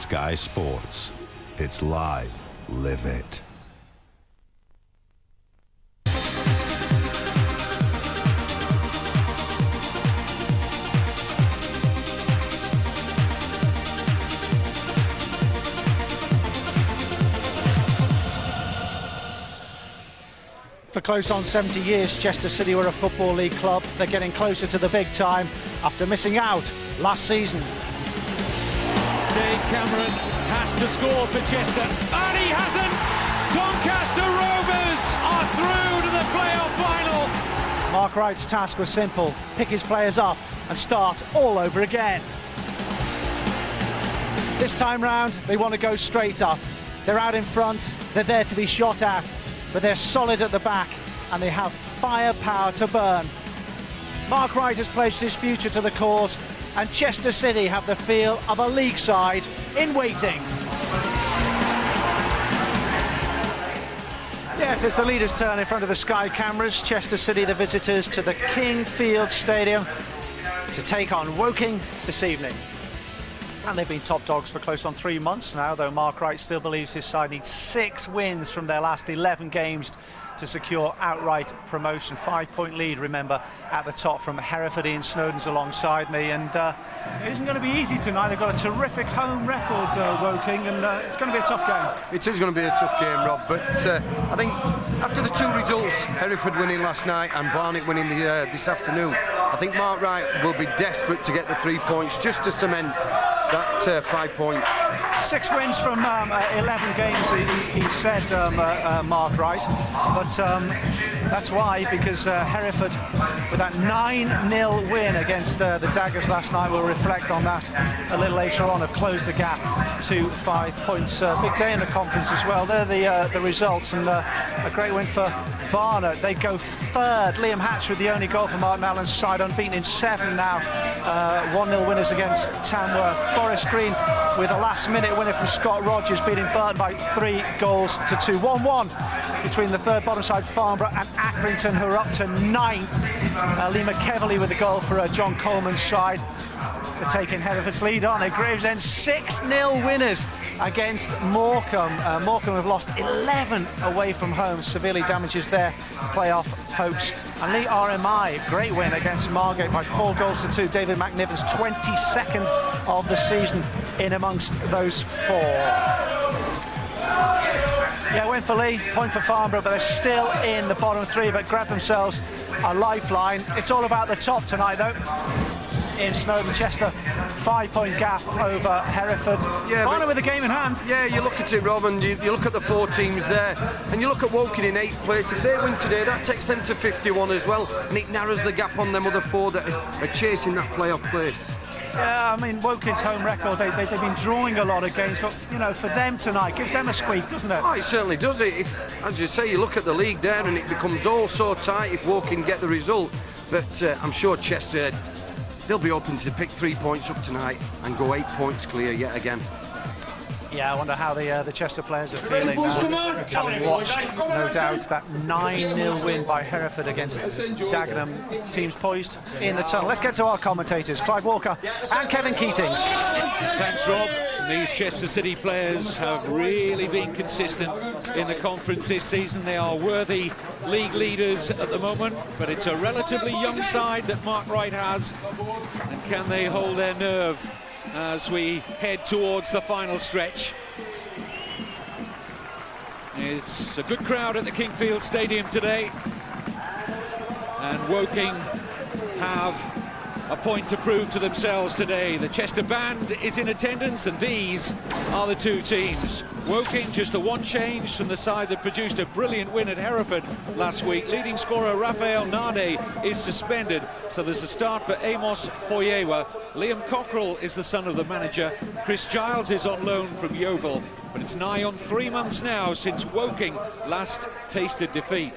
Sky Sports. It's live. Live it. For close on 70 years, Chester City were a Football League club. They're getting closer to the big time after missing out last season. Dave Cameron has to score for Chester, and he hasn't! Doncaster Rovers are through to the playoff final! Mark Wright's task was simple: pick his players up and start all over again. This time round, they want to go straight up. They're out in front, they're there to be shot at, but they're solid at the back and they have firepower to burn. Mark Wright has pledged his future to the cause, and Chester City have the feel of a league side in waiting. Yes, it's the leaders' turn in front of the Sky cameras. Chester City, the visitors to the King Field Stadium to take on Woking this evening. And they've been top dogs for close on 3 months now, though Mark Wright still believes his side needs 6 wins from their last 11 games to secure outright promotion. 5-point lead, remember, at the top from Hereford. Ian Snowden's alongside me, and it isn't going to be easy tonight. They've got a terrific home record, Woking, and it's going to be a tough game. It is going to be a tough game, Rob, but I think after the 2 results, Hereford winning last night and Barnet winning this afternoon, I think Mark Wright will be desperate to get the 3 points just to cement that 5 point. 6 wins from 11 games, he said, Mark Wright, but that's why, because Hereford, with that 9-0 win against the Daggers last night, will reflect on that a little later on, have closed the gap to 5 points. Big day in the conference as well. They're the results, and a great win for Barnet. They go third. Liam Hatch with the only goal for Martin Allen's side, unbeaten in 7 now. 1-0 winners against Tamworth. Forest Green with a last-minute winner from Scott Rogers, beating Burton by 3 goals to 2. 1-1 between the third bottom side Farnborough and Accrington, who are up to 9th. Lee McKeverley with a goal for John Coleman's side. They're taking Hereford's lead on. Gravesend 6-0 winners against Morecambe. Morecambe have lost 11 away from home, severely damages their playoff hopes. And Lee RMI, great win against Margate by 4 goals to 2. David McNiven's 22nd of the season in amongst those 4. Yeah, win for Lee, point for Farnborough, but they're still in the bottom 3, but grab themselves a lifeline. It's all about the top tonight, though. In Snowden, Chester, 5-point gap over Hereford. Yeah, Barnet with the game in hand. Yeah, you look at it, Rob, and you look at the 4 teams there, and you look at Woking in 8th place. If they win today, that takes them to 51 as well, and it narrows the gap on them other 4 that are chasing that playoff place. Yeah, I mean, Woking's home record, they've been drawing a lot of games, but, you know, for them tonight, gives them a squeak, doesn't it? Oh, it certainly does. As you say, you look at the league there, and it becomes all so tight if Woking get the result. But I'm sure Chester, they'll be hoping to pick 3 points up tonight and go 8 points clear yet again. Yeah, I wonder how the Chester players are feeling now, having watched, no doubt, that 9-0 win by Hereford against Dagenham. Teams poised in the tunnel. Let's get to our commentators, Clive Walker and Kevin Keatings. Thanks, Rob. These Chester City players have really been consistent in the conference this season. They are worthy league leaders at the moment, but it's a relatively young side that Mark Wright has. And can they hold their nerve as we head towards the final stretch? It's a good crowd at the King Field Stadium today, and Woking have a point to prove to themselves today. The Chester Band is in attendance, and these are the 2 teams. Woking, just the 1 change from the side that produced a brilliant win at Hereford last week. Leading scorer Rafael Nade is suspended, so there's a start for Amos Foyewa. Liam Cockrell is the son of the manager. Chris Giles is on loan from Yeovil, but it's nigh on 3 months now since Woking last tasted defeat.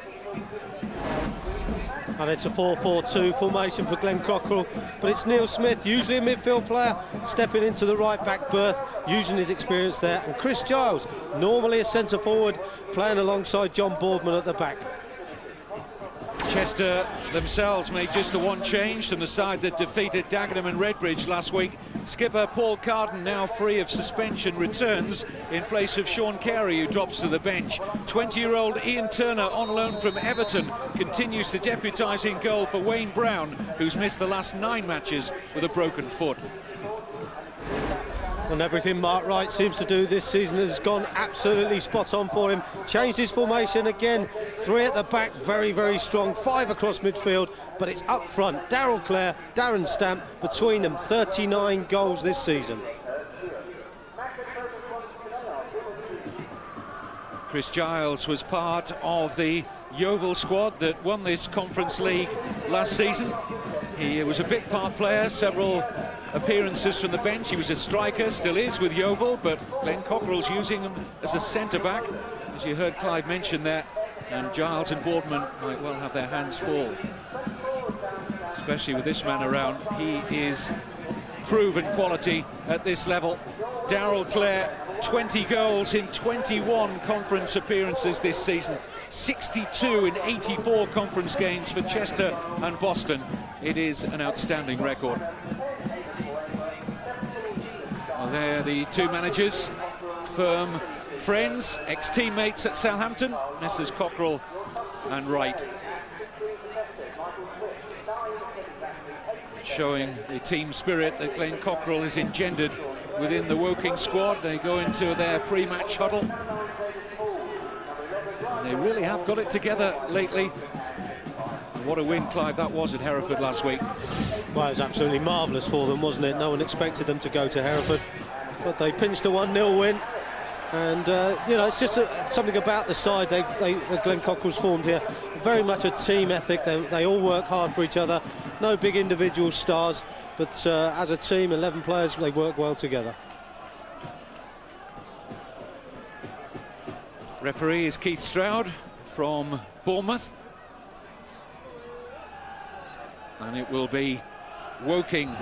And it's a 4-4-2 formation for Glenn Cockrell, but it's Neil Smith, usually a midfield player, stepping into the right-back berth, using his experience there, and Chris Giles, normally a centre-forward, playing alongside John Boardman at the back. Chester themselves made just the one change from the side that defeated Dagenham and Redbridge last week. Skipper Paul Carden, now free of suspension, returns in place of Sean Carey, who drops to the bench. 20-year-old Ian Turner, on loan from Everton, continues to deputise in goal for Wayne Brown, who's missed the last 9 matches with a broken foot. And everything Mark Wright seems to do this season has gone absolutely spot on for him. Changed his formation again. 3 at the back, very, very strong. 5 across midfield, but it's up front. Darrell Clare, Darren Stamp, between them 39 goals this season. Chris Giles was part of the Yeovil squad that won this Conference League last season. He was a bit part player, several appearances from the bench. He was a striker, still is with Yeovil, but Glenn Cockerell's using him as a centre-back, as you heard Clive mention there, and Giles and Boardman might well have their hands full, especially with this man around. He is proven quality at this level. Darrell Clare, 20 goals in 21 conference appearances this season, 62 in 84 conference games for Chester and Boston. It is an outstanding record. Well, they're the two managers, firm friends, ex-teammates at Southampton, Messrs Cockerell and Wright. Showing the team spirit that Glenn Cockerell has engendered within the Woking squad. They go into their pre-match huddle. And they really have got it together lately. And what a win, Clive, that was at Hereford last week. Well, it was absolutely marvellous for them, wasn't it? No one expected them to go to Hereford, but they pinched a 1-0 win. And, you know, it's just something about the side Glenn Cockerell's formed here. Very much a team ethic. They all work hard for each other. No big individual stars, but as a team, 11 players, they work well together. Referee is Keith Stroud from Bournemouth. And it will be Woking,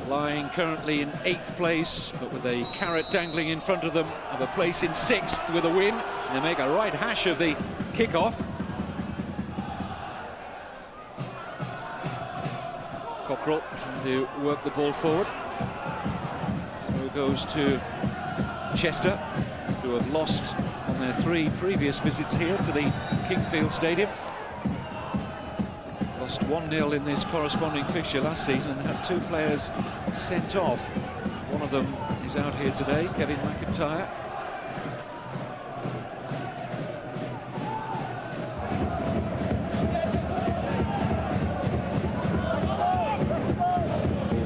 lying currently in 8th place, but with a carrot dangling in front of them of a place in 6th with a win. And they make a right hash of the kick-off. Cockerell trying to work the ball forward. Throw goes to Chester, who have lost on their 3 previous visits here to the Kingfield Stadium. Lost 1-0 in this corresponding fixture last season and had 2 players sent off. One of them is out here today, Kevin McIntyre.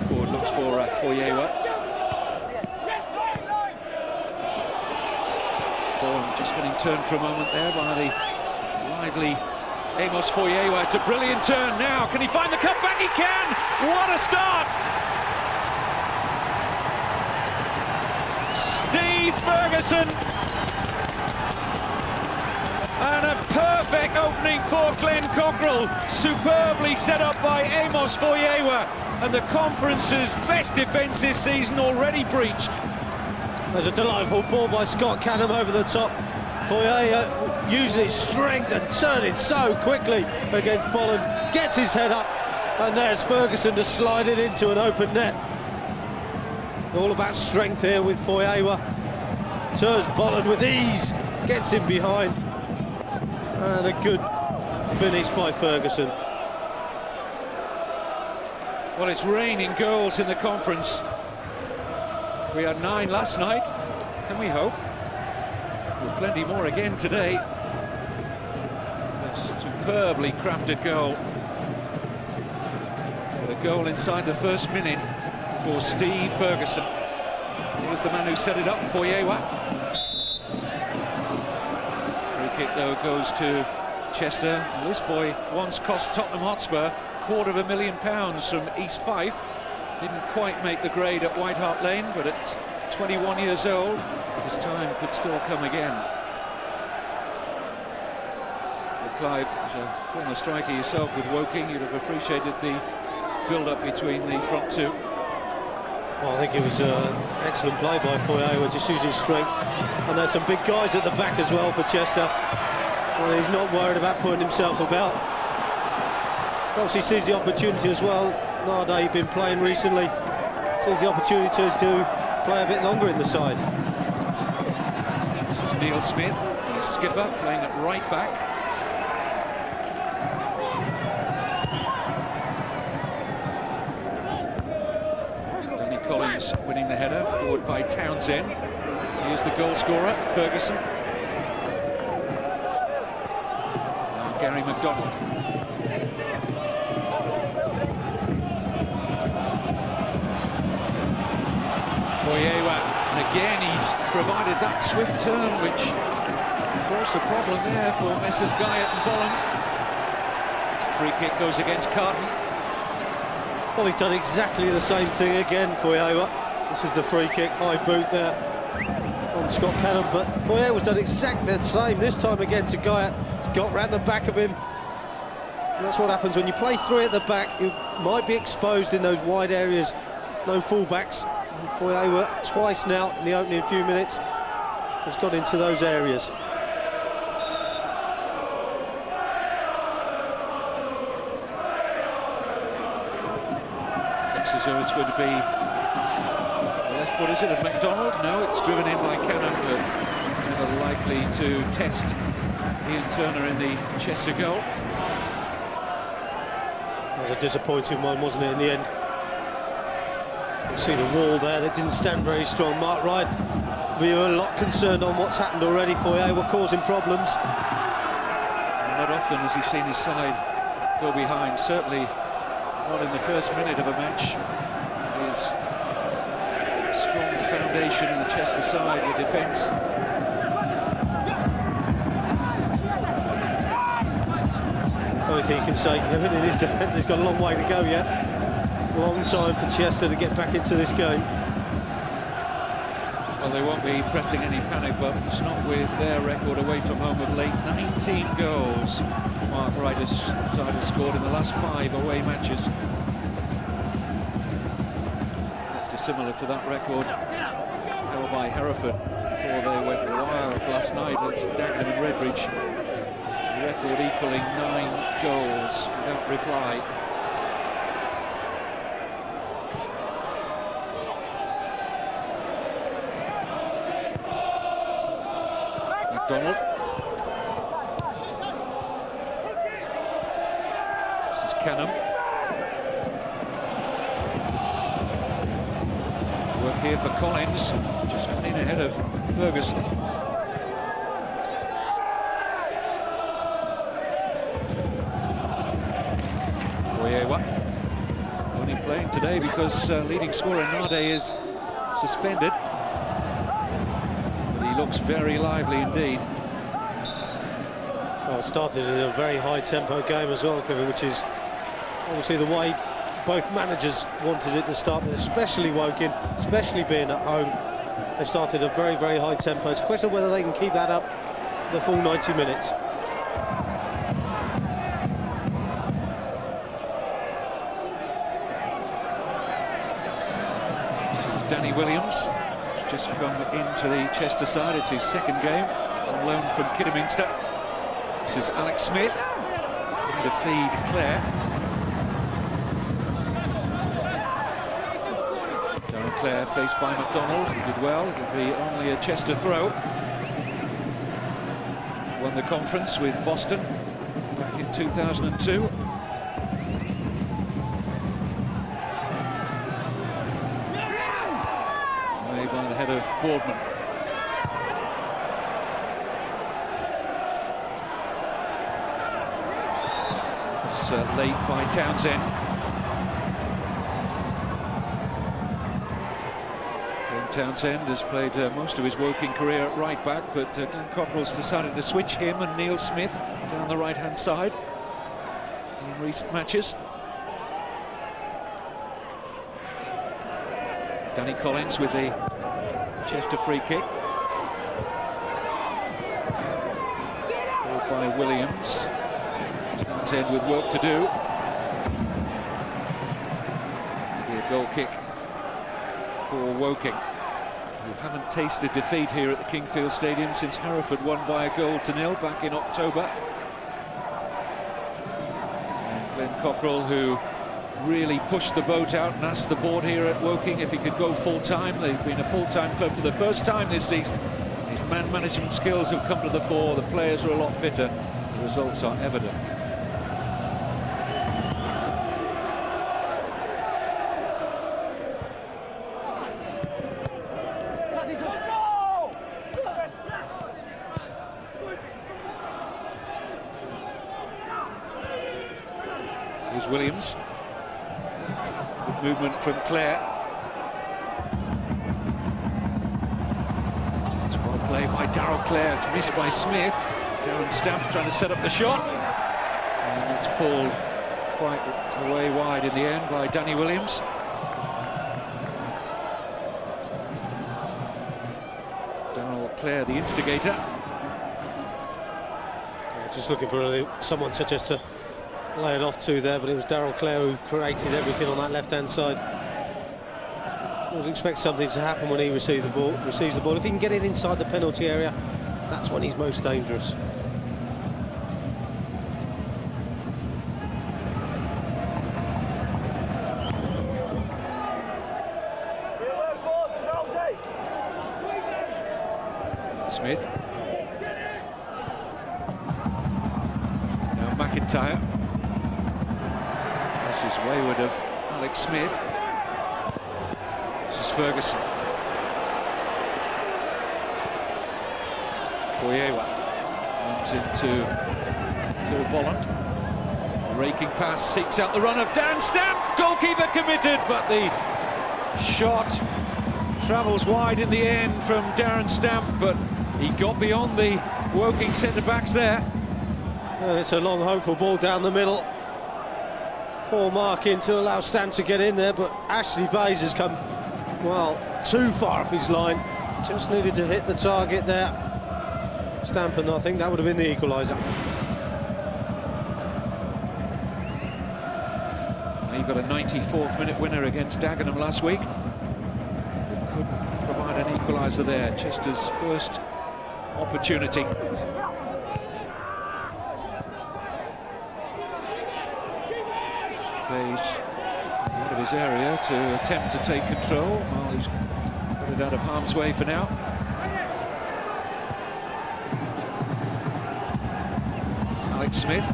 Forward looks for Foyewa. Ball just getting turned for a moment there by the lively Amos Foyewa. It's a brilliant turn now. Can he find the cutback? He can! What a start! Steve Ferguson. And a perfect opening for Glenn Cockerell. Superbly set up by Amos Foyewa. And the conference's best defence this season already breached. There's a delightful ball by Scott Canham over the top. Foyewa using his strength and turning so quickly against Bolland, gets his head up, and there's Ferguson to slide it into an open net. All about strength here with Foyewa. Turns Bolland with ease, gets him behind, and a good finish by Ferguson. Well, it's raining goals in the conference. We had 9 last night, can we hope? Well, plenty more again today. A superbly crafted goal. But a goal inside the first minute for Steve Ferguson. Here's the man who set it up, Foyewa. Free kick, though, goes to Chester. Well, this boy once cost Tottenham Hotspur £250,000 from East Fife. Didn't quite make the grade at White Hart Lane, but at 21 years old, his time could still come again. But Clive, as a former striker yourself with Woking, you'd have appreciated the build-up between the front 2. Well, I think it was excellent play by Foyewa, just using his strength. And there's some big guys at the back as well for Chester. Well, he's not worried about putting himself about. Obviously sees the opportunity as well. Nade been playing recently, sees the opportunity to play a bit longer in the side. This is Neil Smith, the skipper, playing at right back. Danny Collins winning the header, forward by Townsend. Here's the goal scorer, Ferguson. Now Gary McDonald. Foyewa, and again he's provided that swift turn, which caused a problem there for Messrs Guyot and Bolland. Free kick goes against Carton. Well, he's done exactly the same thing again, Foyewa. This is the free kick, high boot there on Scott Cannon, but Foyewa's done exactly the same, this time again to Guyot. He's got round the back of him. And that's what happens when you play three at the back. You might be exposed in those wide areas, no full-backs. And Foyewa, twice now in the opening few minutes, has got into those areas. Looks as though it's going to be the left foot, is it, of McDonald? No, it's driven in by Cannon, but never likely to test Ian Turner in the Chester goal. That was a disappointing one, wasn't it, in the end? You see the wall there that didn't stand very strong. Mark Wright, we were a lot concerned on what's happened already. Foyewa causing problems. Not often has he seen his side go behind, certainly not in the first minute of a match. His strong foundation in the Chester side with defence. Only thing you can say, Kevin, in his defence, he's got a long way to go yet. Long time for Chester to get back into this game. Well, they won't be pressing any panic buttons, not with their record away from home of late. 19 goals Mark Wright's side has scored in the last 5 away matches. Not dissimilar to that record held by Hereford before they went wild last night at Dagenham and Redbridge. The record equalling 9 goals without reply. McDonald. This is Canham. Work here for Collins. Just got in ahead of Ferguson. Foyewa. Only playing today because leading scorer Nade is suspended. He looks very lively indeed. Well, it started in a very high-tempo game as well, Kevin, which is obviously the way both managers wanted it to start, but especially Woking, especially being at home. They've started a very, very high tempo. It's a question of whether they can keep that up the full 90 minutes. This is Danny Williams. Just come into the Chester side. It's his second game on loan from Kidderminster. This is Alex Smith trying to feed Clare. Darren Clare faced by McDonald. He did well. It will be only a Chester throw. Won the conference with Boston back in 2002. By the head of Boardman. It's late by Townsend. Glenn Townsend has played most of his Woking career at right back, but Dan Cockerell's decided to switch him and Neil Smith down the right-hand side in recent matches. Danny Collins with the Chester free kick. Followed by Williams. Townsend with work to do. It'll be a goal kick for Woking, who haven't tasted defeat here at the Kingfield Stadium since Hereford won by a 1-0 back in October. And Glenn Cockerell, who really pushed the boat out and asked the board here at Woking if he could go full-time. They've been a full-time club for the first time this season. His man management skills have come to the fore. The players are a lot fitter. The results are evident. Here's Williams. Good movement from Clare. It's well played by Darrell Clare. It's missed by Smith. Darren Stamp trying to set up the shot. And it's pulled quite away wide in the end by Danny Williams. Darrell Clare, the instigator. Yeah, just looking for someone to just to lay it off to there, but it was Darrell Clare who created everything on that left-hand side. Always expect something to happen when he receives the ball. If he can get it inside the penalty area, that's when he's most dangerous. Smith. Now McIntyre. This is wayward of Alex Smith. This is Ferguson. Foyewa runs into Phil Bolland. Raking pass, seeks out the run of Darren Stamp. Goalkeeper committed, but the shot travels wide in the end from Darren Stamp, but he got beyond the Woking centre-backs there. And it's a long, hopeful ball down the middle. Poor marking to allow Stamp to get in there, but Ashley Bayes has come, well, too far off his line. Just needed to hit the target there. Stamp, and I think that would have been the equaliser. He got a 94th minute winner against Dagenham last week, but couldn't provide an equaliser there. Chester's first opportunity. Bayes out of his area to attempt to take control. Well, he's got it out of harm's way for now. Alex Smith.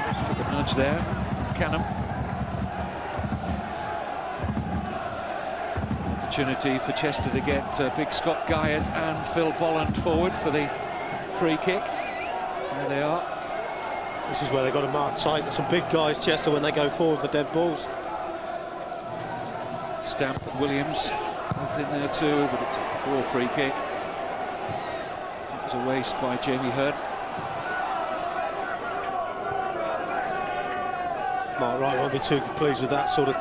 Just took a nudge there from Canham. Opportunity for Chester to get big Scott Guyot and Phil Bolland forward for the free kick. There they are. This is where they've got to mark tight. Got some big guys, Chester, when they go forward for dead balls. Stamp and Williams both in there too, but it's a poor free kick. It was a waste by Jamie Hurd. Mark Wright won't be too pleased with that sort of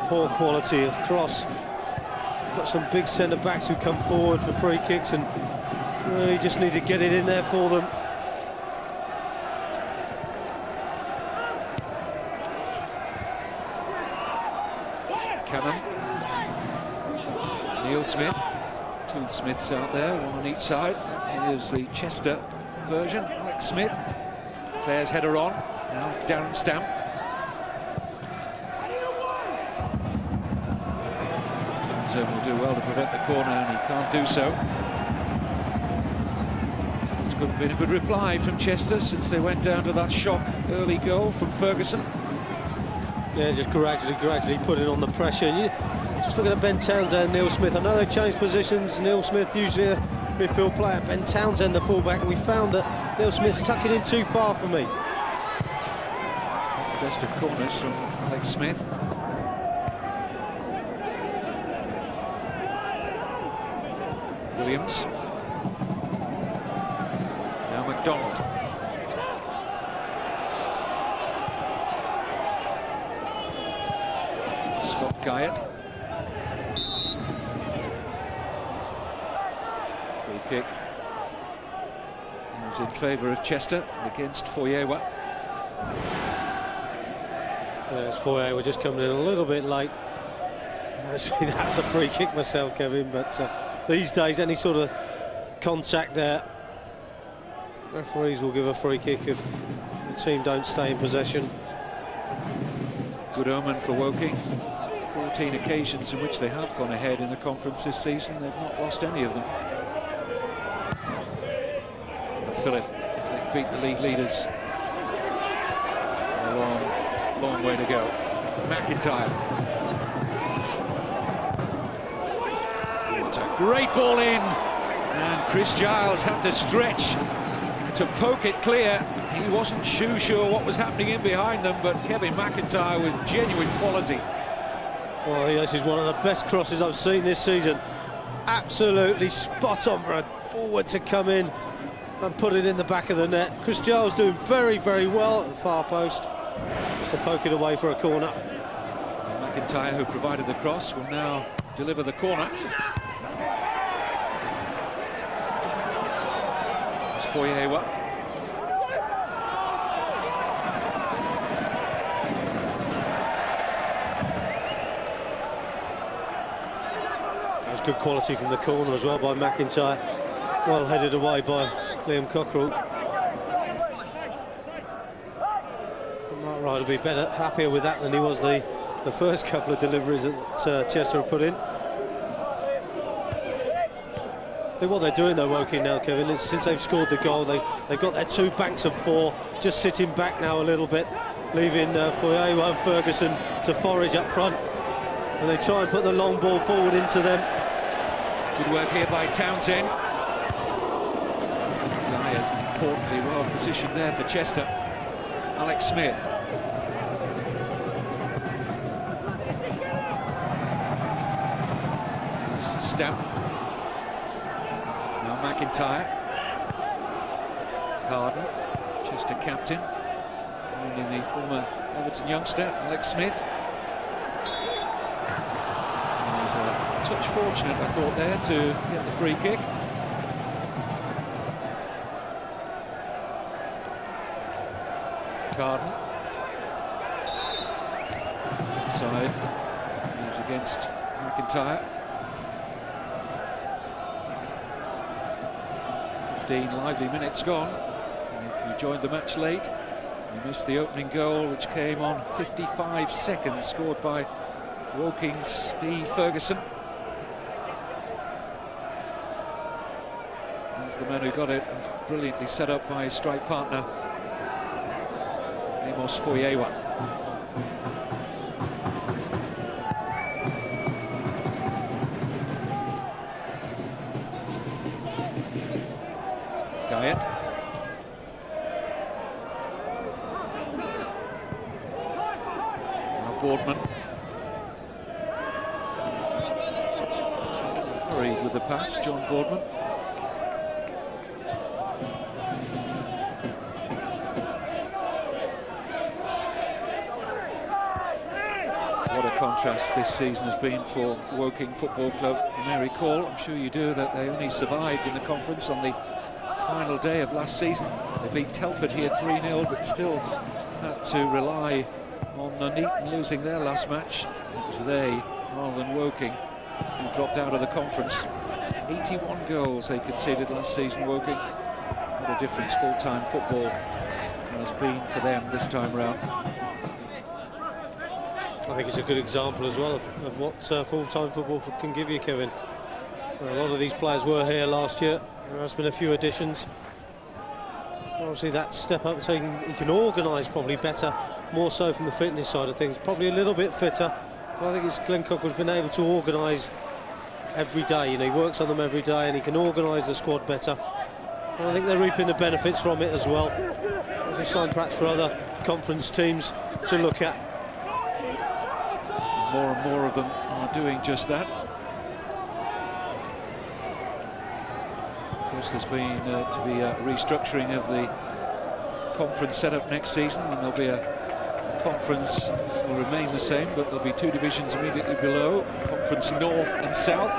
poor quality of cross. He's got some big centre-backs who come forward for free kicks and really just need to get it in there for them. Canham. Neil Smith. Two Smiths out there, one on each side. Here's the Chester version. Alex Smith. Clare's header on. Now Darren Stamp. Townsend will do well to prevent the corner, and he can't do so. It's been a good reply from Chester since they went down to that shock early goal from Ferguson. Yeah, just gradually putting on the pressure. Just looking at Ben Townsend and Neil Smith. I know they've changed positions. Neil Smith usually a midfield player. Ben Townsend the fullback, and we found that Neil Smith's tucking in too far for me. Best of corners from Alex Smith. Williams. Now McDonald. Scott Guyot. Free kick is in favour of Chester against Foyewa. It's Foyer, we're just coming in a little bit late. Actually, that's a free kick myself, Kevin, but these days any sort of contact there, referees will give a free kick if the team don't stay in possession. Good omen for Woking. 14 occasions in which they have gone ahead in the conference this season. They've not lost any of them. But Phillip, if they beat the league leaders, a long, long way to go. McIntyre. It's a great ball in, and Chris Giles had to stretch to poke it clear. He wasn't too sure what was happening in behind them, but Kevin McIntyre with genuine quality. Well, this is one of the best crosses I've seen this season. Absolutely spot on for a forward to come in and put it in the back of the net. Chris Giles doing very, very well at the far post. Just to poke it away for a corner. McIntyre, who provided the cross, will now deliver the corner. It's Foyewa. Good quality from the corner as well by McIntyre. Well headed away by Liam Cockrell. Mark Wright will be happier with that than he was the first couple of deliveries that Chester have put in. I think what they're doing though, Woking now, Kevin, is since they've scored the goal, they've got their 2 banks of 4, just sitting back now a little bit, leaving Foyewa and Ferguson to forage up front. And they try and put the long ball forward into them. Good work here by Townsend. Guyatt, importantly, well positioned there for Chester. Alex Smith. Stamp. Now McIntyre. Carden, Chester captain. And the former Everton youngster, Alex Smith. Touch fortunate, I thought, there to get the free kick. Carden. Side. He's against McIntyre. 15 lively minutes gone. And if you joined the match late, you missed the opening goal, which came on 55 seconds, scored by Woking's Steve Ferguson. The man who got it, brilliantly set up by his strike partner Amos Foyewa. Guyatt. Now Boardman. Hurried with the pass, John Boardman. Contrast this season has been for Woking Football Club. You may recall, I'm sure you do, that they only survived in the conference on the final day of last season. They beat Telford here 3-0, but still had to rely on Nuneaton losing their last match. It was they, rather than Woking, who dropped out of the conference. 81 goals they conceded last season, Woking. What a difference full-time football has been for them this time around. I think it's a good example as well of what full-time football can give you, Kevin. Well, a lot of these players were here last year. There has been a few additions. Obviously that step up, so he can organise probably better, more so from the fitness side of things. Probably a little bit fitter, but I think it's Glenn Cockrell's been able to organise every day. You know, he works on them every day and he can organise the squad better. And I think they're reaping the benefits from it as well. As a sign perhaps for other conference teams to look at. More and more of them are doing just that. Of course, there's been to be a restructuring of the conference set up next season, and there'll be a conference will remain the same, but there'll be 2 divisions immediately below, Conference North and South.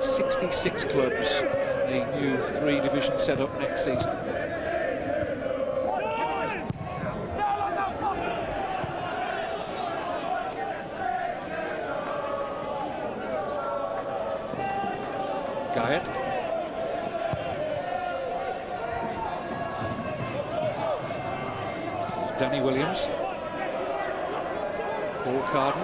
66 clubs in the new 3-division set up next season. Guyatt. Danny Williams. Paul Carden.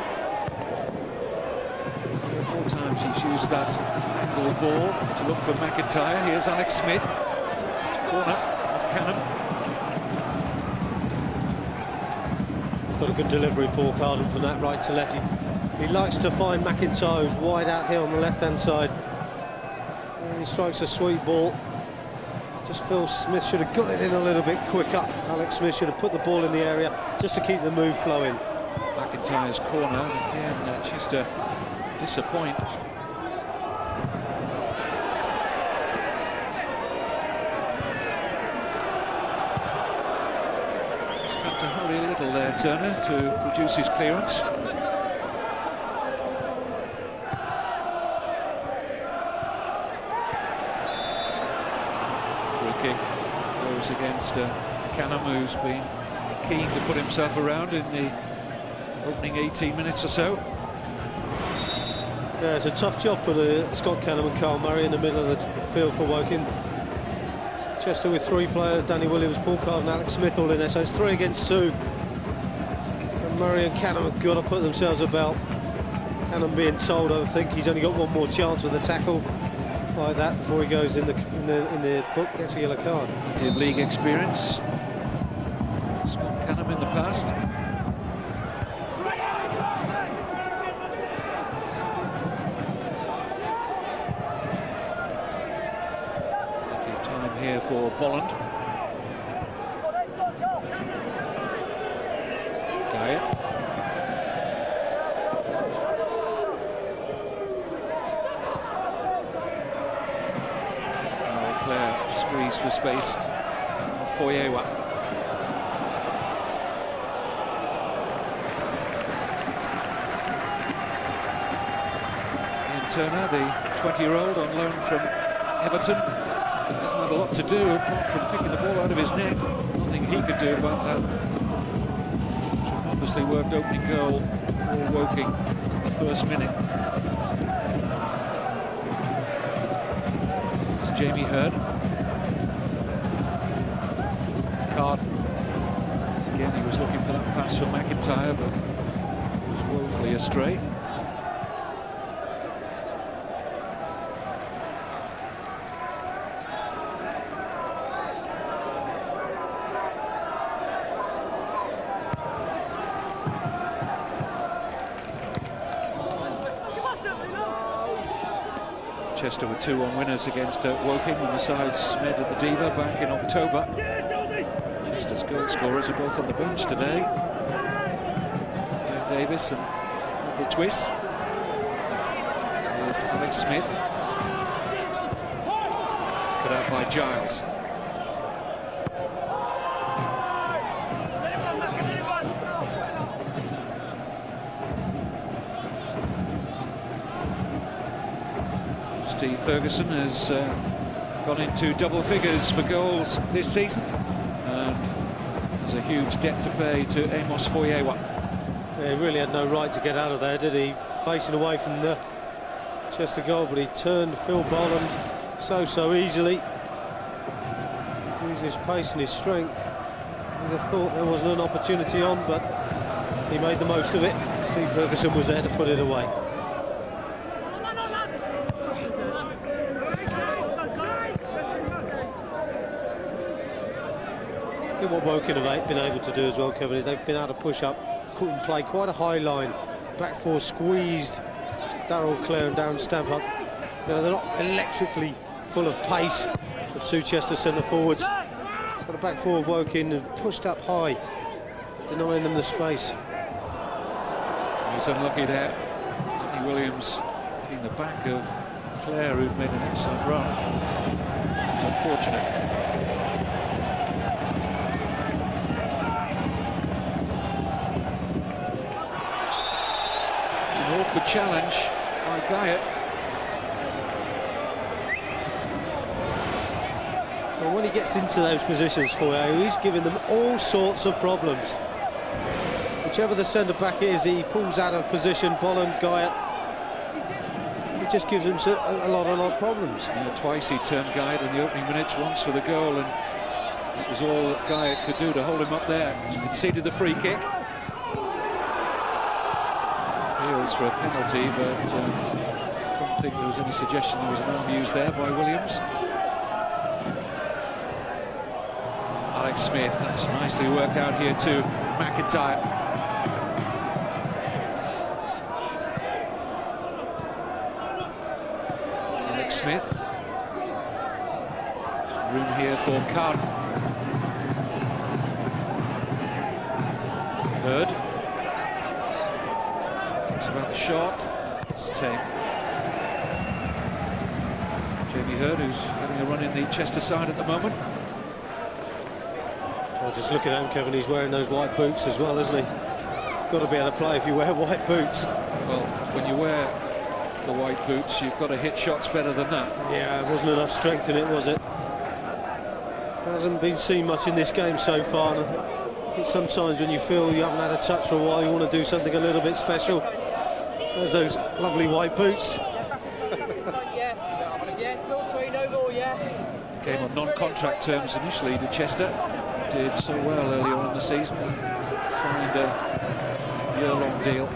3 or 4 times he's used that angled ball to look for McIntyre. Here's Alex Smith. Corner off Canham. Got a good delivery, Paul Carden, from that right to left. He likes to find McIntyre, who's wide out here on the left-hand side. And he strikes a sweet ball. Just Phil Smith should have got it in a little bit quicker. Alex Smith should have put the ball in the area just to keep the move flowing. McIntyre's corner, and again Chester disappoint. Just had to hurry a little there, Turner, to produce his clearance. Free kick goes against Canham, who's been keen to put himself around in the opening 18 minutes or so. Yeah, it's a tough job for the Scott Canham and Carl Murray in the middle of the field for Woking. Chester with 3 players, Danny Williams, Paul Carden, Alex Smith all in there, so it's 3 against 2. So Murray and Canham have got to put themselves about. Canham being told, I think he's only got one more chance with a tackle like that before he goes in the book, gets a yellow card. League experience. Scott Canham in the past. Here for Bolland. Guyot. Clare squeeze for space. Foyewa. Ian Turner, the 20-year-old on loan from Everton. Hasn't had a lot to do apart from picking the ball out of his net. Nothing he could do about that tremendously worked opening goal for Woking in the first minute. It's Jamie Hurd. Carden. Again, he was looking for that pass for McIntyre, but was woefully astray. Chester were 2-1 winners against Woking when the sides met at the Diva back in October. Chester's goal scorers are both on the bench today. Ben Davis and Michael Twiss. There's Alex Smith. Cut out by Giles. Steve Ferguson has gone into double figures for goals this season, and there's a huge debt to pay to Amos Foyewa. Yeah, he really had no right to get out of there, did he? Facing away from the Chester goal, but he turned Phil Bolland so easily. Using his pace and his strength. You'd have thought there wasn't an opportunity on, but he made the most of it. Steve Ferguson was there to put it away. What Woking have been able to do as well, Kevin, is they've been able to push up, couldn't play quite a high line. Back four squeezed Darryl Clare and Darren Stamp up. You know, they're not electrically full of pace, the 2 Chester centre forwards. So the back four of Woking have pushed up high, denying them the space. He's unlucky there. Danny Williams hitting the back of Clare, who'd made an excellent run. It's unfortunate. Awkward challenge by Guyot. Well, when he gets into those positions for you, he's giving them all sorts of problems. Whichever the centre-back is, he pulls out of position, Bolland, Guyot. He just gives him a lot of problems. Yeah, twice he turned Guyot in the opening minutes, once for the goal and That was all that Guy could do to hold him up there. He's conceded the free kick. Appeals for a penalty, but I don't think there was any suggestion there was an arm used there by Williams. Alex Smith, that's nicely worked out here too. McIntyre. Alex Smith. There's room here for Carden. Hurd. Thinks about the shot. It's tame. Jamie Hurd, who's getting a run in the Chester side at the moment. Well, just looking at him, Kevin, he's wearing those white boots as well, isn't he? Got to be able to play if you wear white boots. Well, when you wear the white boots, you've got to hit shots better than that. Yeah, there wasn't enough strength in it, was it? Hasn't been seen much in this game so far. And I think sometimes when you feel you haven't had a touch for a while, you want to do something a little bit special. There's those lovely white boots. Came on non-contract terms initially to Chester. Did so well earlier on in the season. He signed a year-long deal.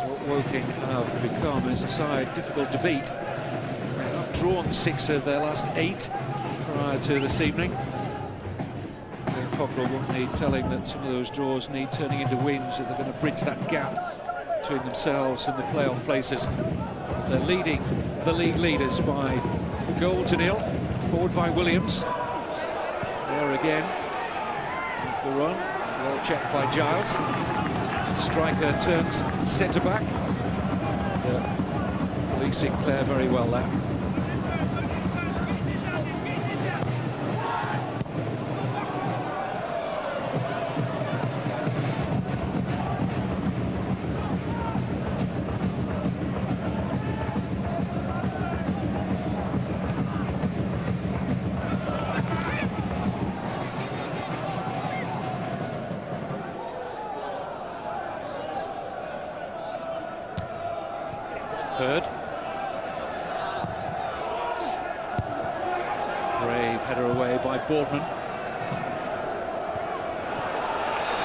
What Woking have become is a side difficult to beat. They have drawn 6 of their last 8 prior to this evening. Cockerell won't need telling that some of those draws need turning into wins if they're going to bridge that gap between themselves and the playoff places. They're leading the league leaders by a goal to nil, forward by Williams. There again, off the run, well checked by Giles. Striker turns centre-back. Policing Clare very well there. Hurd. Brave header away by Boardman.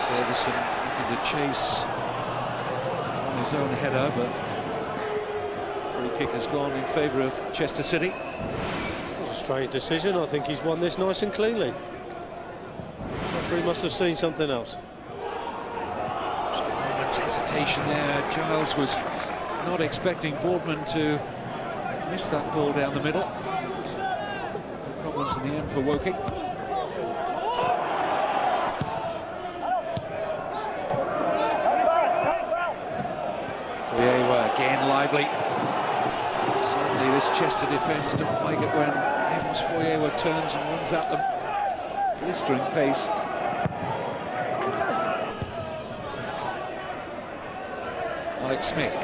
Ferguson looking to chase on his own header, but free kick has gone in favour of Chester City. It was a strange decision. I think he's won this nice and cleanly. He must have seen something else. Just a moment's hesitation there. Giles was not expecting Boardman to miss that ball down the middle. No problems in the end for Woking. Foyewa again lively. Certainly this Chester defence don't like it when Amos Foyewa turns and runs at them. Blistering pace. Alex Smith.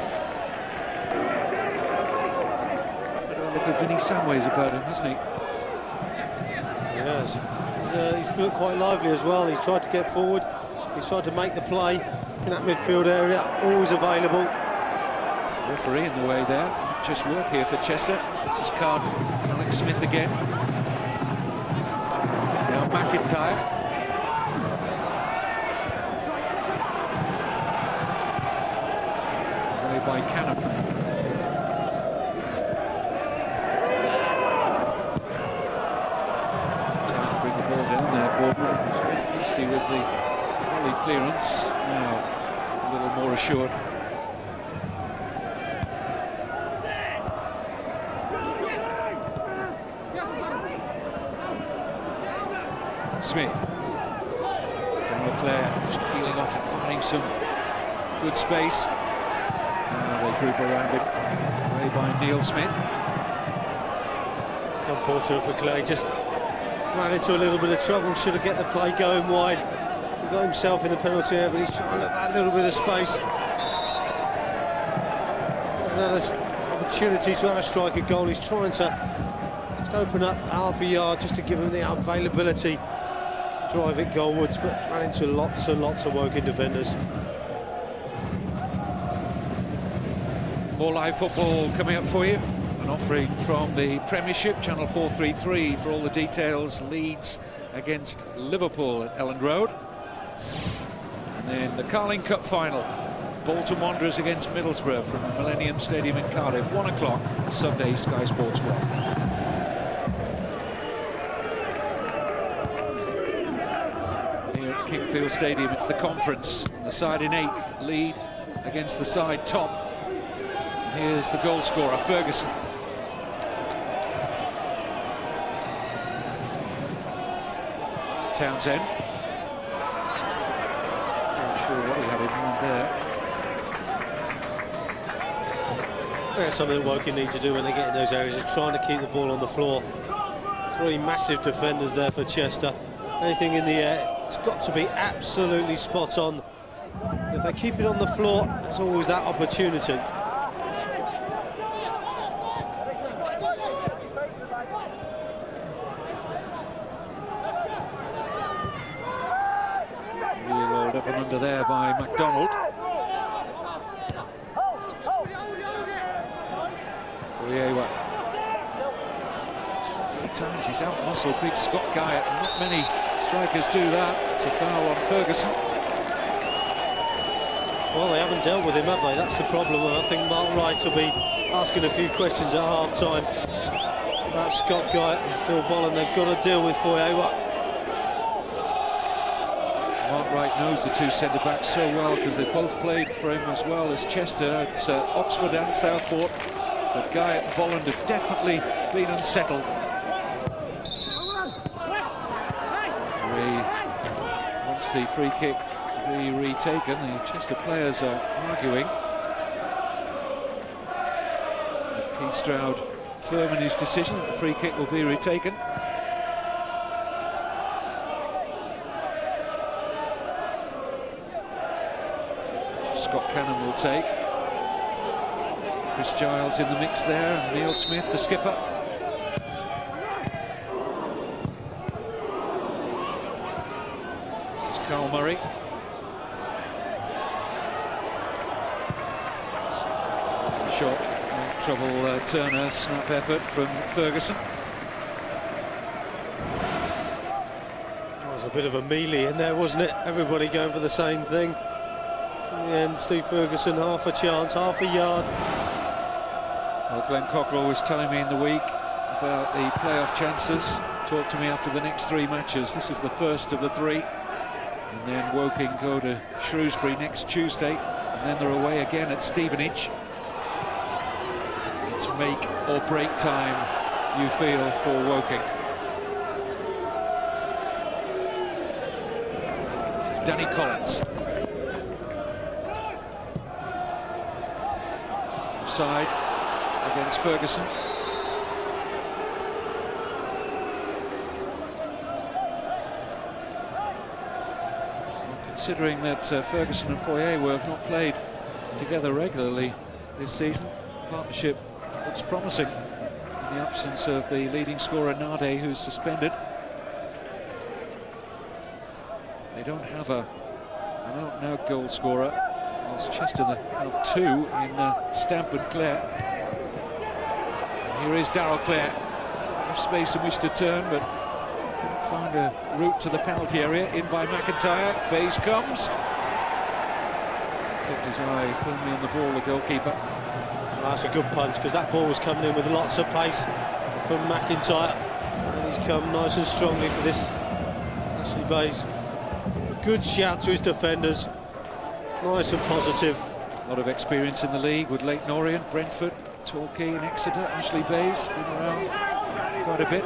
Look at Vinny Samways about him, hasn't he? He has. He's looked quite lively as well. He's tried to get forward. He's tried to make the play in that midfield area. Always available. Referee in the way there. Might just work here for Chester. This is Carden. Alex Smith again. Now McIntyre. Play by Cannon. Hasty with the volley clearance. Now a little more assured. Smith. Donald Clare just peeling off and finding some good space. Now they group around him. Away by Neil Smith. Unfortunate for Clay, just ran into a little bit of trouble. Should have get the play going wide. He got himself in the penalty area, but he's trying to look at that little bit of space. Hasn't had an opportunity to have a striker goal. He's trying to just open up half a yard just to give him the availability to drive it goalwards, but ran into lots and lots of Woking defenders. More live football coming up for you. An offering from the Premiership, Channel 433 for all the details. Leeds against Liverpool at Elland Road. And then the Carling Cup final. Bolton Wanderers against Middlesbrough from Millennium Stadium in Cardiff. 1 o'clock, Sunday, Sky Sports 1. Here at Kingfield Stadium, it's the Conference. And the side in 8th lead against the side top. Here's the goal scorer, Ferguson. Townsend. Not sure what he had in mind there. That's something Woking need to do when they get in those areas, is trying to keep the ball on the floor. 3 massive defenders there for Chester. Anything in the air, it's got to be absolutely spot on. If they keep it on the floor, there's always that opportunity. Rolled up and under there by MacDonald. Foyewa. 2 or 3 times he's out-muscled big Scott Guyatt. Not many strikers do that. It's a foul on Ferguson. Well, they haven't dealt with him, have they? That's the problem, and I think Mark Wright will be asking a few questions at half-time about Scott Guyatt and Phil Bolland. They've got to deal with Foyewa. Mark Wright knows the 2 centre-backs so well because they both played for him as well as Chester at Oxford and Southport. But Guyatt and Bolland have definitely been unsettled. Referee wants the free kick to be retaken. The Chester players are arguing. Keith Stroud firm in his decision that the free kick will be retaken. Scott Cannon will take. Chris Giles in the mix there, and Neil Smith, the skipper. This is Carl Murray. Shot, trouble Turner, snap effort from Ferguson. That was a bit of a melee in there, wasn't it? Everybody going for the same thing. In the end, Steve Ferguson, half a chance, half a yard. Well, Glenn Cockrell was telling me in the week about the playoff chances. Talked to me after the next 3 matches. This is the first of the 3. And then Woking go to Shrewsbury next Tuesday. And then they're away again at Stevenage. It's make or break time, you feel, for Woking. This is Danny Collins. Offside against Ferguson. Considering that Ferguson and Foyewa have not played together regularly this season, partnership looks promising in the absence of the leading scorer Nade, who's suspended. They don't have an out-and-out goal scorer, whilst Chester have 2 in Stamp and Clare. Here is Darrell Clare. A bit of space in which to turn, but couldn't find a route to the penalty area. In by McIntyre. Bays comes. Kept his eye firmly on the ball, the goalkeeper. Well, that's a good punch, because that ball was coming in with lots of pace from McIntyre. And he's come nice and strongly for this Ashley Bays. A good shout to his defenders. Nice and positive. A lot of experience in the league with Leyton Orient, Brentford, Torquay and Exeter. Ashley Bays been around quite a bit.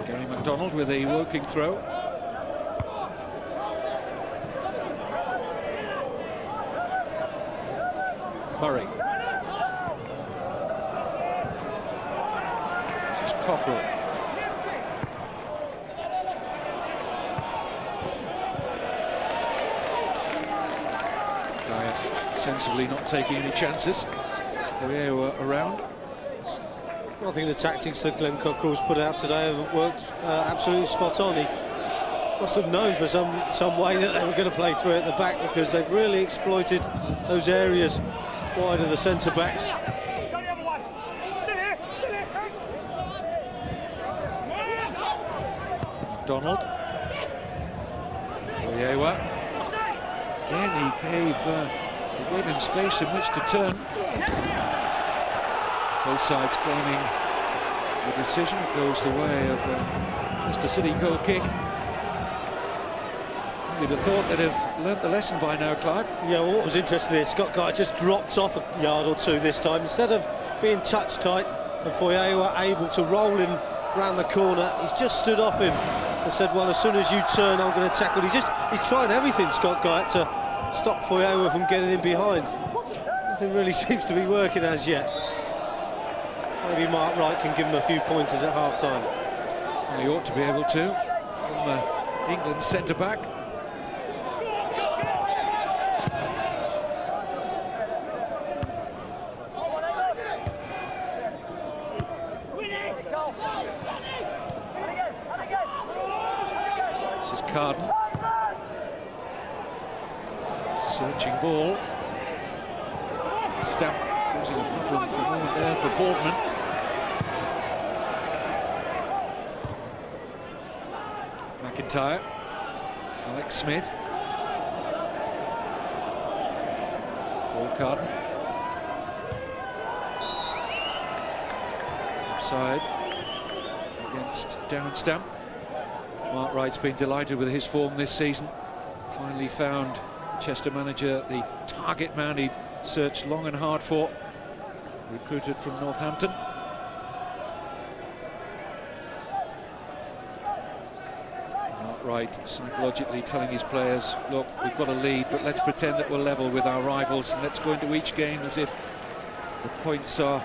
Gary MacDonald with a Woking throw. Murray. This is Cockrell. Sensibly not taking any chances. Foyewa around. I think the tactics that Glenn Cockerell's put out today have worked absolutely spot on. He must have known for some way that they were going to play through at the back, because they've really exploited those areas wide of the centre-backs. Donald. Oyewa. Again, he gave him space in which to turn. Both sides claiming the decision. It goes the way of Chester City goal kick. You'd have thought they'd have learnt the lesson by now, Clive. Yeah, well, what was interesting is Scott Guy just dropped off a yard or two this time. Instead of being touch tight and Foyewa able to roll him round the corner, he's just stood off him and said, well, as soon as you turn, I'm going to tackle. He's trying everything, Scott Guy, to stop Foyewa from getting in behind. Nothing really seems to be working as yet. Maybe Mark Wright can give him a few pointers at half-time. Well, he ought to be able to, from England's centre-back. This is Carden. Searching ball. Stamp causing a problem for a moment there for Boardman. McIntyre. Alex Smith. Paul Carden. Offside against Darren Stamp. Mark Wright's been delighted with his form this season. Finally found Chester manager the target man he'd searched long and hard for. Recruited from Northampton. Mark Wright psychologically telling his players, look, we've got a lead, but let's pretend that we're level with our rivals, and let's go into each game as if the points are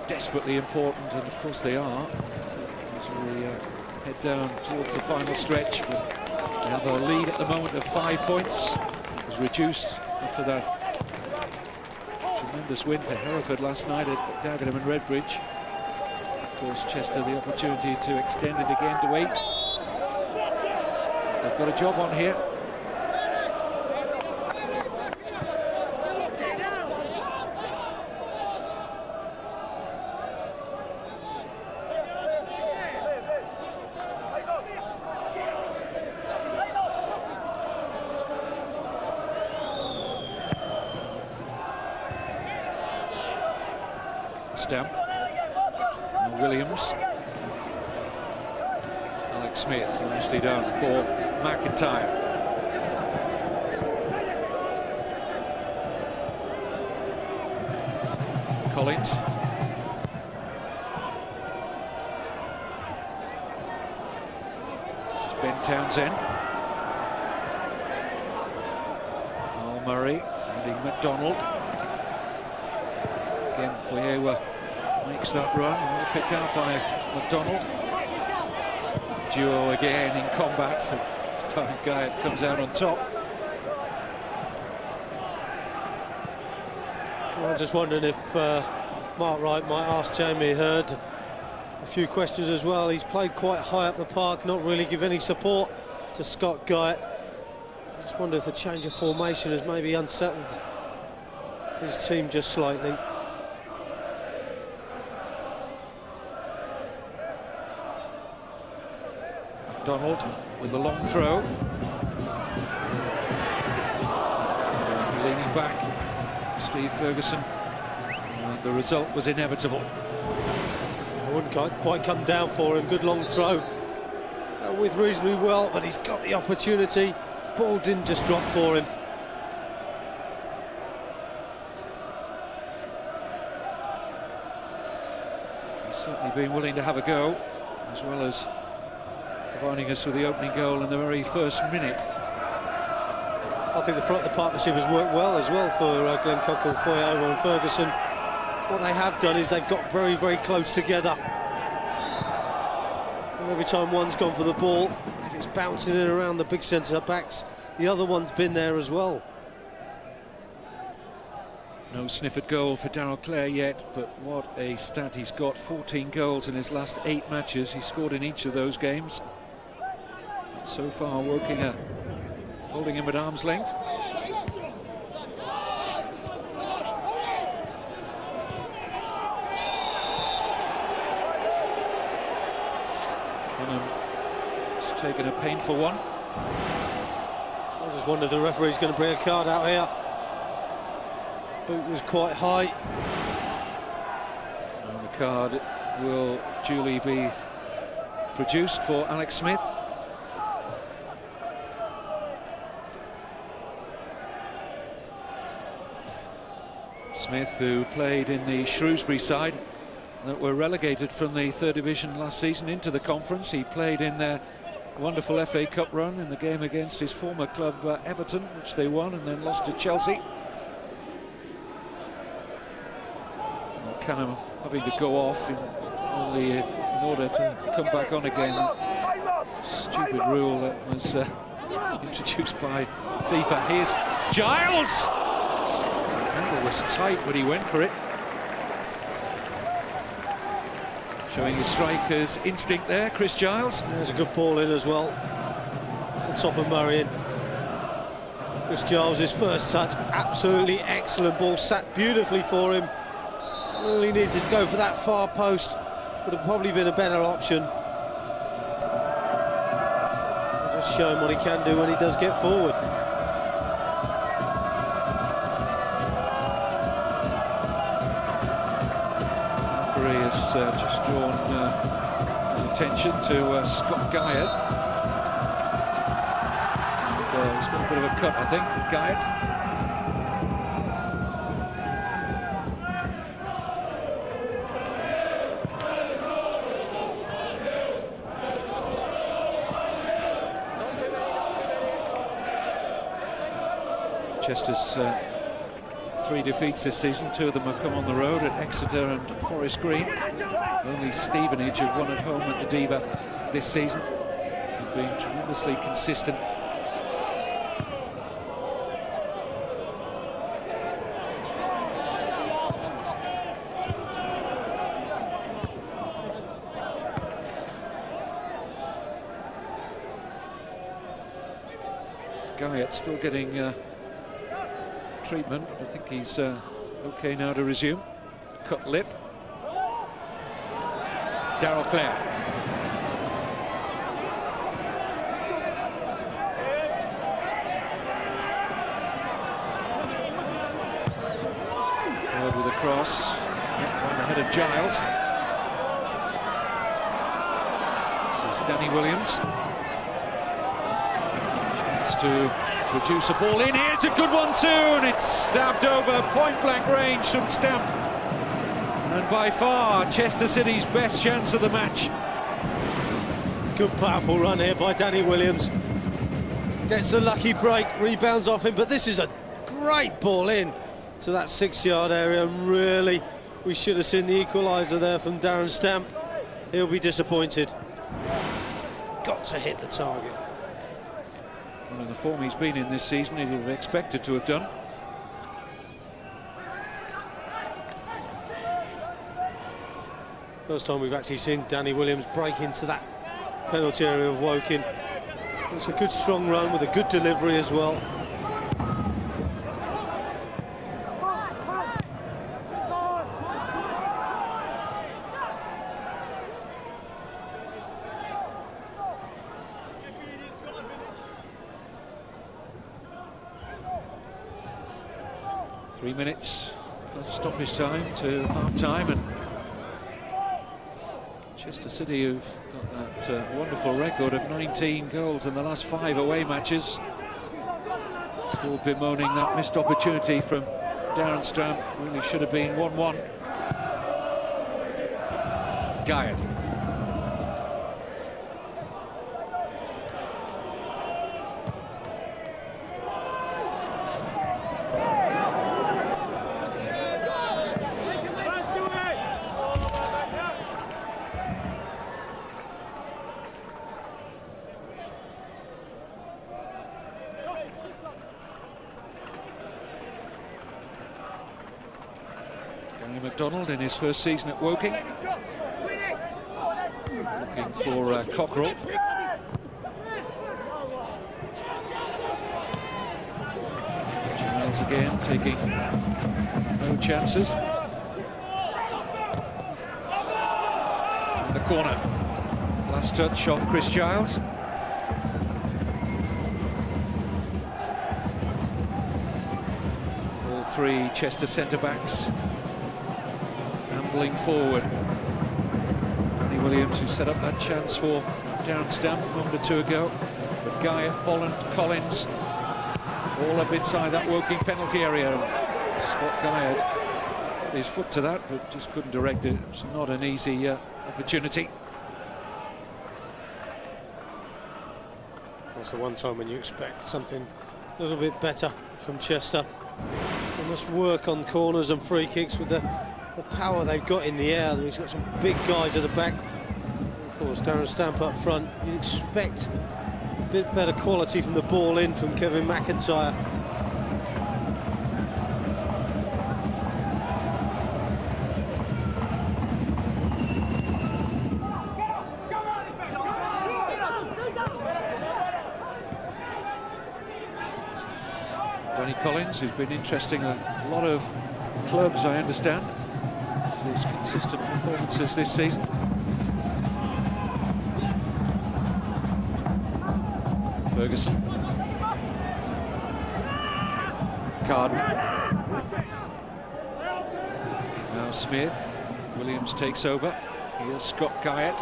desperately important, and of course they are, as we head down towards the final stretch. But we have a lead at the moment of 5 points. It was reduced after that tremendous win for Hereford last night at Dagenham and Redbridge. Of course, Chester the opportunity to extend it again to 8. They've got a job on here. Stamp. And Williams. Alex Smith nicely done for McIntyre. Collins. This is Ben Townsend. Carl Murray finding McDonald. Again, Foyewa makes that run, well picked out by McDonald. Duo again in combat, so this time Guyatt comes out on top. Well, I'm just wondering if Mark Wright might ask Jamie Hurd a few questions as well. He's played quite high up the park, not really give any support to Scott Guyatt. I just wonder if the change of formation has maybe unsettled his team just slightly. Donald with the long throw. Leaning back, Steve Ferguson. And the result was inevitable. I wouldn't quite come down for him. Good long throw. With reasonably well, but he's got the opportunity. Ball didn't just drop for him. He's certainly been willing to have a go, as well as providing us with the opening goal in the very first minute. I think the partnership has worked well as well for Glenn Cockerell, Foyewa and Ferguson. What they have done is they've got very, very close together. And every time one's gone for the ball, if it's bouncing in around the big centre-backs, the other one's been there as well. No sniff at goal for Darrell Clare yet, but what a stat he's got. 14 goals in his last 8 matches. He scored in each of those games. So far, Woking holding him at arm's length. He's taken a painful one. I just wondered if the referee's going to bring a card out here. Boot was quite high. And the card will duly be produced for Alex Smith. Smith, who played in the Shrewsbury side that were relegated from the 3rd Division last season into the Conference. He played in their wonderful FA Cup run in the game against his former club Everton, which they won and then lost to Chelsea. Canham having to go off in order to come back on again. That stupid rule that was introduced by FIFA. Here's Giles! The angle was tight, but he went for it. Showing his striker's instinct there, Chris Giles. There's a good ball in as well. Off the top of Marion. Chris Giles' first touch, absolutely excellent ball, sat beautifully for him. Really needed to go for that far post, would have probably been a better option. Just show him what he can do when he does get forward. The referee has just drawn his attention to Scott Guyot. He's got a bit of a cut, I think, Guyot. Chester's 3 defeats this season. 2 of them have come on the road at Exeter and Forest Green. Only Stevenage have won at home at the Diva this season. They've been tremendously consistent. Guyot still getting treatment, but I think he's okay now to resume. Cut lip. Darrell Clare. Ward with a cross. On the head of Giles. This is Danny Williams. Chance to produce a ball in here. It's a good one too, and it's stabbed over point-blank range from Stamp. And by far, Chester City's best chance of the match. Good powerful run here by Danny Williams. Gets the lucky break, rebounds off him, but this is a great ball in to that 6-yard area. And really, we should have seen the equaliser there from Darren Stamp. He'll be disappointed. Got to hit the target. Well, in the form he's been in this season, he would have expected to have done. First time we've actually seen Danny Williams break into that penalty area of Woking. It's a good strong run with a good delivery as well. Three minutes plus stoppage time to half-time, and Chester City, who've got that wonderful record of 19 goals in the last 5 away matches, still bemoaning that missed opportunity from Darren Stamp. Really should have been 1-1. Guyot. Johnny McDonald in his first season at Woking. Looking for Cockerell. Giles again taking no chances. And a corner. Last touch of Chris Giles. All three Chester centre-backs ambling forward. Danny Williams, who set up that chance for Darren Stamp a moment or two ago. But Guyatt, Bolland, Collins, all up inside that Woking penalty area. And Scott Guyatt put his foot to that, but just couldn't direct it. It was not an easy opportunity. That's the one time when you expect something a little bit better from Chester. They must work on corners and free kicks with the power they've got in the air. He's got some big guys at the back. Of course, Darren Stamp up front. You'd expect a bit better quality from the ball in from Kevin McIntyre. Danny Collins, who's been interesting a lot of clubs, I understand. His consistent performances this season. Ferguson. Carden. Now Smith. Williams takes over. Here's Scott Guyatt.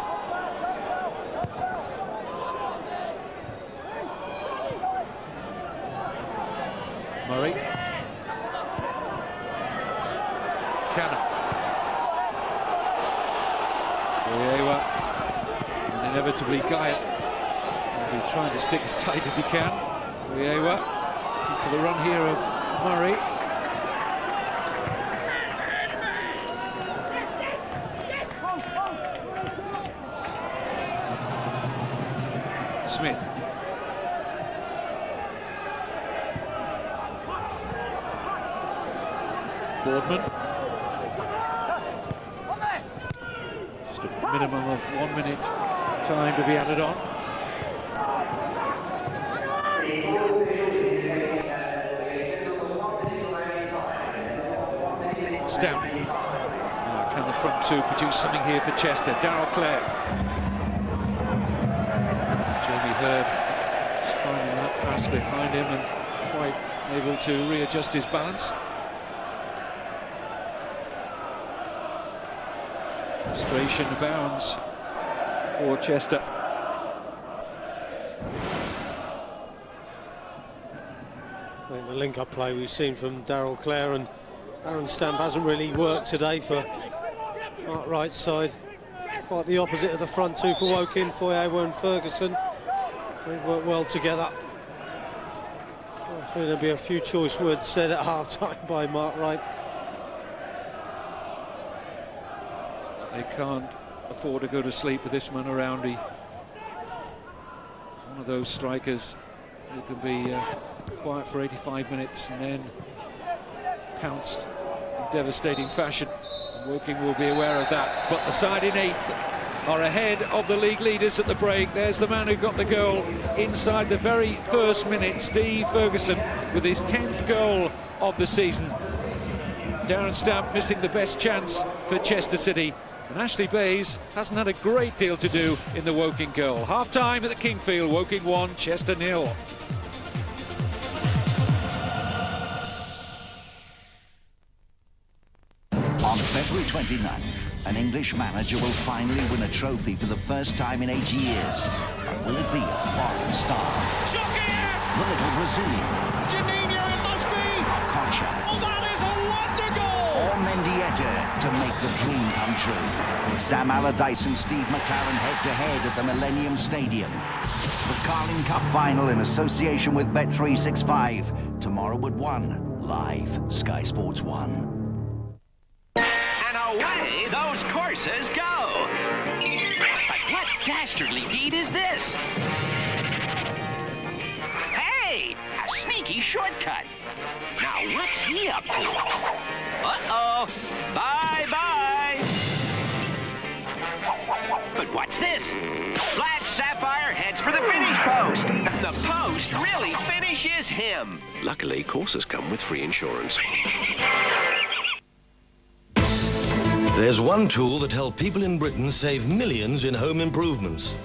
Murray. Cannon. Oyewa. And inevitably Guyatt will be trying to stick as tight as he can. Oyewa looking for the run here of Murray. Smith. Boardman. Just a minimum of 1 minute time to be added on. Stamp. Now, can the front two produce something here for Chester? Darrell Clare. Jamie Hurd is finding that pass behind him and quite able to readjust his balance. Frustration abounds for Chester. I think the link-up play we've seen from Darrell Clare and Darren Stamp hasn't really worked today for Mark Wright's side. Quite the opposite of the front two for Woking, Foyewa and Ferguson. They've worked well together. I think there'll be a few choice words said at half-time by Mark Wright. They can't afford to go to sleep with this man around. He one of those strikers who can be quiet for 85 minutes and then pounced in devastating fashion. And Woking will be aware of that. But the side in 8th are ahead of the league leaders at the break. There's the man who got the goal inside the very first minute, Steve Ferguson, with his 10th goal of the season. Darren Stamp missing the best chance for Chester City. And Ashley Bayes hasn't had a great deal to do in the Woking goal. Half-time at the Kingfield, Woking 1, Chester 0. On February 29th, an English manager will finally win a trophy for the first time in 8 years. But will it be a foreign star? The little Brazilian? Juninho, it must be! Concha? Oh, that is a wonder goal! Or Mendieta to make the dream come true? Sam Allardyce and Steve McLaren head-to-head at the Millennium Stadium. The Carling Cup final in association with Bet365. Tomorrow at 1, live, Sky Sports 1. And away those courses go. But what dastardly deed is this? Hey, a sneaky shortcut. Now what's he up to? Uh-oh. Bye. What's this? Black Sapphire heads for the finish post. The post really finishes him. Luckily, courses come with free insurance. There's one tool that helped people in Britain save millions in home improvements.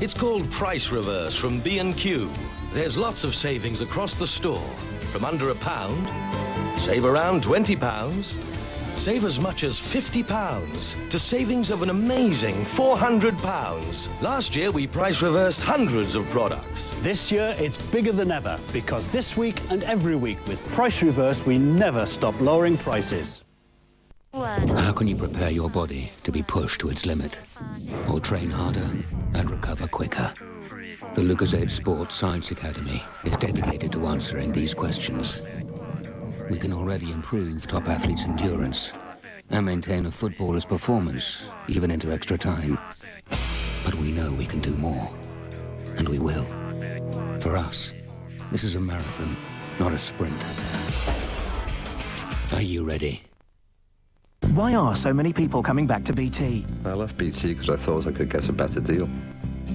It's called Price Reverse from B&Q. There's lots of savings across the store. From under £1, save around £20, save as much as £50, to savings of an amazing £400. Last year, we price reversed hundreds of products. This year, it's bigger than ever, because this week and every week with Price Reverse, we never stop lowering prices. How can you prepare your body to be pushed to its limit, or train harder and recover quicker? The Lucozade Sports Science Academy is dedicated to answering these questions. We can already improve top athletes' endurance and maintain a footballer's performance, even into extra time. But we know we can do more, and we will. For us, this is a marathon, not a sprint. Are you ready? Why are so many people coming back to BT? I left BT because I thought I could get a better deal.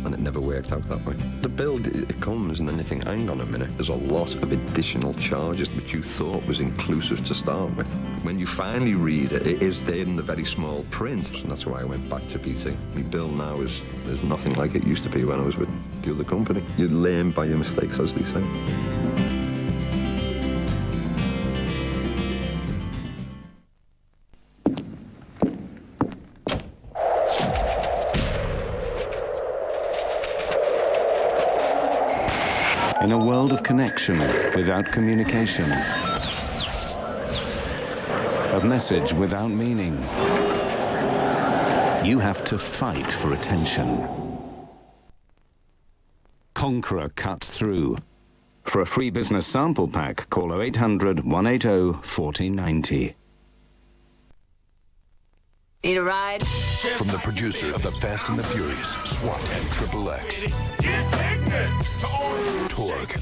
And it never worked out that way. The bill, it comes and then you think, hang on a minute, there's a lot of additional charges which you thought was inclusive to start with. When you finally read it, it is there in the very small print. And that's why I went back to BT. My bill now is nothing like it used to be when I was with the other company. You learn by your mistakes, as they say. In a world of connection without communication, a message without meaning, you have to fight for attention. Conqueror cuts through. For a free business sample pack, call 0800 180 1490. Need a ride? From the producer of The Fast and the Furious, SWAT and XXX. Torque.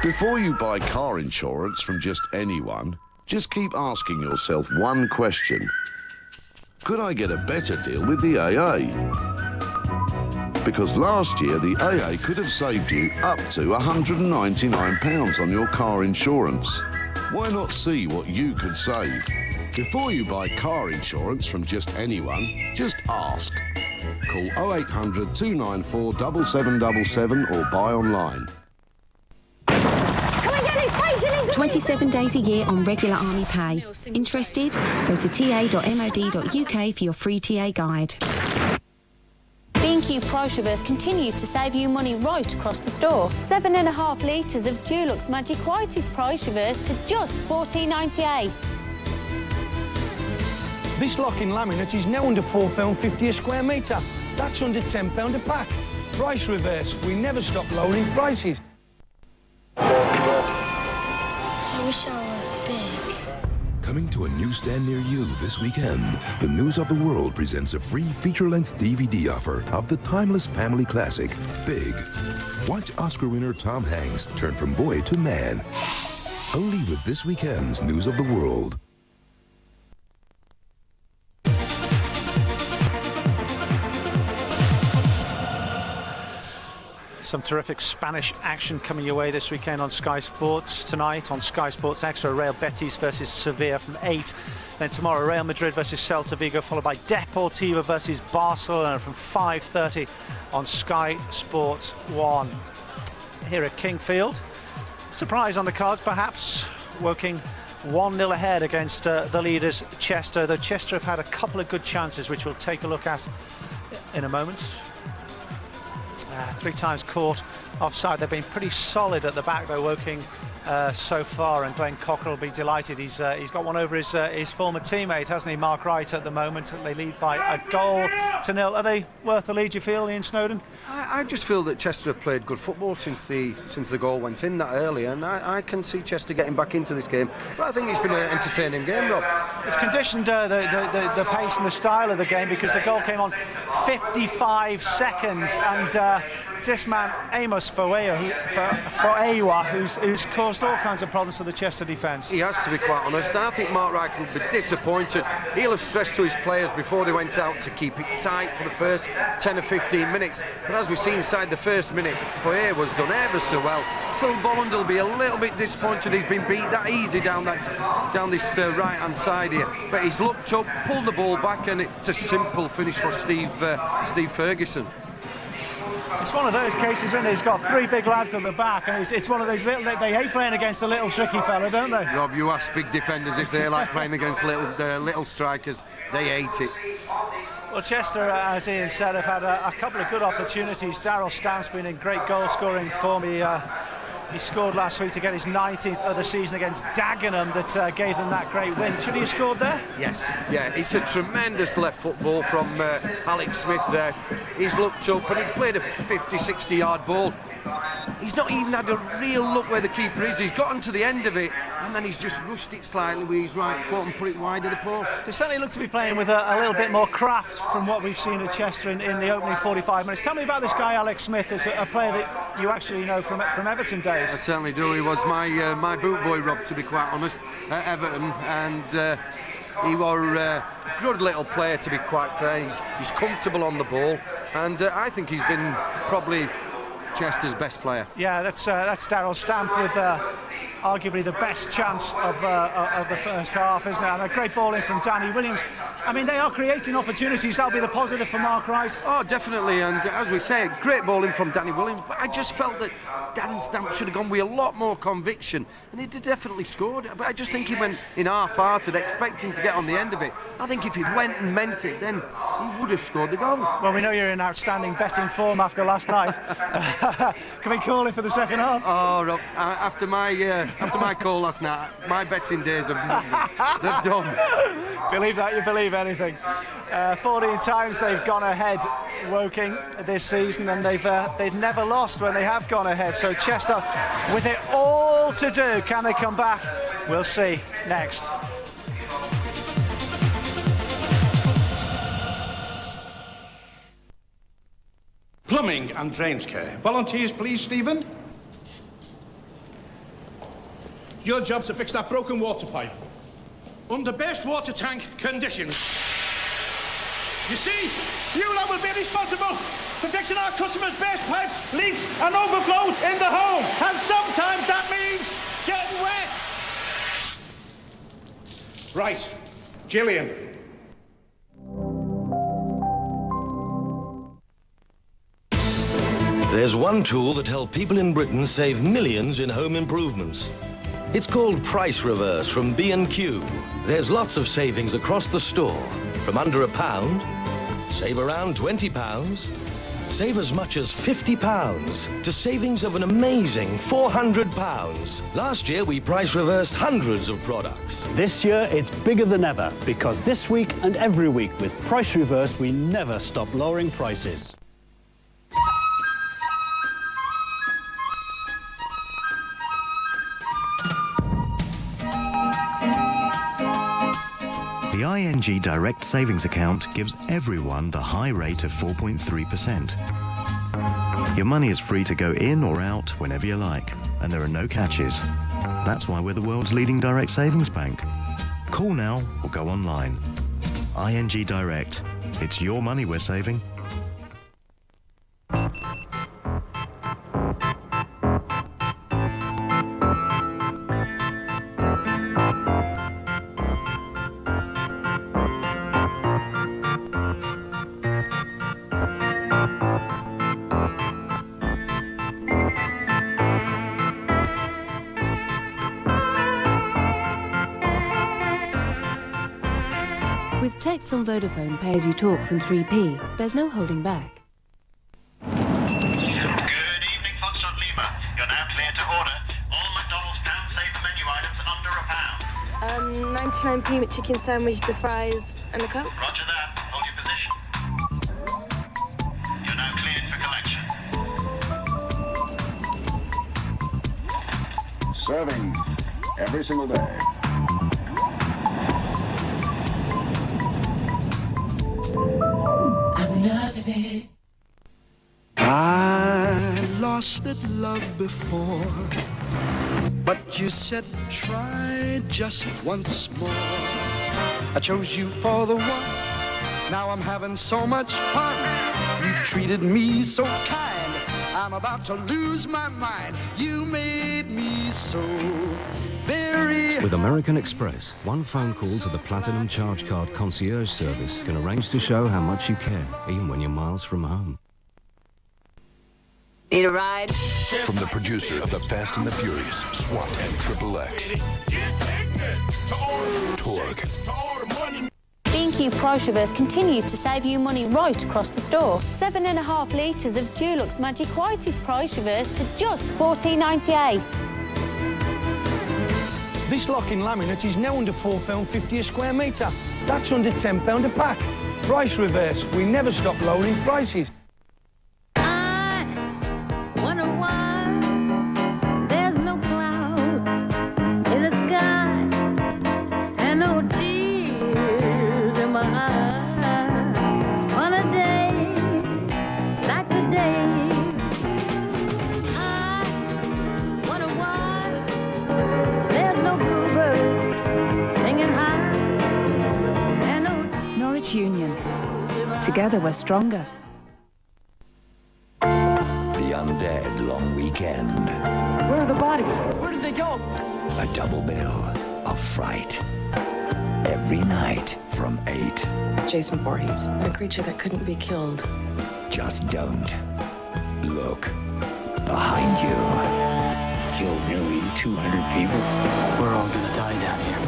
Before you buy car insurance from just anyone, just keep asking yourself one question. Could I get a better deal with the AA? Because last year, the AA could have saved you up to £199 on your car insurance. Why not see what you could save? Before you buy car insurance from just anyone, just ask. Call 0800 294 7777 or buy online. 27 days a year on regular army pay. Interested? Go to ta.mod.uk for your free TA guide. B&Q Price Reverse continues to save you money right across the store. 7.5 litres of Dulux Magic White is price reversed to just $14.98. This locking laminate is now under £4.50 a square metre. That's under £10 a pack. Price reverse. We never stop lowering prices. I wish I were big. Coming to a newsstand near you this weekend, the News of the World presents a free feature-length DVD offer of the timeless family classic, Big. Watch Oscar winner Tom Hanks turn from boy to man. Only with this weekend's News of the World. Some terrific Spanish action coming your way this weekend on Sky Sports. Tonight on Sky Sports Extra, Real Betis versus Sevilla from 8. Then tomorrow, Real Madrid versus Celta Vigo, followed by Deportivo versus Barcelona from 5:30 on Sky Sports 1. Here at Kingfield, surprise on the cards perhaps. Woking 1-0 ahead against the leaders Chester, though Chester have had a couple of good chances which we'll take a look at in a moment. 3 times caught offside. They've been pretty solid at the back though, Woking, so far, and Glenn Cocker will be delighted. He's got one over his former teammate, hasn't he, Mark Wright, at the moment. They lead by a goal to 0. Are they worth the lead, you feel, Ian Snowden? I just feel that Chester have played good football since the goal went in that early, and I can see Chester getting back into this game. But I think it's been an entertaining game, Rob. It's conditioned the pace and the style of the game because the goal came on 55 seconds, and it's this man Amos Foewa who's caused all kinds of problems for the Chester defence. He has, to be quite honest, and I think Mark Wright will be disappointed. He'll have stressed to his players before they went out to keep it tight for the first 10 or 15 minutes. But as we see inside the first minute, Foewa was done ever so well. Phil Bolland will be a little bit disappointed he's been beat that easy down this right-hand side here. But he's looked up, pulled the ball back, and it's a simple finish for Steve Ferguson. It's one of those cases, isn't it? He's got three big lads on the back, and it's one of those little. They hate playing against a little tricky fella, don't they? Rob, you ask big defenders if they like playing against little strikers. They hate it. Well, Chester, as Ian said, have had a couple of good opportunities. Daryl Stamp's been in great goal-scoring form. He scored last week to get his 19th of the season against Dagenham that gave them that great win. Should he have scored there? Yes, yeah, it's a tremendous left football from Alex Smith there. He's looked up and he's played a 50-60 yard ball. He's not even had a real look where the keeper is. He's gotten to the end of it and then he's just rushed it slightly with his right foot and put it wide of the post. They certainly look to be playing with a little bit more craft from what we've seen at Chester in the opening 45 minutes. Tell me about this guy Alex Smith, as a player that you actually know from Everton days. I certainly do. He was my boot boy, Rob, to be quite honest, at Everton, and he was a good little player, to be quite fair. He's comfortable on the ball, and I think he's been probably Chester's best player. Yeah, that's Daryl Stamp with arguably the best chance of the first half, isn't it? And a great ball in from Danny Williams. I mean, they are creating opportunities. That'll be the positive for Mark Wright. Oh, definitely, and as we say, great ball in from Danny Williams, but I just felt that Darren Stamp should have gone with a lot more conviction, and he definitely scored. But I just think he went in half-hearted, expecting to get on the end of it. I think if he went and meant it, then he would have scored the goal. Well, we know you're in outstanding betting form after last night. Can we call it for the second half? Oh, Rob, after my call last night, my betting days they've done. Believe that, you believe anything. 14 times they've gone ahead, Woking, this season, and they've never lost when they have gone ahead. So Chester, with it all to do, can they come back? We'll see next. Plumbing and drains care. Volunteers, please, Stephen. Your job's to fix that broken water pipe under best water tank conditions. You see, you lot will be responsible for fixing our customers' best pipes, leaks and overflows in the home. And sometimes that means getting wet. Right, Gillian. There's one tool that helps people in Britain save millions in home improvements. It's called Price Reverse from B&Q. There's lots of savings across the store. From under £1, save around £20, save as much as £50, to savings of an amazing £400. Last year, we price reversed hundreds of products. This year, it's bigger than ever, because this week and every week with Price Reverse, we never stop lowering prices. The ING Direct Savings Account gives everyone the high rate of 4.3%. Your money is free to go in or out whenever you like, and there are no catches. That's why we're the world's leading direct savings bank. Call now or go online. ING Direct. It's your money we're saving. With text on Vodafone Pay As You Talk from 3p, there's no holding back. Good evening, Foxtrot Lima. You're now clear to order. All McDonald's pound saving menu items under £1. 99p McChicken sandwich, the fries, and the Coke. Roger that. Hold your position. You're now cleared for collection. Serving every single day. I lost that love before, but you said try just once more. I chose you for the one. Now I'm having so much fun. You treated me so kind. I'm about to lose my mind. You made me so very... With American Express, one phone call to the Platinum Charge Card Concierge Service can arrange to show how much you care, even when you're miles from home. Need a ride? From the producer of The Fast and the Furious, SWAT and XXX. Torque. B&Q Price Reverse continues to save you money right across the store. 7.5 litres of Dulux Magic White is price reversed to just $14.98. This locking laminate is now under £4.50 a square metre. That's under £10 a pack. Price reverse. We never stop lowering prices. There's no clouds in the sky and no tears in my eyes. On a day like today, I wonder why there's no bluebird singing high and no Norwich Union. Together we're stronger. The Undead Long Weekend. Where are the bodies? Where did they go? A double bill of fright. Every night from 8. Jason Voorhees, a creature that couldn't be killed. Just don't look behind you. Killed nearly 200 people. We're all gonna die down here.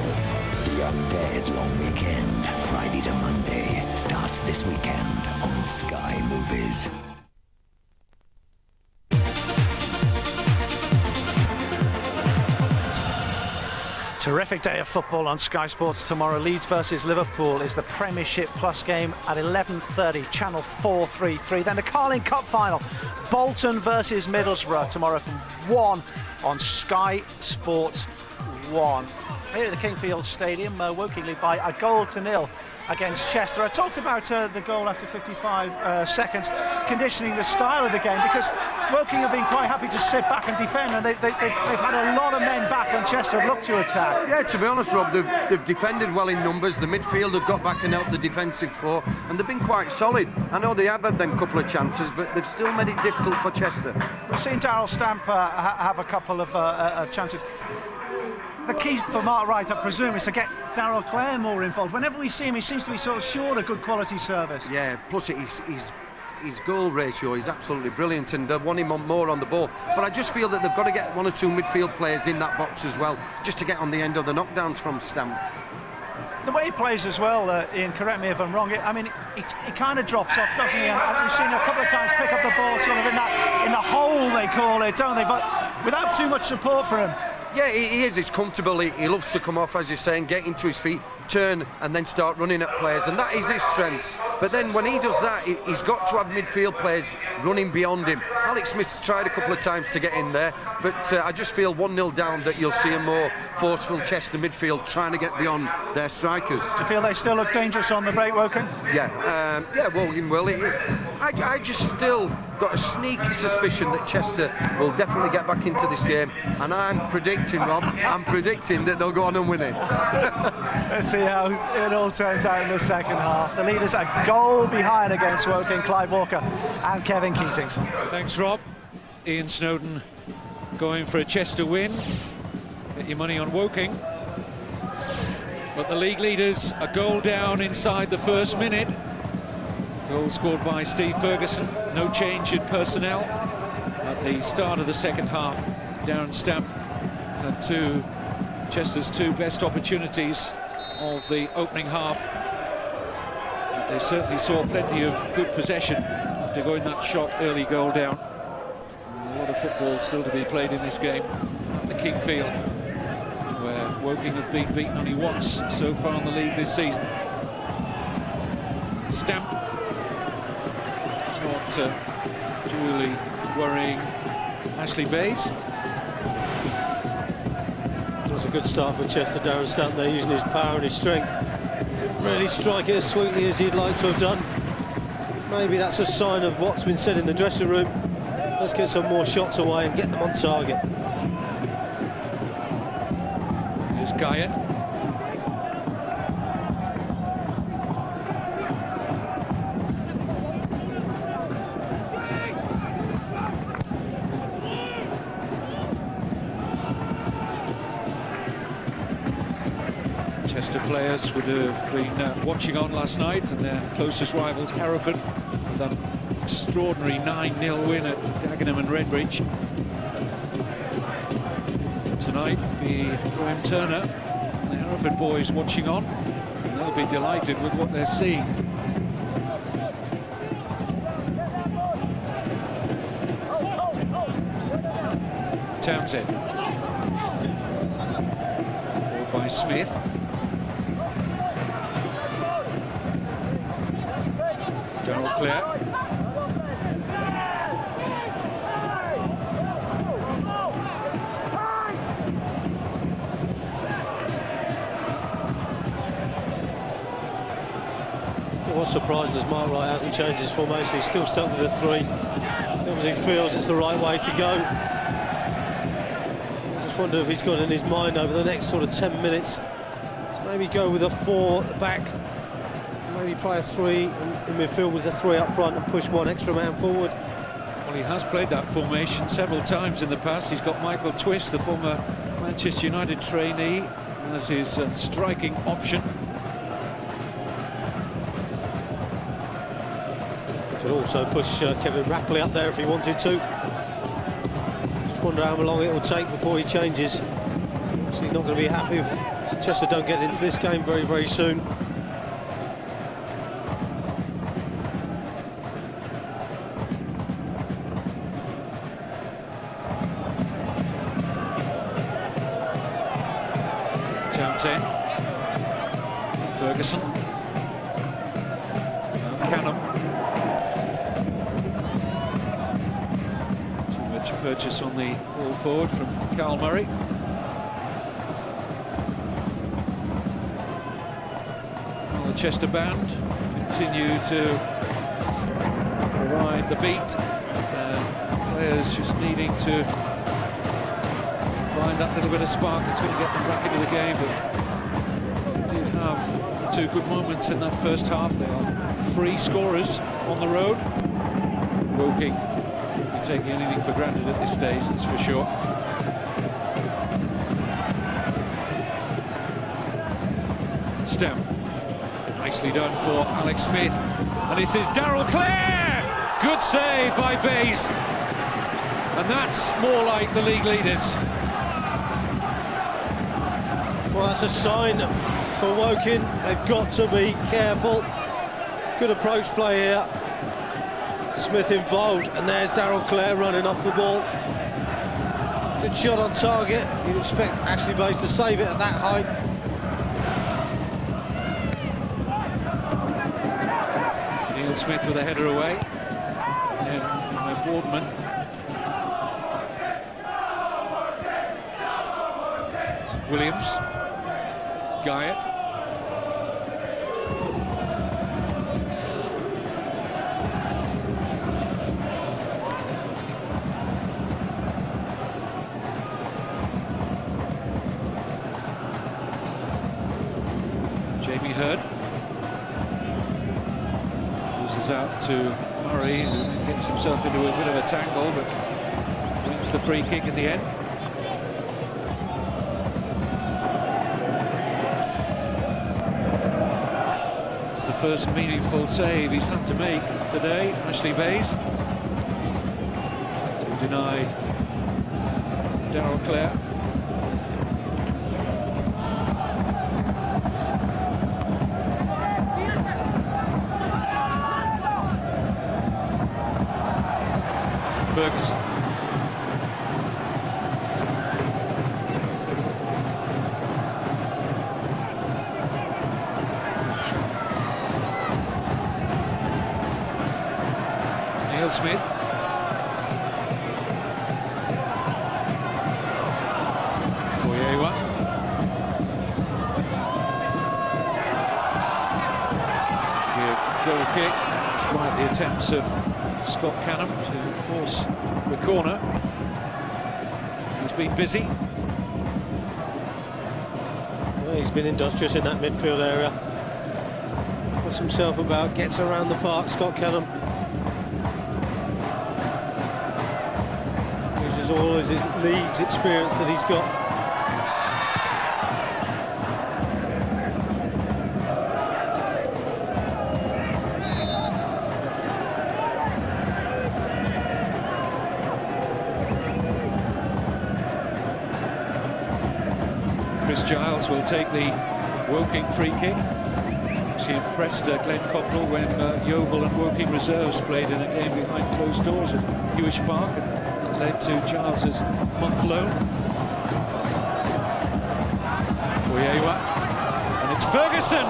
The Undead Long Weekend, Friday to Monday, starts this weekend on Sky Movies. Terrific day of football on Sky Sports tomorrow. Leeds versus Liverpool is the Premiership Plus game at 11:30, Channel 433. Then the Carling Cup final, Bolton versus Middlesbrough tomorrow from 1 on Sky Sports 1. Here at the Kingfield Stadium, Woking lead by a 1-0 against Chester. I talked about the goal after 55 seconds, conditioning the style of the game, because Woking have been quite happy to sit back and defend, and they've had a lot of men back when Chester have looked to attack. Yeah, to be honest, Rob, they've defended well in numbers. The midfield have got back and helped the defensive four, and they've been quite solid. I know they have had them couple of chances, but they've still made it difficult for Chester. We've seen Darryl Stamp have a couple of chances. The key for Mark Wright, I presume, is to get Darryl Clare more involved. Whenever we see him, he seems to be sort of short of good quality service. Yeah, plus his goal ratio is absolutely brilliant, and they want him on more on the ball. But I just feel that they've got to get 1 or 2 midfield players in that box as well, just to get on the end of the knockdowns from Stamp. The way he plays as well, Ian, correct me if I'm wrong, he kind of drops off, doesn't he? And we've seen him a couple of times pick up the ball sort of in the hole, they call it, don't they? But without too much support for him. Yeah, he is. He's comfortable. He loves to come off, as you're saying, get into his feet, turn, and then start running at players, and that is his strength. But then when he does that, he's got to have midfield players running beyond him. Alex Smith's tried a couple of times to get in there, but I just feel 1-0 down that you'll see a more forceful Chester midfield trying to get beyond their strikers. Do you feel they still look dangerous on the break, Woking? Yeah, Woking will. I just still got a sneaky suspicion that Chester will definitely get back into this game, and I'm predicting, Rob, that they'll go on and win it. Let's see how it all turns out in the second half. The leaders a goal behind against Woking, Clive Walker and Kevin Keatings. Thanks, Rob. Ian Snowden going for a Chester win. Get your money on Woking. But the league leaders a goal down inside the first minute. Goal scored by Steve Ferguson. No change in personnel at the start of the second half. Darren Stamp had Chester's 2 best opportunities of the opening half. But they certainly saw plenty of good possession after going that shot early goal down. And a lot of football still to be played in this game at the Kingfield, where Woking have been beaten only once so far in the league this season. Stamp not duly worrying Ashley Bays. That's a good start for Chester. Darren Stanton there using his power and his strength. Didn't really strike it as sweetly as he'd like to have done. Maybe that's a sign of what's been said in the dressing room. Let's get some more shots away and get them on target. Here's Guyot. Chester players would have been watching on last night, and their closest rivals, Hereford, with that extraordinary 9-0 win at Dagenham and Redbridge. Tonight it'll be Graham Turner and the Hereford boys watching on. They'll be delighted with what they're seeing. Townsend. Ball by Smith. Darryl Clare. What's surprising is Mark Wright hasn't changed his formation. He's still stuck with the 3. Obviously feels it's the right way to go. I just wonder if he's got in his mind over the next sort of 10 minutes to maybe go with a 4 at the back. Maybe play a 3 in midfield with the 3 up front and push one extra man forward. Well, he has played that formation several times in the past. He's got Michael Twist, the former Manchester United trainee, as his striking option. Could also push Kevin Rapley up there if he wanted to. Just wonder how long it will take before he changes. So he's not going to be happy if Chester don't get into this game very, very soon. Townsend. Ferguson. Canham. Too much purchase on the ball forward from Carl Murray. Well, the Chester band continue to provide the beat. Players just needing to find that little bit of spark that's going to get them back into the game. But they did have 2 good moments in that first half. They are free scorers on the road. Woking won't be taking anything for granted at this stage, that's for sure. Stem. Nicely done for Alex Smith. And this is Darryl Clare! Good save by Bays. And that's more like the league leaders. Well, that's a sign for Woking. They've got to be careful. Good approach play here. Smith involved, and there's Darryl Clare running off the ball. Good shot on target. You'd expect Ashley Bays to save it at that height. Neil Smith with a header away. And by Boardman. Williams. Guyot. Jamie Hurd loses out to Murray, who gets himself into a bit of a tangle, but wins the free kick in the end. It's the first meaningful save he's had to make today, Ashley Bays, to deny Darryl Clare. Ferguson. Neil Smith. Foyewa. kick, despite the attempts of Scott Canham to force the corner. He's been busy. Well, he's been industrious in that midfield area. Puts himself about, gets around the park, Scott Canham. Uses all his league's experience that he's got. Chris Giles will take the Woking free kick. She impressed Glenn Cockrell when Yeovil and Woking reserves played in a game behind closed doors at Hewish Park, and that led to Giles's month loan. Foyewa, and it's Ferguson!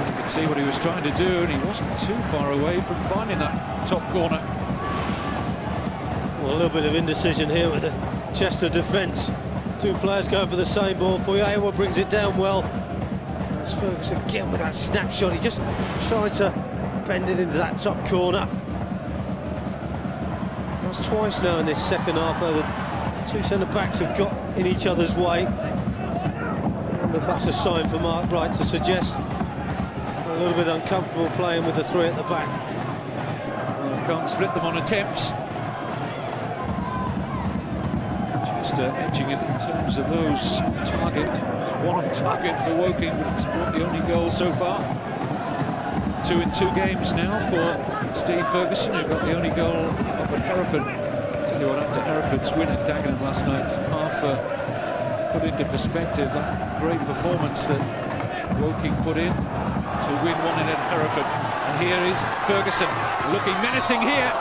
You could see what he was trying to do, and he wasn't too far away from finding that top corner. Well, a little bit of indecision here with the Chester defence. Two players going for the same ball. Foyewa brings it down well. That's Ferguson again with that snapshot. He just tried to bend it into that top corner. That's twice now in this second half, though. The two centre-backs have got in each other's way. I wonder if that's a sign for Mark Wright to suggest a little bit uncomfortable playing with the three at the back. Well, can't split them on attempts. Edging it in terms of those target. One target for Woking, but it's brought the only goal so far. 2 in 2 games now for Steve Ferguson, who got the only goal up at Hereford. I'll tell you what, after Hereford's win at Dagenham last night, half put into perspective that great performance that Woking put in to win 1-0 at Hereford. And here is Ferguson looking menacing here.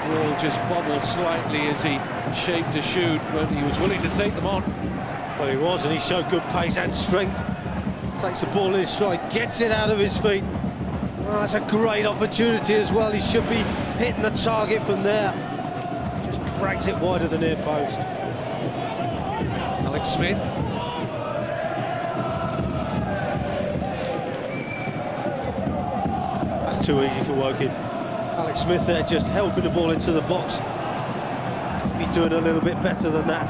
Ball just bobbled slightly as he shaped to shoot, but he was willing to take them on. Well, he was, and he showed good pace and strength. Takes the ball in his stride, gets it out of his feet. Well, that's a great opportunity as well. He should be hitting the target from there. Just drags it wide of the near post. Alex Smith. That's too easy for Woking. Alex Smith there just helping the ball into the box. Could be doing a little bit better than that.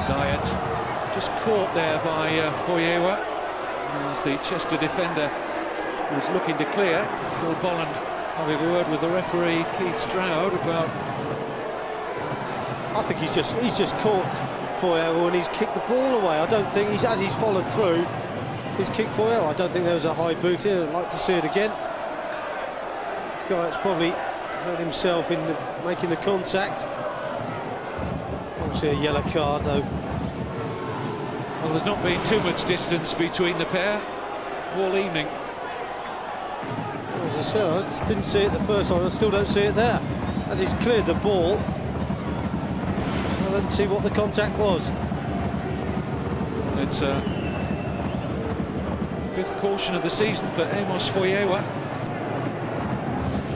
Diet just caught there by Foyewa as the Chester defender was looking to clear. Phil Bolland having a word with the referee Keith Stroud about. I think he's just caught Foyewa and he's kicked the ball away. I don't think as he's followed through, he's kicked Foyewa. I don't think there was a high boot here. I'd like to see it again. Guy's probably hurt himself in making the contact. Obviously a yellow card though. Well, there's not been too much distance between the pair all evening. As I said, I just didn't see it the first time. I still don't see it there. As he's cleared the ball, I didn't see what the contact was. It's a 5th caution of the season for Amos Foyewa.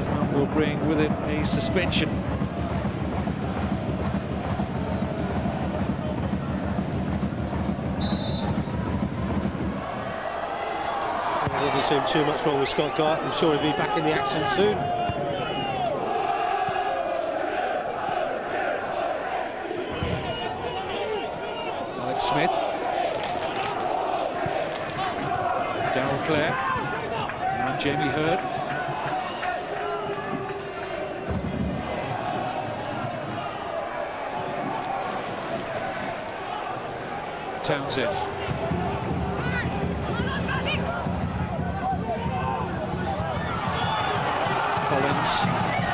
That will bring with it a suspension. There doesn't seem too much wrong with Scott Guy. I'm sure he'll be back in the action soon. Smith, Darrell Clare, and Jamie Hurd. Townsend. Collins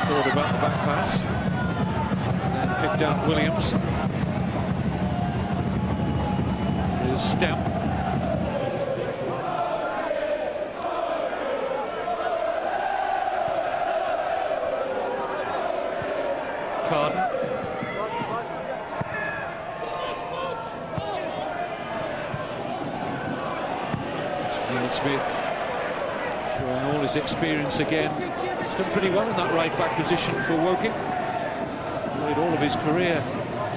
thought about the back pass, then picked out Williams. Stamp. Carden. Neil Smith throwing all his experience again He's done pretty well in that right-back position for Woking. Played all of his career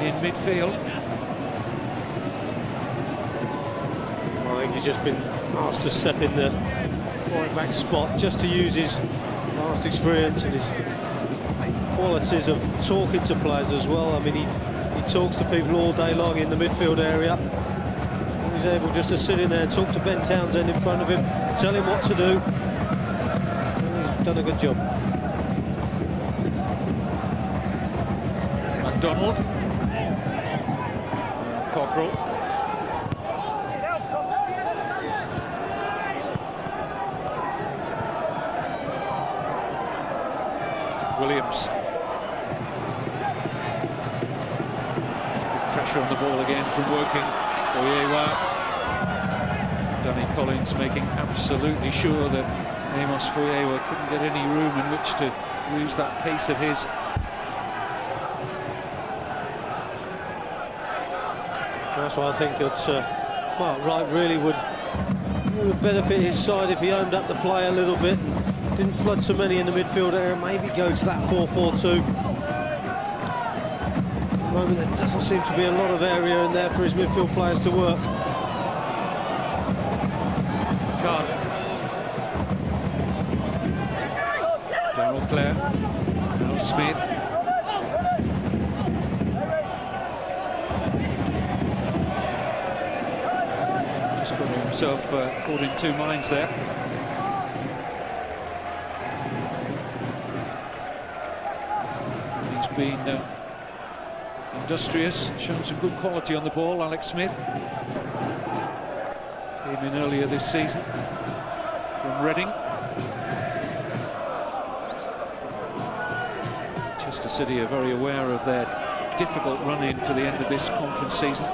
in midfield. I think he's just been asked to step in the right-back spot just to use his vast experience and his qualities of talking to players as well. I mean, he talks to people all day long in the midfield area. He's able just to sit in there and talk to Ben Townsend in front of him, tell him what to do. He's done a good job. MacDonald. Cockrell. Williams. Good pressure on the ball again from Woking. Foyewa. Danny Collins making absolutely sure that Amos Foyewa couldn't get any room in which to use that pace of his. That's why I think that Mark Wright really would benefit his side if he owned up the play a little bit, didn't flood so many in the midfield area, maybe go to that 4-4-2. At the moment, there doesn't seem to be a lot of area in there for his midfield players to work. Carden. Darrell Clare. Darrell Smith. Just got himself caught in two minds there. He's been industrious, shown some good quality on the ball. Alex Smith came in earlier this season from Reading. Chester City are very aware of their difficult run into the end of this conference season.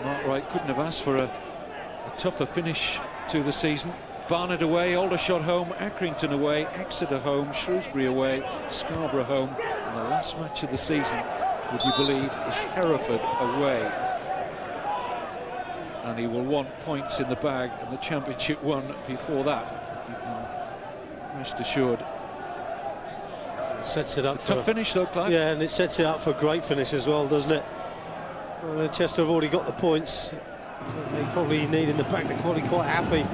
Mark Wright couldn't have asked for a tougher finish to the season. Barnard away, Aldershot home, Accrington away, Exeter home, Shrewsbury away, Scarborough home, and the last match of the season, would you believe, is Hereford away. And he will want points in the bag and the championship one before that. You can rest assured. Sets it up it's a tough finish though, Clive. Yeah, and it sets it up for a great finish as well, doesn't it? Chester have already got the points that they probably need in the bag. They're probably quite happy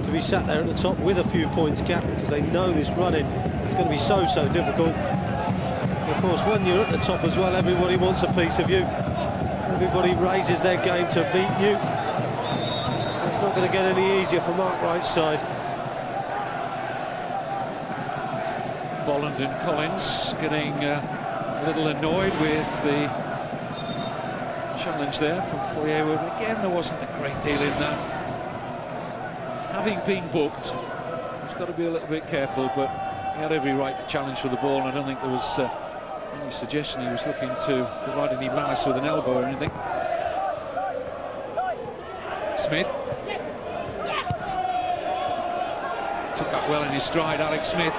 to be sat there at the top with a few points gap, because they know this running is going to be so difficult. Of course, when you're at the top as well, everybody wants a piece of you. Everybody raises their game to beat you. It's not going to get any easier for Mark Wright's side. Bolland and Collins getting a little annoyed with the challenge there from Foyewa. Again, there wasn't a great deal in that. Having been booked, he's got to be a little bit careful, but he had every right to challenge for the ball, and I don't think there was any suggestion he was looking to provide any malice with an elbow or anything. Smith. Took that well in his stride, Alex Smith.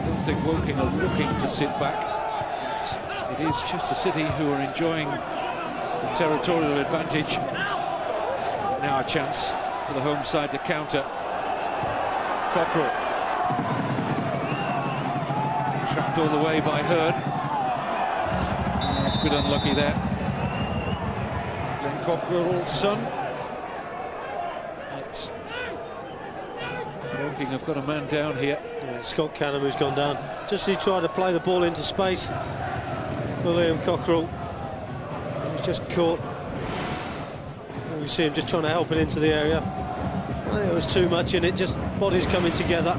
I think Woking are looking to sit back. It is Chester City who are enjoying the territorial advantage. Now a chance for the home side to counter. Cockrell. Trapped all the way by Hurd. It's a bit unlucky there. Glenn Cockrell's son. But Woking have got a man down here. Yeah, Scott Canham who's gone down. Just as he tried to play the ball into space. William Cockrell. He was just caught. And we see him just trying to help it into the area. I think there was too much in it, just bodies coming together.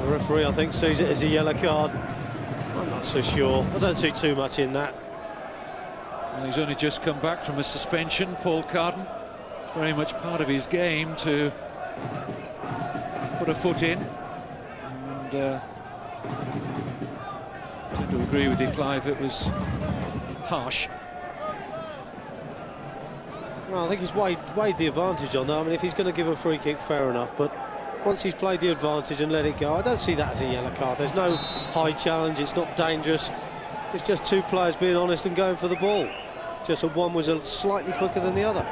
The referee, I think, sees it as a yellow card. I'm not so sure. I don't see too much in that. Well, he's only just come back from a suspension, Paul Carden. It's very much part of his game to put a foot in. And I tend to agree with you, Clive, it was harsh. Well, I think he's weighed the advantage on that. I mean, if he's going to give a free kick, fair enough, but once he's played the advantage and let it go, I don't see that as a yellow card. There's no high challenge, it's not dangerous. It's just two players being honest and going for the ball. Just that one was slightly quicker than the other.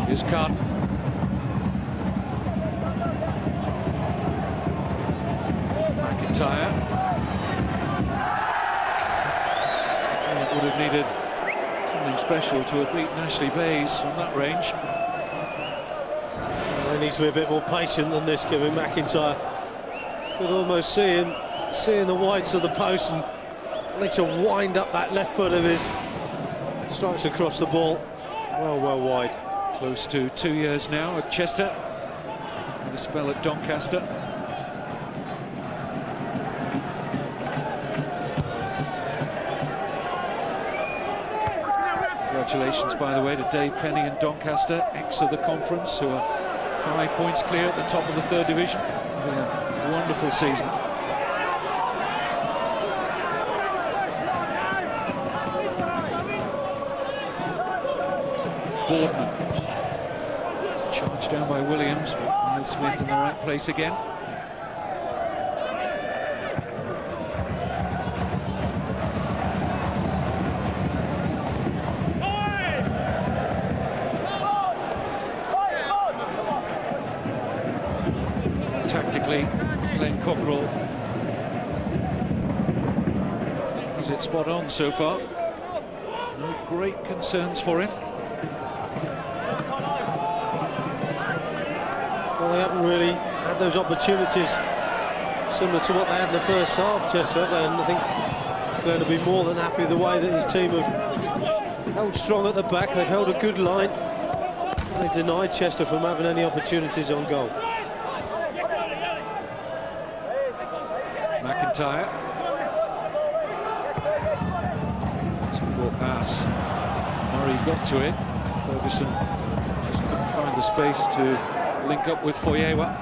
Here's Carton. McIntyre. Well, it would have needed something special to have beaten Ashley Bayes from that range. Well, he needs to be a bit more patient than this, Kevin McIntyre. Could almost see him seeing the whites of the post and needs to wind up that left foot of his. Strikes across the ball. Well wide. Close to 2 years now at Chester. And a spell at Doncaster. Congratulations, by the way, to Dave Penny and Doncaster, ex of the conference, who are 5 points clear at the top of the 3rd division. A wonderful season. Boardman. It's charged down by Williams, but Niall Smith in the right place again. Tactically, Glenn Cockrell has it spot on so far. No great concerns for him. Well, they haven't really had those opportunities similar to what they had in the first half, Chester, and I think they're going to be more than happy the way that his team have held strong at the back. They've held a good line. They denied Chester from having any opportunities on goal. McIntyre. Support pass. Murray got to it. Ferguson just couldn't find the space to link up with Foyewa.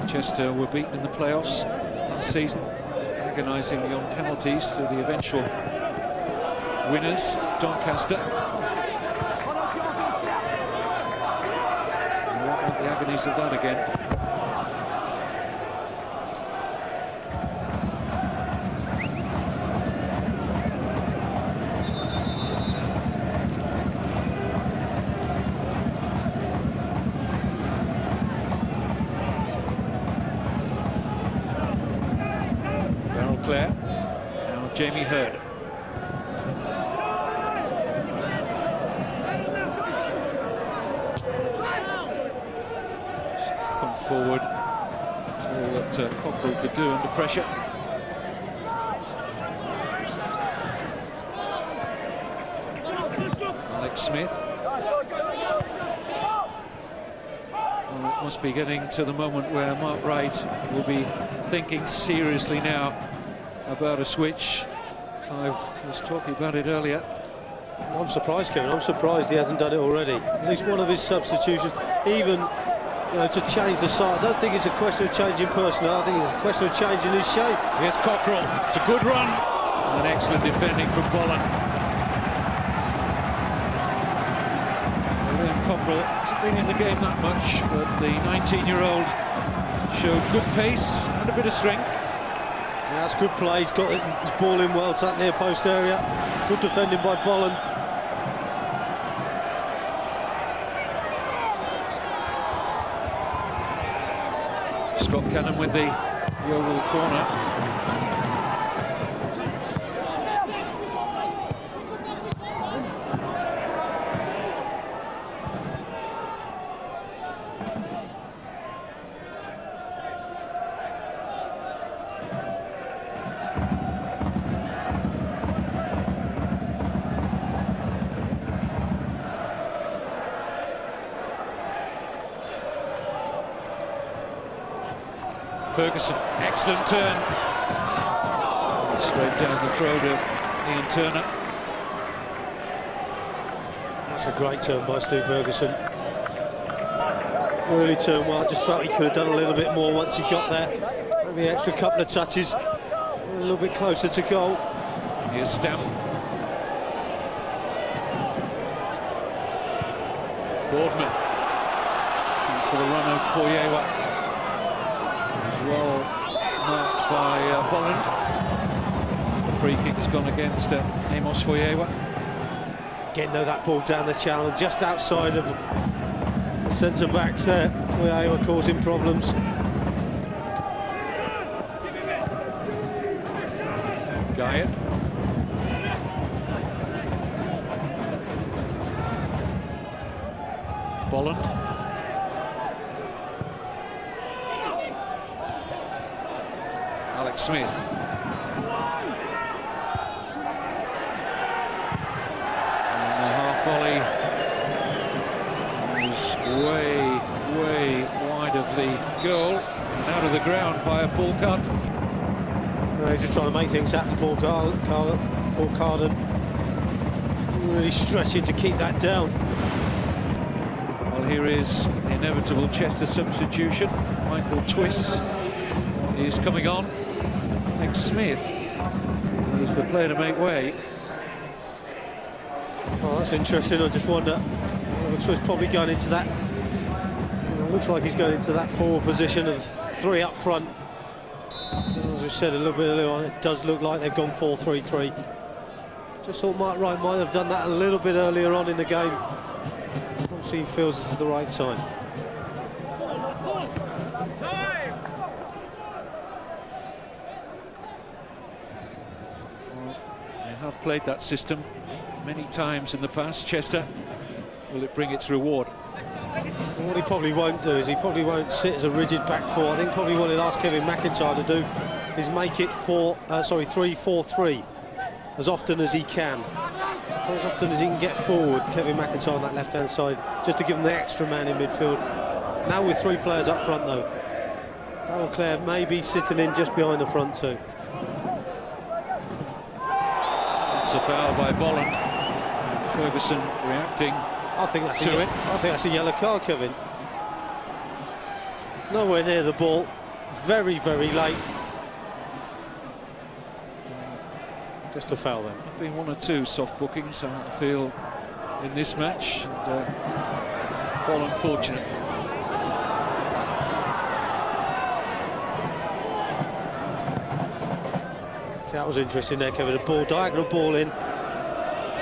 Chester were beaten in the playoffs last season, agonisingly on penalties to the eventual winners, Doncaster. We won't want the agonies of that again. Now Jamie Hurd. Thump forward. That's all that Cockrell could do under pressure. Alex Smith. Well, it must be getting to the moment where Mark Wright will be thinking seriously now about a switch. Clive was talking about it earlier. I'm surprised, Kevin. I'm surprised he hasn't done it already. At least one of his substitutions, even to change the side. I don't think it's a question of changing personnel. I think it's a question of changing his shape. Here's Cockrell. It's a good run. And excellent defending from Bolland. William Cockrell hasn't been in the game that much, but the 19-year-old showed good pace and a bit of strength. Yeah, that's good play. He's got his ball in well to that near post area. Good defending by Bolland. Scott Cannon with the Yeovil corner. Ferguson, excellent turn. Straight down the throat of Ian Turner. That's a great turn by Steve Ferguson. Really turned well. Just felt he could have done a little bit more once he got there. Maybe an extra couple of touches. A little bit closer to goal. Here's Stamp. Boardman. For the run of Foyewa. As well marked by Bolland. The free kick has gone against Amos Foyewa. Again, though, that ball down the channel and just outside of the centre-backs there. Foyewa causing problems. Guyot. Bolland. Alex Smith. And the half volley was way wide of the goal. And out of the ground via Paul Carden. They're just trying to make things happen, Paul Carden. Really stretching to keep that down. Well, here is the inevitable Chester substitution. Michael Twiss is coming on. Alex Smith is the player to make way. Oh, that's interesting. I just wonder. Twiss probably going into that. Looks like he's going into that forward position of 3 up front. As we said a little bit earlier on, it does look like they've gone 4-3-3. Just thought Mark Wright might have done that a little bit earlier on in the game. Obviously he feels this is the right time. Well, they have played that system many times in the past. Chester, will it bring its reward? What he probably won't do is he probably won't sit as a rigid back four. I think probably what he'll ask Kevin McIntyre to do is make it 3-4-3 as often as he can. As often as he can get forward, Kevin McIntyre on that left-hand side, just to give him the extra man in midfield. Now with 3 players up front though. Darryl Clare may be sitting in just behind the front two. It's a foul by Bolland. And Ferguson reacting I think that's to it. I think that's a yellow card, Kevin. Nowhere near the ball. Very late. Just a foul then. There've been 1 or 2 soft bookings, I feel, in this match. And, ball unfortunate. So that was interesting there, Kevin. A ball, diagonal ball in.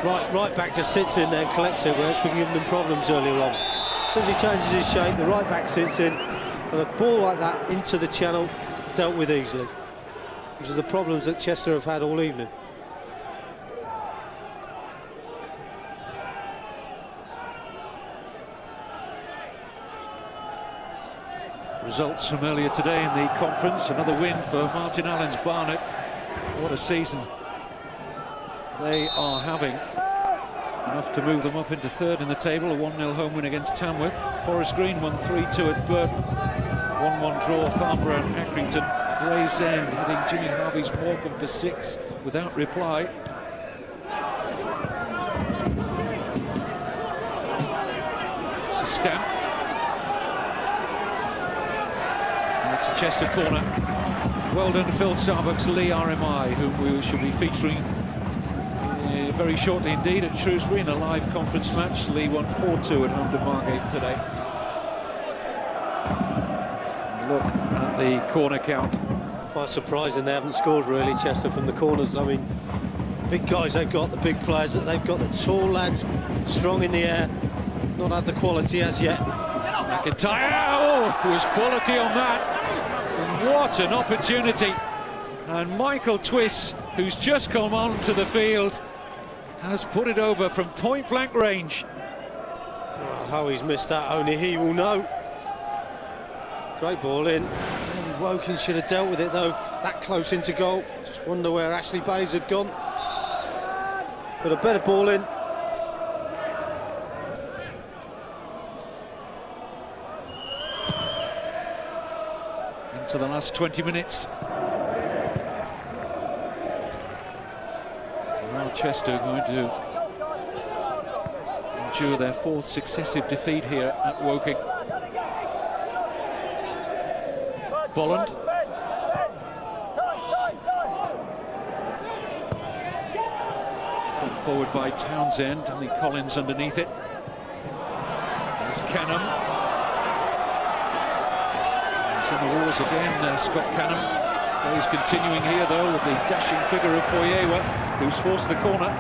Right back just sits in there and collects it, where it's been giving them problems earlier on. As soon as he changes his shape, the right back sits in. And a ball like that into the channel, dealt with easily. Which is the problems that Chester have had all evening. Results from earlier today in the conference. Another win for Martin Allen's Barnet. What a season they are having. Enough to move them up into 3rd in the table. A 1-0 home win against Tamworth. Forest Green won 3-2 at Burton. 1-1 draw, Farnborough and Accrington. Gravesend hitting Jimmy Harvey's Morecambe for 6 without reply. It's a Stamp. And it's a Chester corner. Well done to Phil Starbuck's Lee RMI, whom we shall be featuring very shortly indeed at Shrewsbury in a live conference match. Lee won 4-2 at home to Margate today. Look at the corner count. Well, surprising they haven't scored really, Chester, from the corners. I mean, big guys they've got, the big players that they've got, the tall lads, strong in the air, not had the quality as yet. McIntyre, was quality on that. What an opportunity. And Michael Twiss, who's just come onto the field, has put it over from point-blank range. Oh, how he's missed that, only he will know. Great ball in. Woking should have dealt with it, though, that close into goal. Just wonder where Ashley Bays had gone. But a better ball in. Into the last 20 minutes. Chester going to endure their 4th successive defeat here at Woking. Bolland. Fought forward by Townsend, Danny Collins underneath it. There's Canham. He's in the wars again, Scott Canham. He's continuing here though with the dashing figure of Foyewa, who's forced the corner.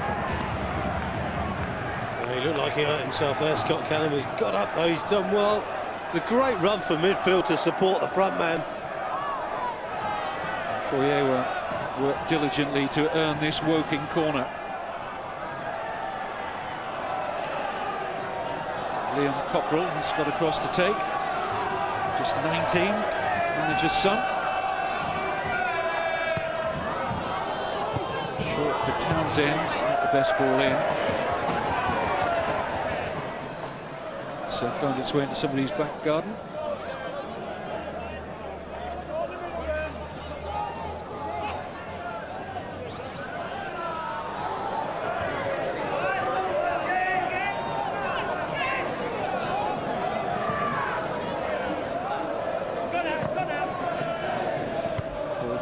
Well, he looked like he hurt himself there, Scott Canham. He's got up though, he's done well. The great run for midfield to support the front man. Foyewa worked diligently to earn this Woking corner. Liam Cockrell has got across to take. Just 19, manager's son. Short for Townsend, not the best ball in. It's found its way into somebody's back garden.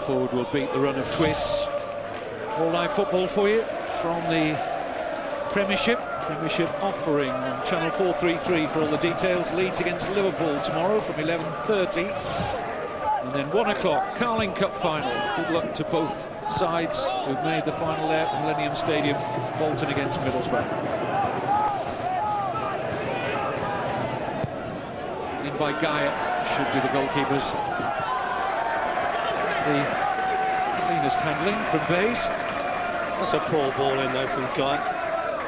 Forward will beat the run of twists. All live football for you from the Premiership. Premiership offering on channel 433 for all the details. Leeds against Liverpool tomorrow from 11:30. And then 1 o'clock, Carling Cup final. Good luck to both sides who've made the final there at Millennium Stadium. Bolton against Middlesbrough. In by Guyatt, should be the goalkeepers. The cleanest handling from Bays. That's a poor ball in though from Guy.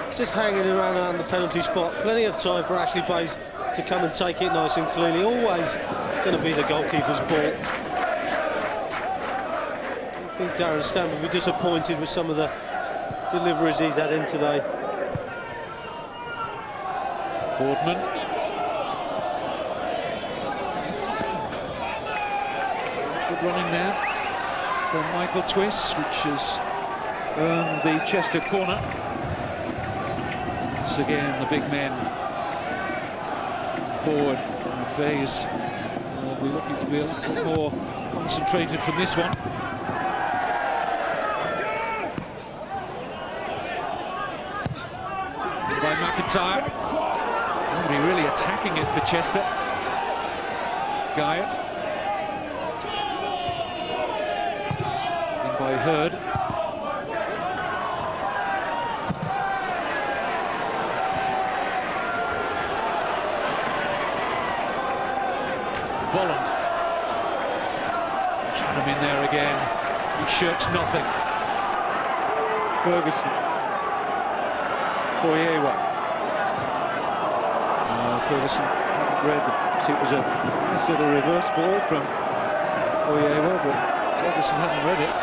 He's just hanging around on the penalty spot. Plenty of time for Ashley Bays to come and take it nice and cleanly. Always going to be the goalkeeper's ball. I think Darren Stamp will be disappointed with some of the deliveries he's had in today. Boardman. Good running there from Michael Twiss, which has earned the Chester corner. Once again, the big men forward. Bays will be looking to be a little more concentrated from this one. By McIntyre. Nobody really attacking it for Chester. Guyatt. By Hurd. Bolland. Canham in there again. He shirks nothing. Ferguson. Foyewa. Ferguson hadn't read it. It was a sort of reverse ball from Foyewa, but Ferguson hadn't read it.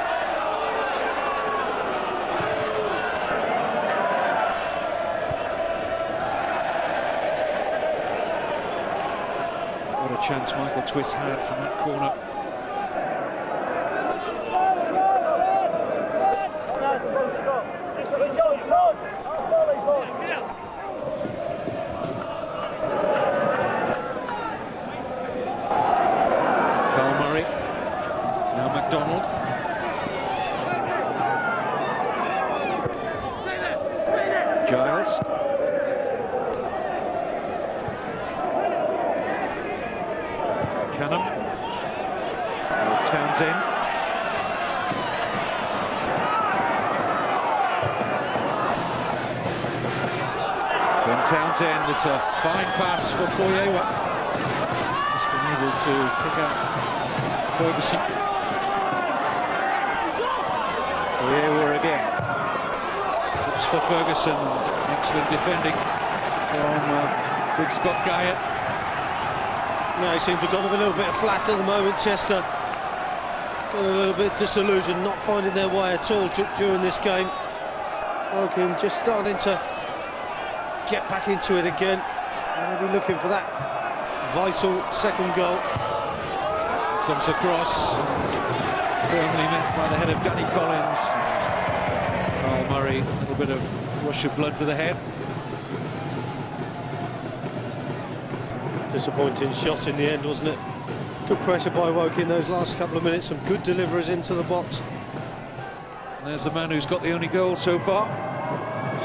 What a chance Michael Twiss had from that corner. Carl Murray. Now MacDonald. Giles. Canham. Townsend. Ben Townsend, it's a fine pass for Foyewa. Just unable to pick out Ferguson. Foyewa again. Looks for Ferguson. Excellent defending from Big Scott Guyatt. No, he seems to have gone a little bit flat at the moment, Chester. Got a little bit disillusioned, not finding their way at all during this game. Woking just starting to get back into it again. And they'll be looking for that vital second goal. Comes across, firmly met by the head of Danny Collins. Carl Murray Murray, a little bit of rush of blood to the head. Disappointing shot in the end, wasn't it? Good pressure by Woking those last couple of minutes, some good deliveries into the box. And there's the man who's got the only goal so far.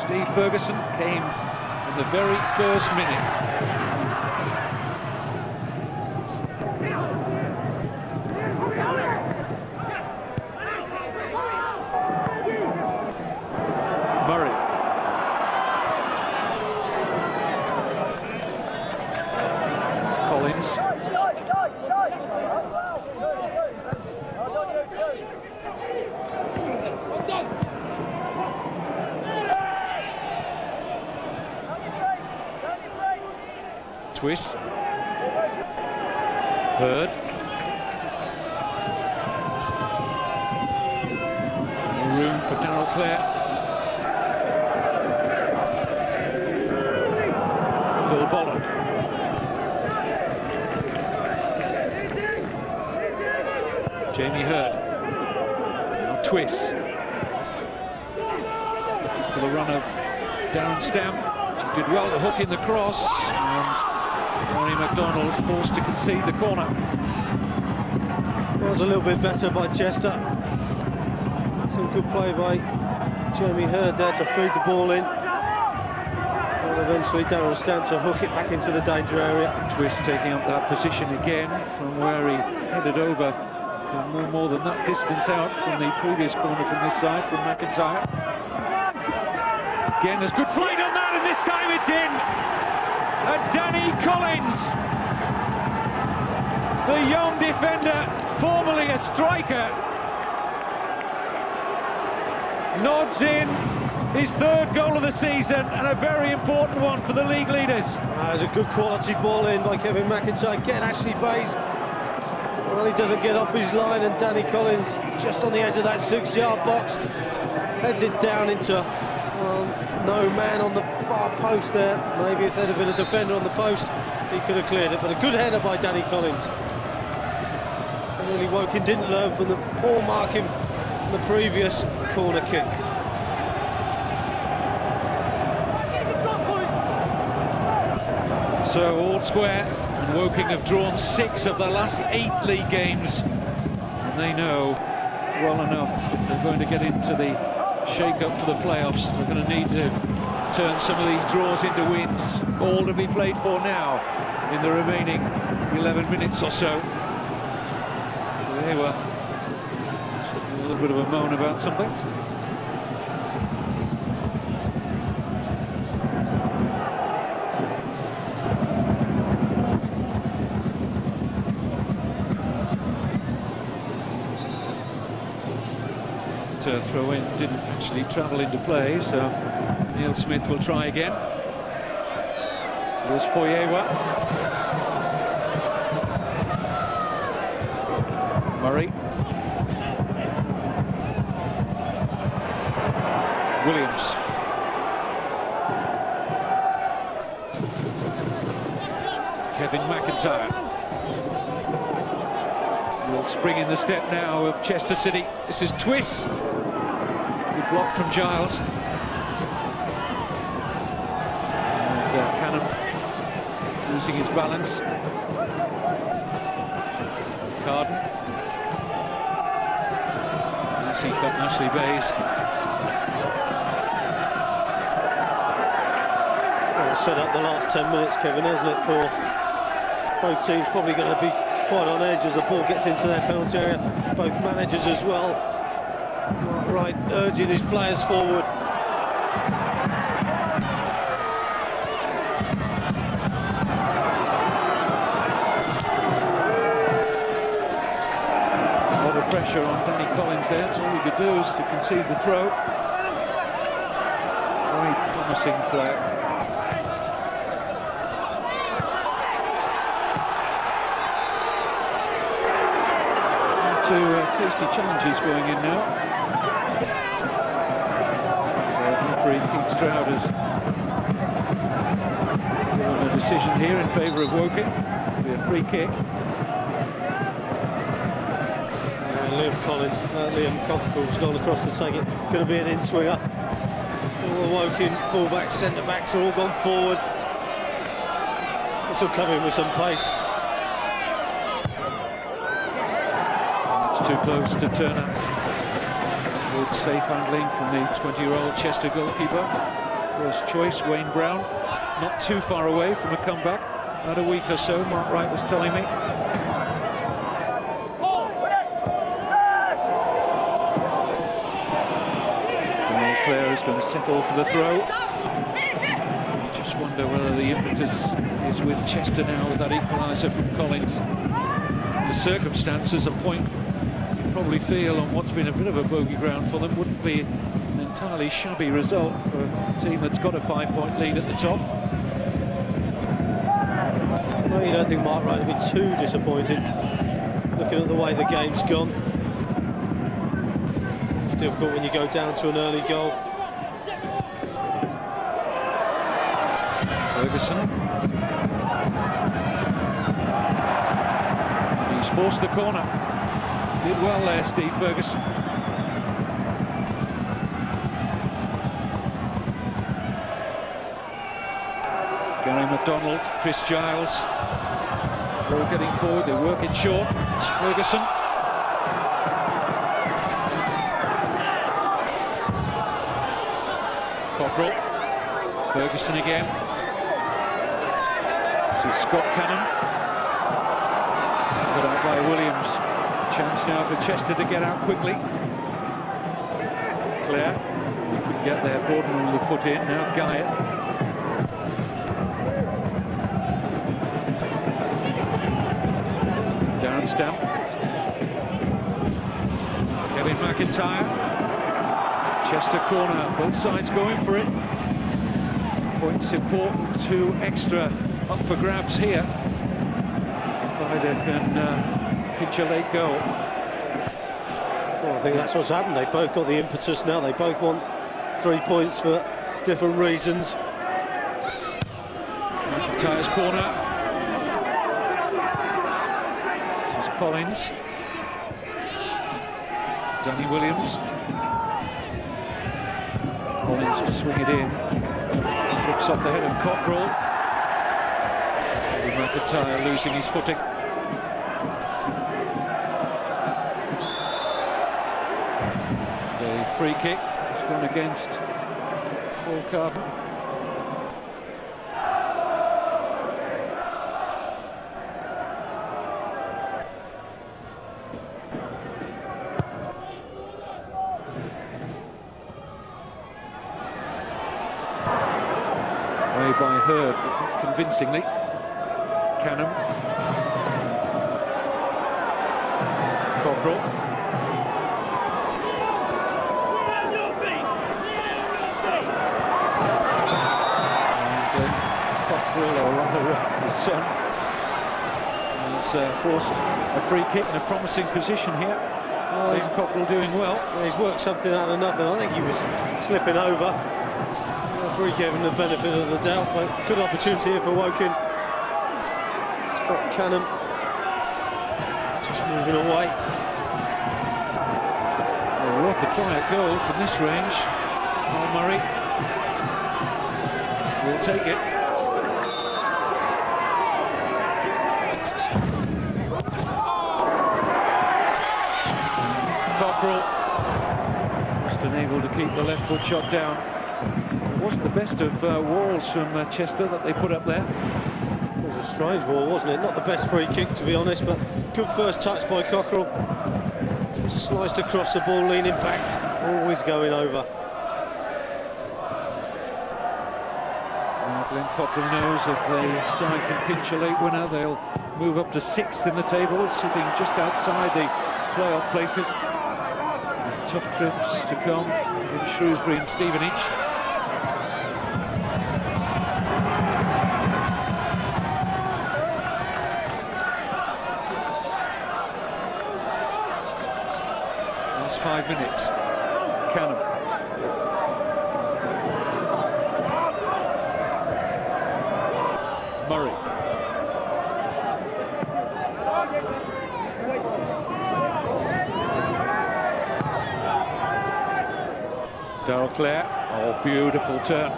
Steve Ferguson came in the very first minute. Twist. Hurd. No room for Darrell Clare. Phil Bolland. Jamie Hurd. Now Twist. Looking for the run of Darren Stamp. Did well to hook in the cross, and Ronnie McDonald forced to concede the corner. Was a little bit better by Chester. Some good play by Jamie Hurd there to feed the ball in. And eventually Darren Stamp to hook it back into the danger area. Twist taking up that position again from where he headed over. No more than that distance out from the previous corner from this side, from McIntyre. Again, there's good flight on that, and this time it's in. And Danny Collins, the young defender, formerly a striker, nods in his third goal of the season, and a very important one for the league leaders. There's a good quality ball in by Kevin McIntyre. Getting Ashley Bayes. Well, he doesn't get off his line, and Danny Collins just on the edge of that 6-yard box. Heads it down into, well, no man on the far post there. Maybe if there'd have been a defender on the post, he could have cleared it. But a good header by Danny Collins. And really Woking didn't learn from the poor marking from the previous corner kick. So all square, and Woking have drawn 6 of their last 8 league games. And they know well enough if they're going to get into the shake-up for the playoffs, they're going to need to turn some of these draws into wins, all to be played for now in the remaining 11 minutes or so. They were a little bit of a moan about something. Throw in didn't actually travel into play, so Neil Smith will try again. There's Foyewa. Murray. Williams. Kevin McIntyre. Will spring in the step now of Chester City. This is Twist. Good block from Giles. And Cannon losing his balance. Carden. Easy for Ashley Bayes. Well, set up the last 10 minutes, Kevin, hasn't it, for both teams? Probably going to be quite on edge as the ball gets into their penalty area. Both managers as well. Right, urging his players forward. A lot of pressure on Danny Collins there. So all he could do is to concede the throw. Very promising play. Two tasty challenges going in now. Referee Keith Stroud has given a decision here in favour of Woking. It'll be a free kick. Liam Cockpool's gone across to take it. Going to be an in-swinger. All the Woking full-backs, centre-backs are all gone forward. This will come in with some pace. It's too close to Turner. With safe handling from the 20-year-old Chester goalkeeper. First choice, Wayne Brown. Not too far away from a comeback. About a week or so, Mark Wright was telling me. Daniel Clare is going to settle for the throw. Just wonder whether the impetus is with Chester now with that equaliser from Collins. The circumstances, a point you probably feel on what's been a bit of a bogey ground for them, wouldn't be an entirely shabby result for a team that's got a 5-point lead at the top. Well, you don't think Mark Wright would be too disappointed looking at the way the game's gone. It's difficult when you go down to an early goal. Ferguson. He's forced the corner. Did well there, Steve Ferguson. Gary McDonald, Chris Giles. All getting forward, they work it short. It's Ferguson. Cockrell. Ferguson again. This is Scott Cannon. Put out by Williams. Chance now for Chester to get out quickly. Clare. He could get there. Borden with the foot in. Now Guyatt. Darren Stamp. Kevin McIntyre. Chester corner. Both sides going for it. Points important. 2 extra up for grabs here. If either can pitch a late goal. Well, I think that's what's happened. They both got the impetus now. They both want 3 points for different reasons. McIntyre's corner. This is Collins. Danny Williams. Collins to swing it in. Flicks off the head of Cockrell. With McIntyre losing his footing. The free kick has gone against Paul Carden. Way by Hurd, convincingly. Cannon. Cockrell. Cockrell, or rather his son, has forced a free kick in a promising position here. Well, he's Cockrell doing well. He's worked something out of nothing. I think he was slipping over. The referee gave him the benefit of the doubt, but good opportunity here for Woking. Scott Cannon just moving away. Well, worth a try at goal from this range. Paul Murray will take it. Cockrell just unable to keep the left foot shot down. It wasn't the best of walls from Chester that they put up there. It was a strange ball, wasn't it? Not the best free kick, to be honest, but good first touch by Cockrell. Sliced across the ball, leaning back, always going over. Now Glenn Cockrell knows if the side can pinch a late winner, they'll move up to 6th in the table, sitting just outside the playoff places. With tough trips to come in Shrewsbury and Stevenage. Last 5 minutes. Cannon. Murray. Darrell Clare. Oh, beautiful turn.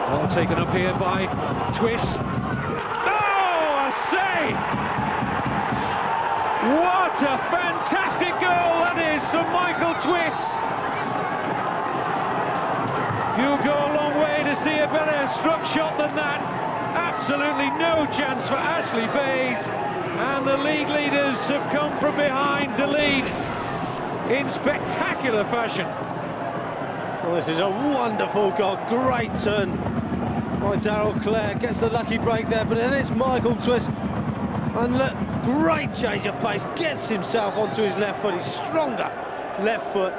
Well taken up here by Twiss. Oh, a save! What a fantastic goal that is from Michael Twiss. You'll go a long way to see a better struck shot than that. Absolutely no chance for Ashley Bayes, and the league leaders have come from behind to lead in spectacular fashion. Well, this is a wonderful goal, great turn by Daryl Clare, gets the lucky break there, but then it's Michael Twiss, and look, great change of pace, gets himself onto his left foot, he's stronger left foot,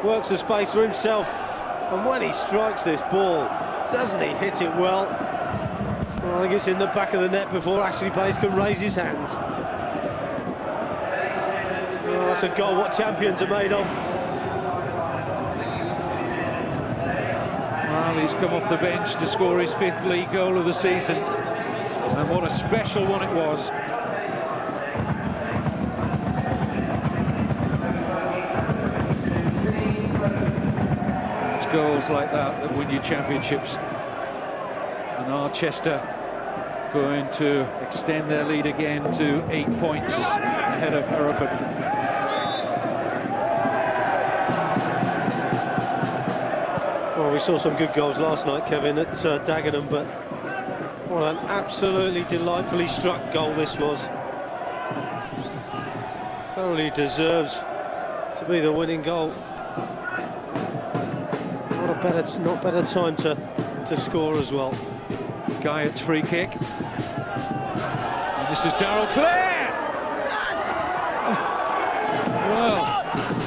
works the space for himself, and when he strikes this ball, doesn't he hit it well? Well, I think it's in the back of the net before Ashley Bayes can raise his hands. Well, that's a goal what champions are made of. Well, he's come off the bench to score his 5th league goal of the season, and what a special one it was. It's goals like that that win you championships. And Archester going to extend their lead again to 8 points ahead of Hereford. Well, we saw some good goals last night, Kevin, at Dagenham, but what an absolutely delightfully struck goal this was. Thoroughly deserves to be the winning goal. Not better time to score as well. Guyot's free kick. And this is Daryl Clare! Well,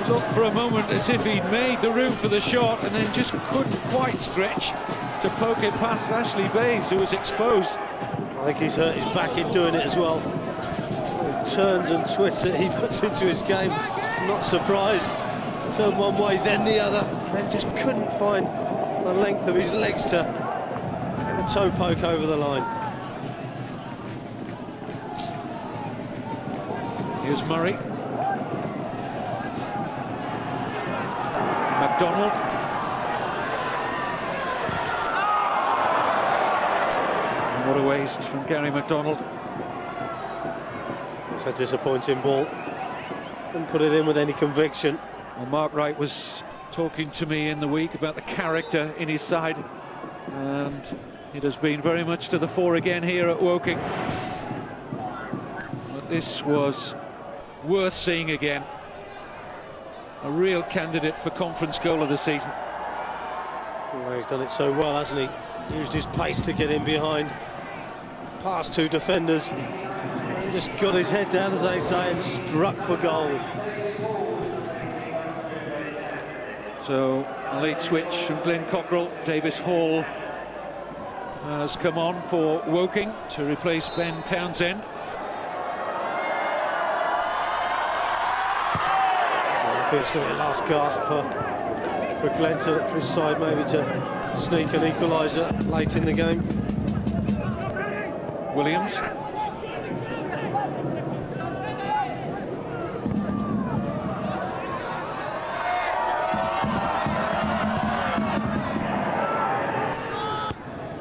looked for a moment as if he'd made the room for the shot and then just couldn't quite stretch to poke it past Ashley Bayes, who was exposed. I think he's hurt his back in doing it as well. The turns and twists that he puts into his game, I'm not surprised. Turned one way, then the other, then just couldn't find the length of his legs to get a toe poke over the line. Here's Murray. MacDonald. And what a waste from Gary MacDonald. It's a disappointing ball. Didn't put it in with any conviction. Well, Mark Wright was talking to me in the week about the character in his side, and it has been very much to the fore again here at Woking. But this was worth seeing again. A real candidate for conference goal of the season. Well, he's done it so well, hasn't he? Used his pace to get in behind, past 2 defenders, and just got his head down, as they say, and struck for goal. So a late switch from Glenn Cockrell. Davis Hall has come on for Woking to replace Ben Townsend. I think it's going to be a last gasp for Glenn for his side, maybe to sneak an equaliser late in the game. Williams.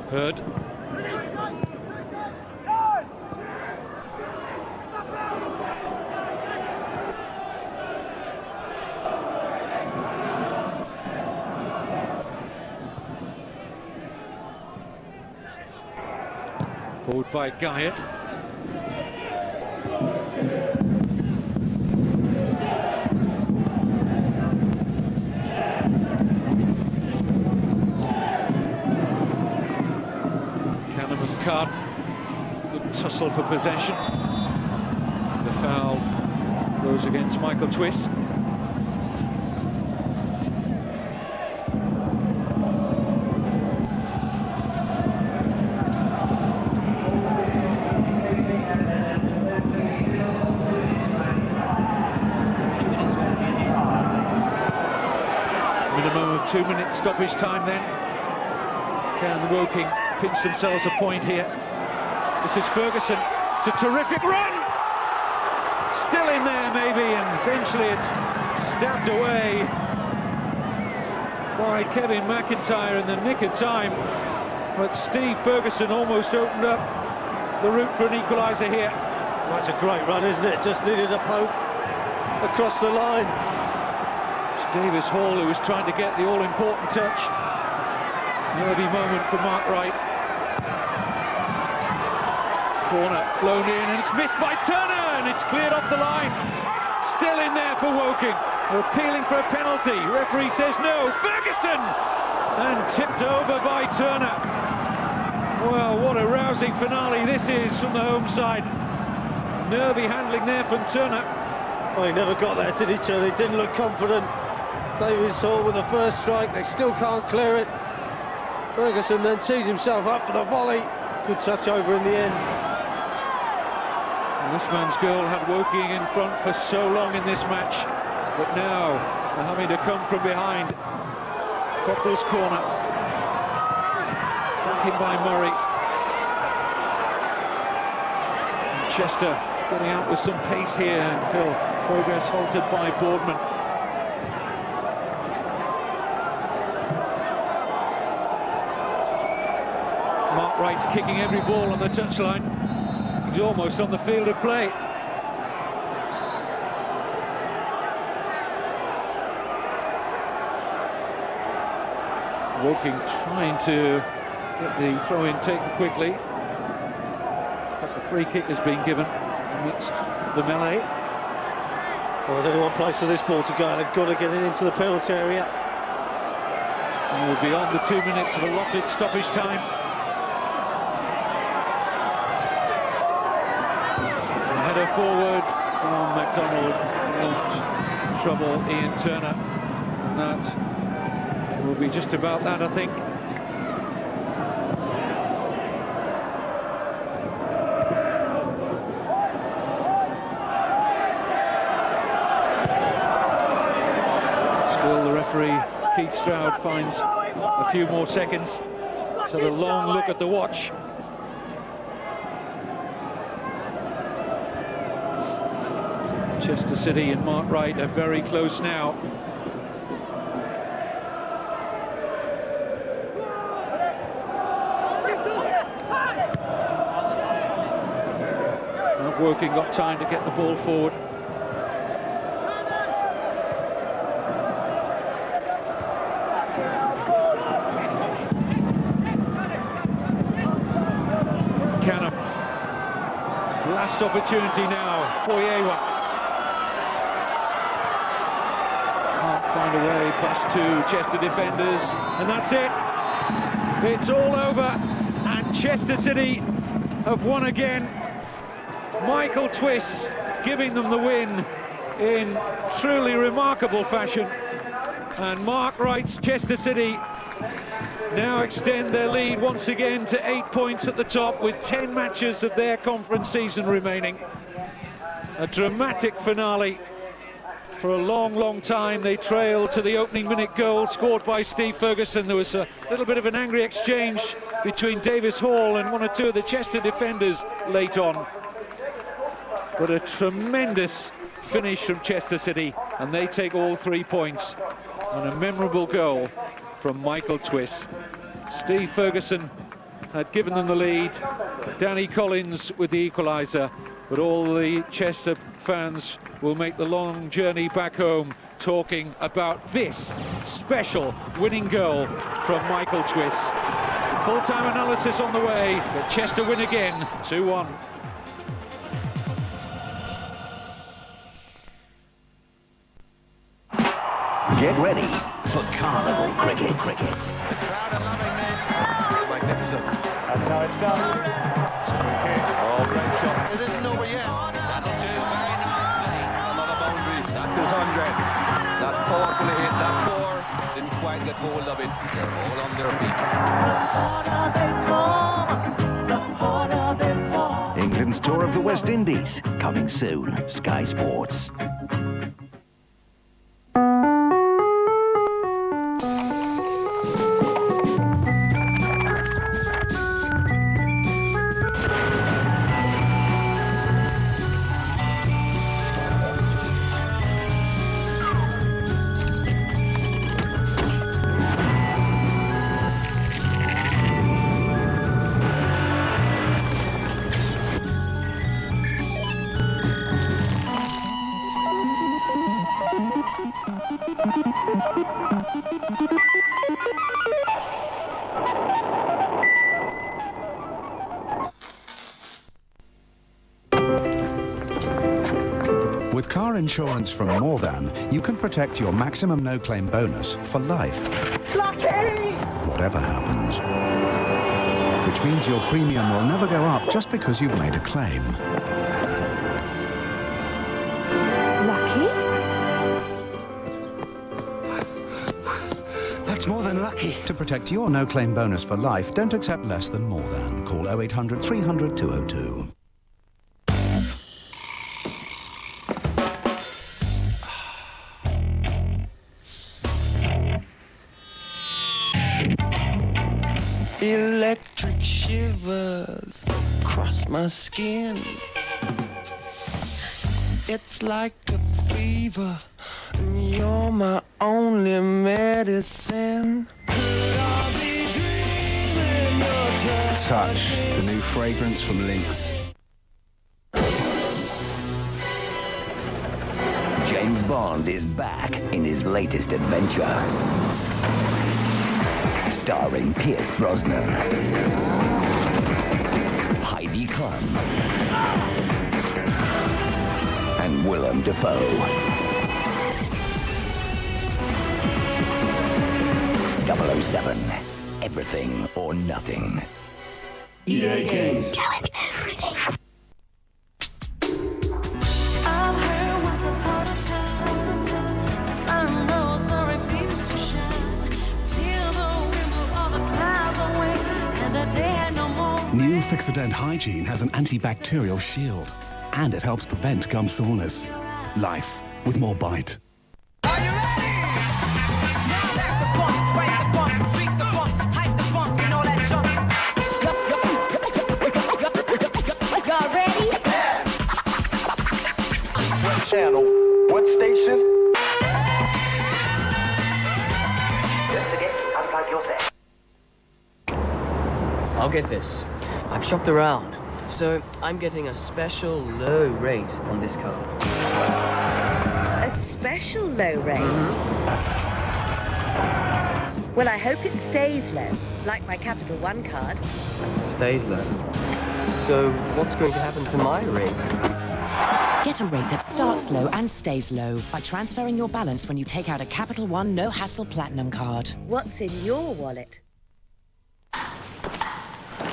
Hurd. Forward by Guyot. Carden, good tussle for possession. The foul goes against Michael Twiss. Minimum of 2 minutes stoppage time then. Can Woking pinch themselves a point here? This is Ferguson. It's a terrific run! Still in there maybe, and eventually it's stabbed away by Kevin McIntyre in the nick of time, but Steve Ferguson almost opened up the route for an equaliser here. That's a great run, isn't it? Just needed a poke across the line. It's Davis Hall who was trying to get the all-important touch. Nervy moment for Mark Wright. Corner flown in and it's missed by Turner, and it's cleared off the line. Still in there for Woking. They're appealing for a penalty. Referee says no. Ferguson! And tipped over by Turner. Well, what a rousing finale this is from the home side. Nervy handling there from Turner. Well, he never got there, did he, Turner? He didn't look confident. Davis Hall with the first strike. They still can't clear it. Ferguson then tees himself up for the volley. Good touch over in the end. And this man's goal had Woking in front for so long in this match, but now they're having to come from behind. Coppell's corner. Back in by Murray. And Chester getting out with some pace here until progress halted by Boardman. Mark Wright's kicking every ball on the touchline. He's almost on the field of play. Woking trying to get the throw-in taken quickly, but the free kick has been given amidst the melee. Well, there's only one place for this ball to go. They've got to get it into the penalty area. And we'll be on the 2 minutes of allotted stoppage time. The header forward from McDonald won't trouble Ian Turner, and that will be just about that, I think. Still the referee, Keith Stroud, finds a few more seconds. So the long look at the watch. Chester City and Mark Wright are very close now. Woking got time to get the ball forward. Canham. Last opportunity now for Yewa. Can't find a way past two Chester defenders, and that's it. It's all over, and Chester City have won again. Michael Twiss giving them the win in truly remarkable fashion, and Mark Wright's Chester City now extend their lead once again to 8 points at the top with 10 matches of their conference season remaining. A dramatic finale. For a long time they trailed to the opening minute goal scored by Steve Ferguson. There was a little bit of an angry exchange between Davis Hall and one or two of the Chester defenders late on. But a tremendous finish from Chester City, and they take all 3 points on a memorable goal from Michael Twiss. Steve Ferguson had given them the lead, Danny Collins with the equaliser, but all the Chester fans will make the long journey back home talking about this special winning goal from Michael Twiss. Full-time analysis on the way, but Chester win again, 2-1. Get ready for Carnival Cricket. Magnificent. That's how it's done. Oh, great shot. It isn't over yet. That'll do very nicely. Another boundary. That's his 100. That's powerfully hit. That's 4. Didn't quite get hold of it. They're all on their feet. England's tour of the West Indies coming soon. Sky Sports. With car insurance from More Than, you can protect your maximum no-claim bonus for life. Lucky! Whatever happens. Which means your premium will never go up just because you've made a claim. Lucky? That's more than lucky. To protect your no-claim bonus for life, don't accept less than More Than. Call 0800 300 202. Electric shivers across my skin. It's like a fever, and you're my only medicine. Touch, the new fragrance from Lynx. James Bond is back in his latest adventure. Starring Pierce Brosnan, Heidi Klum, and Willem Dafoe. 007, everything or nothing. EA Games. Challenge everything. I've heard once upon a time the sun rose but refused to shine till the wind blew all the clouds away and the day had no more. New Fixodent Hygiene has an antibacterial shield, and it helps prevent gum soreness. Life with more bite. What channel? What station? Don't forget to unplug your set. I'll get this. I've shopped around, so I'm getting a special low rate on this card. A special low rate? Well, I hope it stays low, like my Capital One card. Stays low. So what's going to happen to my rate? Get a rate that starts low and stays low by transferring your balance when you take out a Capital One no-hassle Platinum card. What's in your wallet?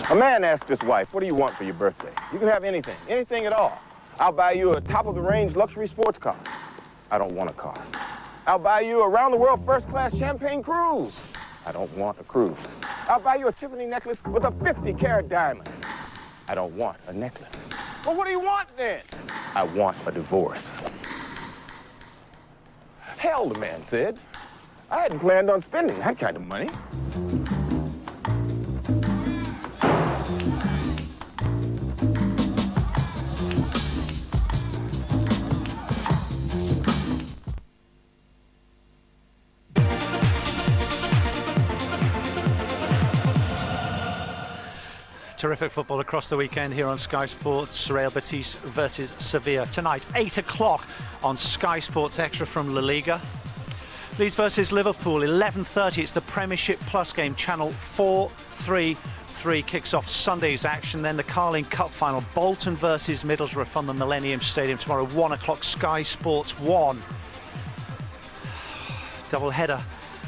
A man asked his wife, what do you want for your birthday? You can have anything, anything at all. I'll buy you a top-of-the-range luxury sports car. I don't want a car. I'll buy you a round-the-world first-class champagne cruise. I don't want a cruise. I'll buy you a Tiffany necklace with a 50-carat diamond. I don't want a necklace. Well, what do you want then? I want a divorce. Hell, the man said. I hadn't planned on spending that kind of money. Terrific football across the weekend here on Sky Sports. Real Betis versus Sevilla tonight, 8 o'clock on Sky Sports Extra from La Liga. Leeds versus Liverpool, 11:30. It's the Premiership Plus game. Channel 433 kicks off Sunday's action. Then the Carling Cup final, Bolton versus Middlesbrough from the Millennium Stadium tomorrow, 1 o'clock, Sky Sports 1. Double header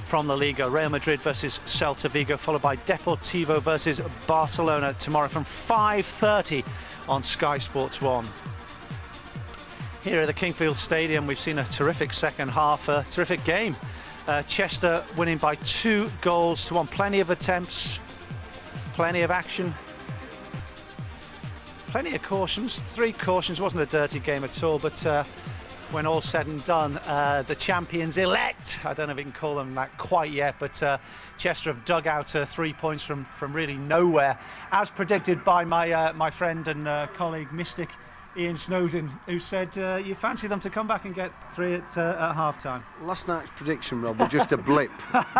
from La Liga, Real Madrid versus Celta Vigo, followed by Deportivo versus Barcelona tomorrow from 5:30 on Sky Sports 1. Here at the Kingfield Stadium, we've seen a terrific second half, a terrific game. Chester winning by 2 goals to 1. Plenty of attempts, plenty of action, plenty of cautions. 3 cautions, wasn't a dirty game at all, but when all said and done, the champions elect, I don't know if you can call them that quite yet, but Chester have dug out 3 points from really nowhere, as predicted by my friend and colleague Mystic Ian Snowden, who said you fancy them to come back and get 3 at half-time. Last night's prediction, Rob, was just a blip,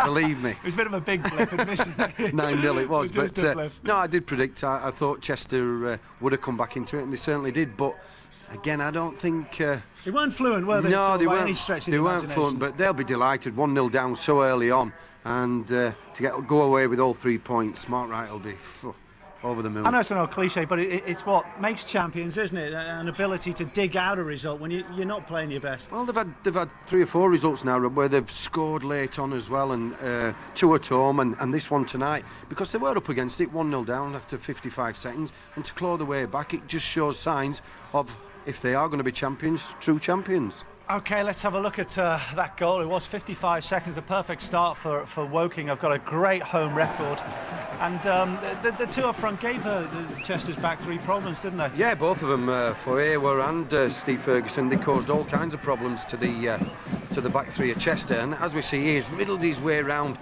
believe me. It was a bit of a big blip, wasn't it? 9-0 it was, just a blip. No, I did predict. I thought Chester would have come back into it, and they certainly did, but again, I don't think... they weren't fluent, were they? No, they weren't. Any stretch of they the weren't fluent, but they'll be delighted. 1-0 down so early on, and to go away with all 3 points, Mark Wright will be over the moon. I know it's an old cliche, but it's what makes champions, isn't it? An ability to dig out a result when you're not playing your best. Well, they've had 3 or 4 results now, Rob, where they've scored late on as well, and 2 at home, and this one tonight, because they were up against it, 1-0 down after 55 seconds, and to claw the way back, it just shows signs of, if they are going to be champions, true champions. OK, let's have a look at that goal. It was 55 seconds, the perfect start for Woking. I've got a great home record. And the two up front gave the Chester's back 3 problems, didn't they? Yeah, both of them, for Awer and Steve Ferguson. They caused all kinds of problems to the back 3 of Chester. And as we see, he's riddled his way around.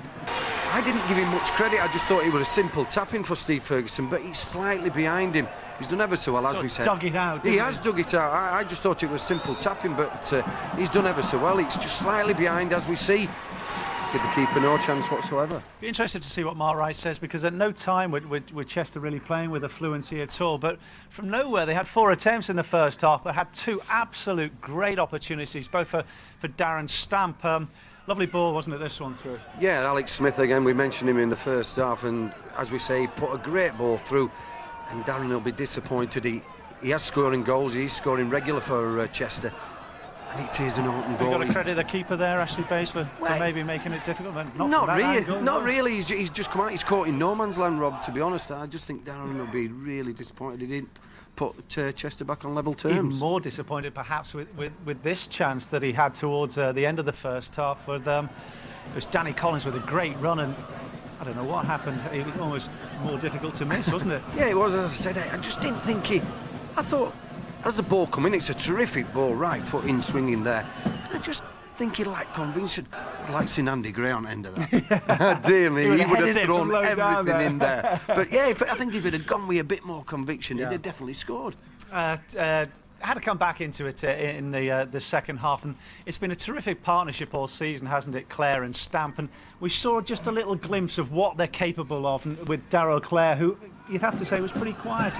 I didn't give him much credit. I just thought it was a simple tap-in for Steve Ferguson, but he's slightly behind him. He's done ever so well, as we said. Dug it out. He has dug it out. I just thought it was simple tapping, but he's done ever so well. It's just slightly behind, as we see. Give the keeper no chance whatsoever. Be interested to see what Mark Wright says, because at no time with Chester really playing with a fluency at all. But from nowhere, they had 4 attempts in the first half, but had 2 absolute great opportunities, both for Darren Stamp. Lovely ball, wasn't it, this one through? Yeah, Alex Smith again, we mentioned him in the first half, and as we say, he put a great ball through, and Darren will be disappointed. He has scoring goals, he's scoring regular for Chester, and it is an open goal. You've got to credit the keeper there, Ashley Bays, for maybe making it difficult. But not really. He's just come out, he's caught in no man's land, Rob, to be honest. I just think Darren will be really disappointed he didn't put Chester back on level terms. Even more disappointed perhaps with this chance that he had towards the end of the first half. It was Danny Collins with a great run, and I don't know what happened. It was almost more difficult to miss, wasn't it? Yeah, it was, as I said. I just didn't think I thought, as the ball come in, it's a terrific ball, right foot in, swinging there. And I just think he lacked conviction. I'd like seeing Andy Gray on the end of that. Dear me, he would have thrown everything in there. But yeah, I think if it had gone with a bit more conviction, he'd have definitely scored. Had to come back into it in the second half, and it's been a terrific partnership all season, hasn't it, Clare and Stamp? And we saw just a little glimpse of what they're capable of with Darrell Clare, who you'd have to say was pretty quiet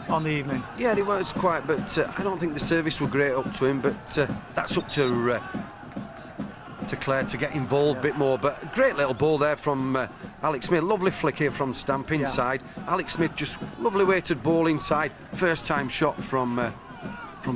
on the evening. Yeah, he was quiet, but I don't think the service were great up to him, but that's up to Clare to get involved a bit more. But a great little ball there from Alex Smith. Lovely flick here from Stamp inside. Yeah. Alex Smith just lovely weighted ball inside. First time shot from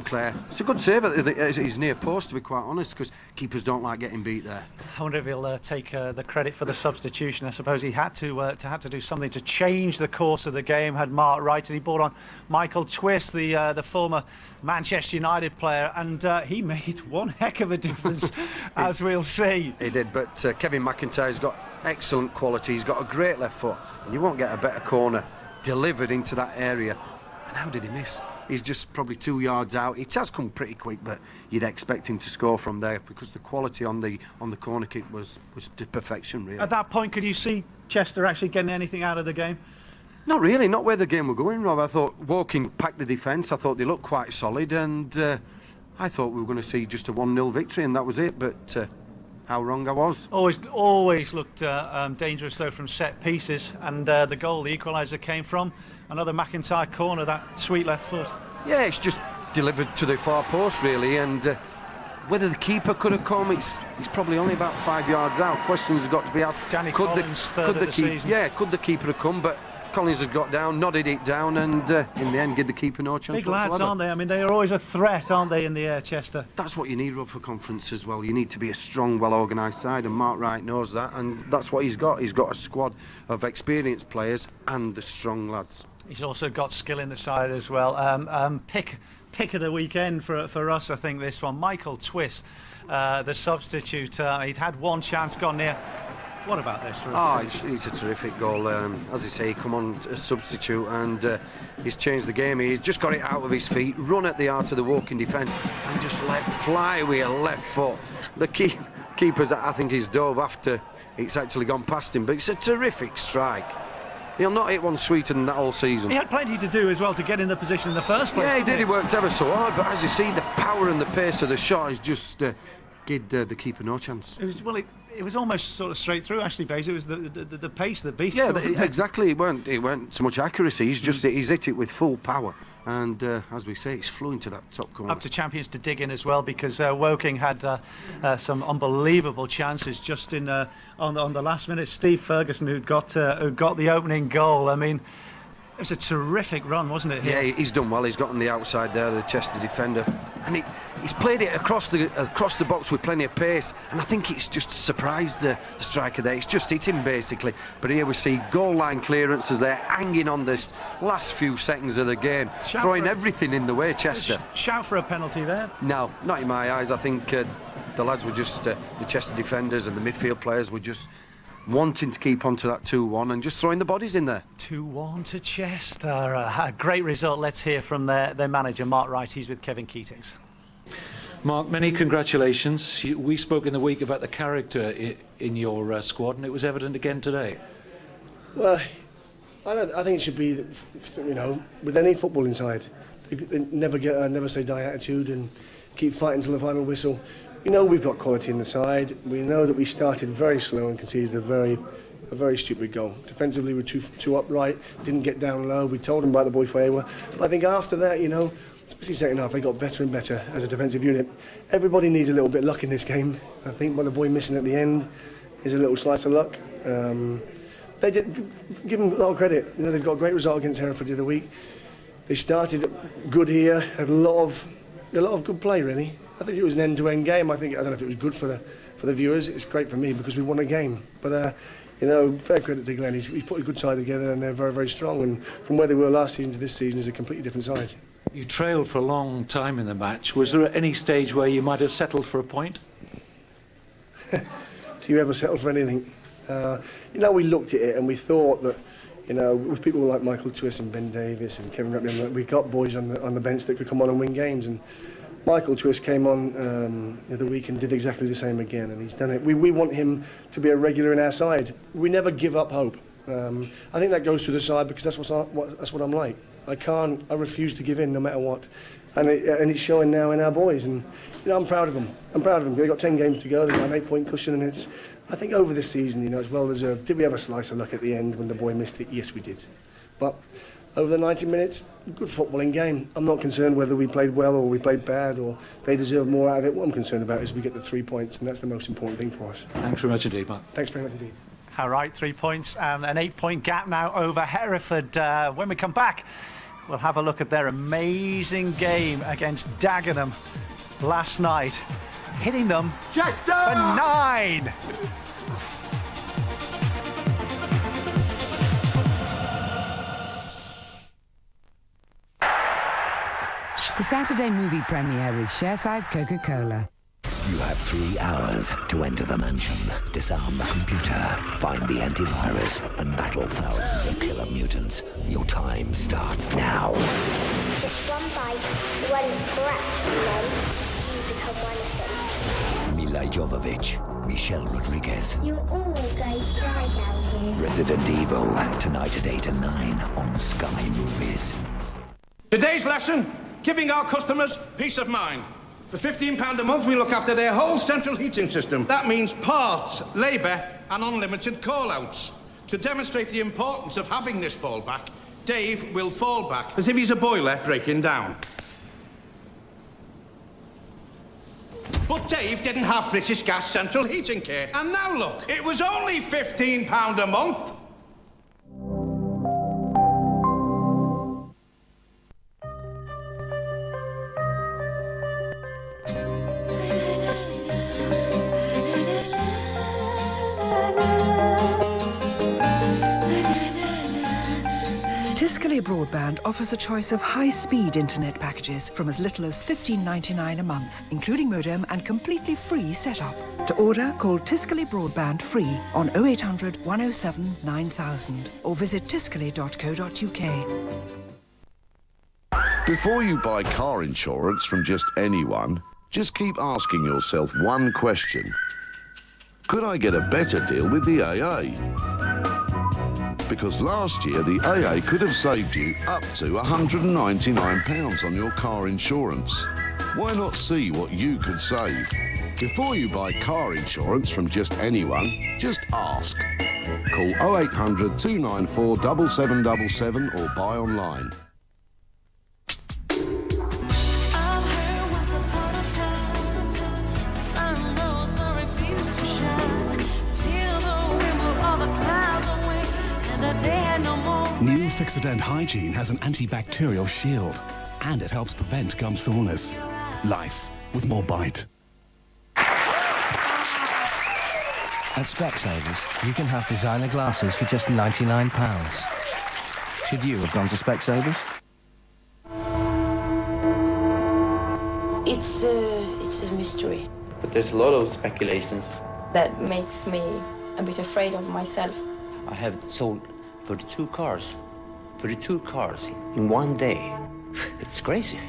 Clare. It's a good save at his near post, to be quite honest, because keepers don't like getting beat there. I wonder if he'll take the credit for the substitution. I suppose he had to do something to change the course of the game. Had Mark Wright, and he brought on Michael Twist, the former Manchester United player, and he made one heck of a difference, as we'll see. He did, but Kevin McIntyre's got excellent quality. He's got a great left foot, and you won't get a better corner delivered into that area. And how did he miss? He's just probably 2 yards out. It has come pretty quick, but you'd expect him to score from there, because the quality on the corner kick was to perfection, really. At that point, could you see Chester actually getting anything out of the game? Not really, not where the game were going, Rob. I thought Woking packed the defence. I thought they looked quite solid, and I thought we were going to see just a 1-0 victory, and that was it. But how wrong I was. Always looked dangerous, though, from set pieces, and the goal, the equaliser, came from another McIntyre corner, that sweet left foot. Yeah, it's just delivered to the far post, really, and whether the keeper could have come, he's probably only about 5 yards out. Questions have got to be asked. Danny Collins, third of the season. Yeah, could the keeper have come, but Collins had got down, nodded it down, and in the end, give the keeper no chance Big whatsoever. lads, aren't they? I mean, they are always a threat, aren't they, in the air, Chester? That's what you need, Rob, for conference as well. You need to be a strong, well-organised side, and Mark Wright knows that, and that's what he's got. He's got a squad of experienced players and the strong lads. He's also got skill in the side as well. Pick of the weekend for us, I think, this one. Michael Twist, the substitute. He'd had one chance, gone near. What about this? It's a terrific goal. As I say, he come on a substitute, and he's changed the game. He's just got it out of his feet, run at the heart of the Woking defence, and just let fly with a left foot. The keeper's, I think, he's dove after it's actually gone past him, but it's a terrific strike. He'll not hit one sweeter than that all season. He had plenty to do as well to get in the position in the first place. Yeah, he did. He worked ever so hard, but as you see, the power and the pace of the shot is just give the keeper no chance. It was almost sort of straight through, Ashley Bays. It was the pace of the beast. Yeah, exactly. It weren't so much accuracy. He's hit it with full power. And as we say, it's flew into that top corner. Up to champions to dig in as well, because Woking had some unbelievable chances just in on the last minute. Steve Ferguson, who got the opening goal. I mean, was a terrific run, wasn't it? Yeah, he's done well. He's got on the outside there, the Chester defender, and he's played it across the box with plenty of pace. And I think it's just surprised the striker there. It's just hit him basically. But here we see goal line clearances there, hanging on this last few seconds of the game, throwing everything in the way. Chester. Shout for a penalty there. No, not in my eyes. I think the lads were just the Chester defenders and the midfield players were just wanting to keep on to that 2-1 and just throwing the bodies in there. 2-1 to Chester. A great result. Let's hear from their manager, Mark Wright. He's with Kevin Keatings. Mark, many congratulations. We spoke in the week about the character in your squad, and it was evident again today. Well, I think it should be, with any footballing side, they never get a never say die attitude and keep fighting till the final whistle. We know we've got quality in the side. We know that we started very slow and conceded a very stupid goal. Defensively, we're too upright, didn't get down low. We told them about the boy Fayewa. But I think after that, especially second half, they got better and better as a defensive unit. Everybody needs a little bit of luck in this game. I think what the boy missing at the end is a little slice of luck. They did give them a lot of credit. They've got a great result against Hereford the other week. They started good here, had a lot of good play really. I think it was an end-to-end game. I don't know if it was good for the viewers. It's great for me because we won a game. But fair credit to Glenn. He's put a good side together and they're very, very strong. And from where they were last season to this season is a completely different side. You trailed for a long time in the match. Was there any stage where you might have settled for a point? Do you ever settle for anything? We looked at it and we thought that, with people like Michael Twist and Ben Davis and Kevin Repton, we got boys on the bench that could come on and win games. And Michael Twist came on the other week and did exactly the same again, and he's done it. We want him to be a regular in our side. We never give up hope. I think that goes to the side because that's what I'm like. I refuse to give in no matter what, and it's showing now in our boys. And I'm proud of them. They've got 10 games to go. They've got an 8-point cushion, and I think over this season, it's well deserved. Did we have a slice of luck at the end when the boy missed it? Yes, we did. But over the 90 minutes, good footballing game. I'm not concerned whether we played well or we played bad or they deserve more out of it. What I'm concerned about is we get the 3 points, and that's the most important thing for us. Thanks very much indeed, Mark. Thanks very much indeed. All right, 3 points and an 8-point gap now over Hereford. When we come back, we'll have a look at their amazing game against Dagenham last night, hitting them Chester! for 9. The Saturday movie premiere with share-size Coca-Cola. You have 3 hours to enter the mansion, disarm the computer, find the antivirus, and battle thousands of killer mutants. Your time starts now. Just one bite, one scratch, and then you become one of them. Mila Jovovich, Michelle Rodriguez. You're all going to die down here. Resident Evil, tonight at 8 and 9 on Sky Movies. Today's lesson, giving our customers peace of mind. For £15 a month, we look after their whole central heating system. That means parts, labour, and unlimited call-outs. To demonstrate the importance of having this fallback, Dave will fall back as if he's a boiler breaking down. But Dave didn't have British Gas central heating care. And now look, it was only £15 a month. Tiscali Broadband offers a choice of high-speed internet packages from as little as $15.99 a month, including modem and completely free setup. To order, call Tiscali Broadband free on 0800 107 9000 or visit tiscali.co.uk. Before you buy car insurance from just anyone, just keep asking yourself one question. Could I get a better deal with the AA? Because last year, the AA could have saved you up to £199 on your car insurance. Why not see what you could save? Before you buy car insurance from just anyone, just ask. Call 0800 294 7777 or buy online. New Fixodent Hygiene has an antibacterial shield, and it helps prevent gum soreness. Life with more bite. At Specsavers, you can have designer glasses for just £99. Should you have gone to Specsavers? It's a mystery. But there's a lot of speculations. That makes me a bit afraid of myself. I have sold 32 cars. 32 cars in one day. It's crazy.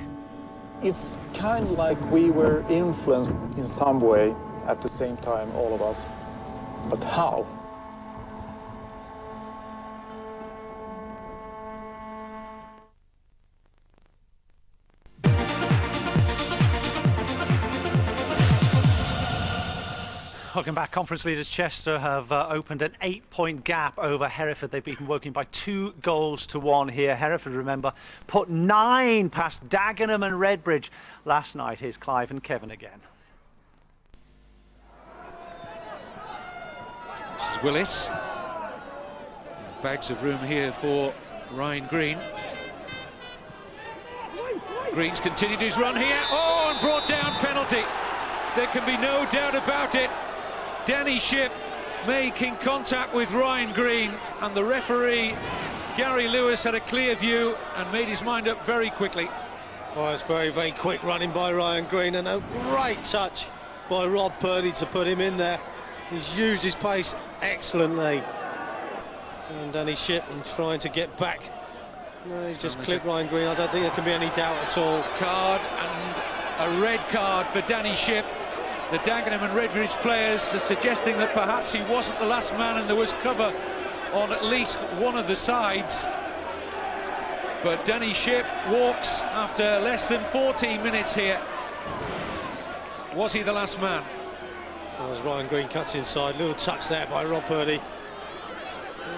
It's kind of like we were influenced in some way at the same time, all of us. But how? Welcome back. Conference leaders Chester have opened an 8-point gap over Hereford. They've beaten Woking by 2-1 here. Hereford, remember, put 9 past Dagenham and Redbridge last night. Here's Clive and Kevin again. This is Willis. Bags of room here for Ryan Green. Green's continued his run here. Oh, and brought down penalty. There can be no doubt about it. Danny Shipp making contact with Ryan Green, and the referee Gary Lewis had a clear view and made his mind up very quickly. Well, it's very, very quick running by Ryan Green, and a great touch by Rob Purdy to put him in there. He's used his pace excellently. And Danny Shipp in trying to get back. No, he's just clipped Ryan Green. I don't think there can be any doubt at all. Card and a red card for Danny Shipp. The Dagenham and Redbridge players are suggesting that perhaps he wasn't the last man and there was cover on at least one of the sides. But Danny Shipp walks after less than 14 minutes here. Was he the last man? As Ryan Green cuts inside, little touch there by Rob Purdy.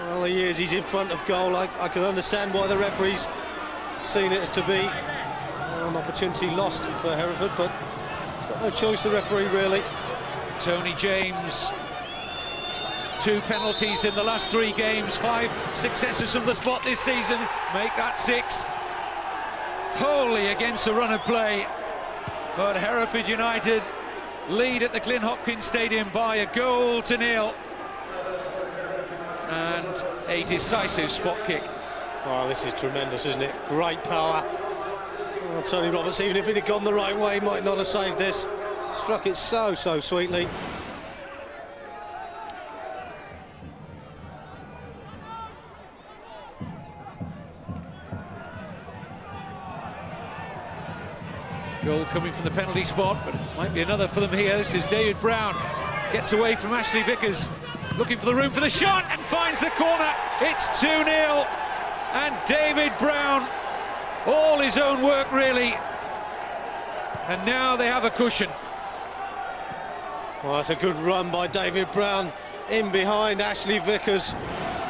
Well, he is, he's in front of goal. I can understand why the referee's seen it as to be an opportunity lost for Hereford, but he's got no choice, the referee, really. Tony James, 2 penalties in the last 3 games, 5 successes from the spot this season, make that 6. Wholly against the run of play, but Hereford United lead at the Glyn Hopkins Stadium by 1-0. And a decisive spot kick. Oh, this is tremendous, isn't it? Great power. Oh, Tony Roberts, even if it had gone the right way, might not have saved this. Struck it so sweetly. Goal coming from the penalty spot, but it might be another for them here. This is David Brown. Gets away from Ashley Vickers. Looking for the room for the shot and finds the corner. It's 2-0. And David Brown, all his own work, really. And now they have a cushion. Well, that's a good run by David Brown in behind Ashley Vickers.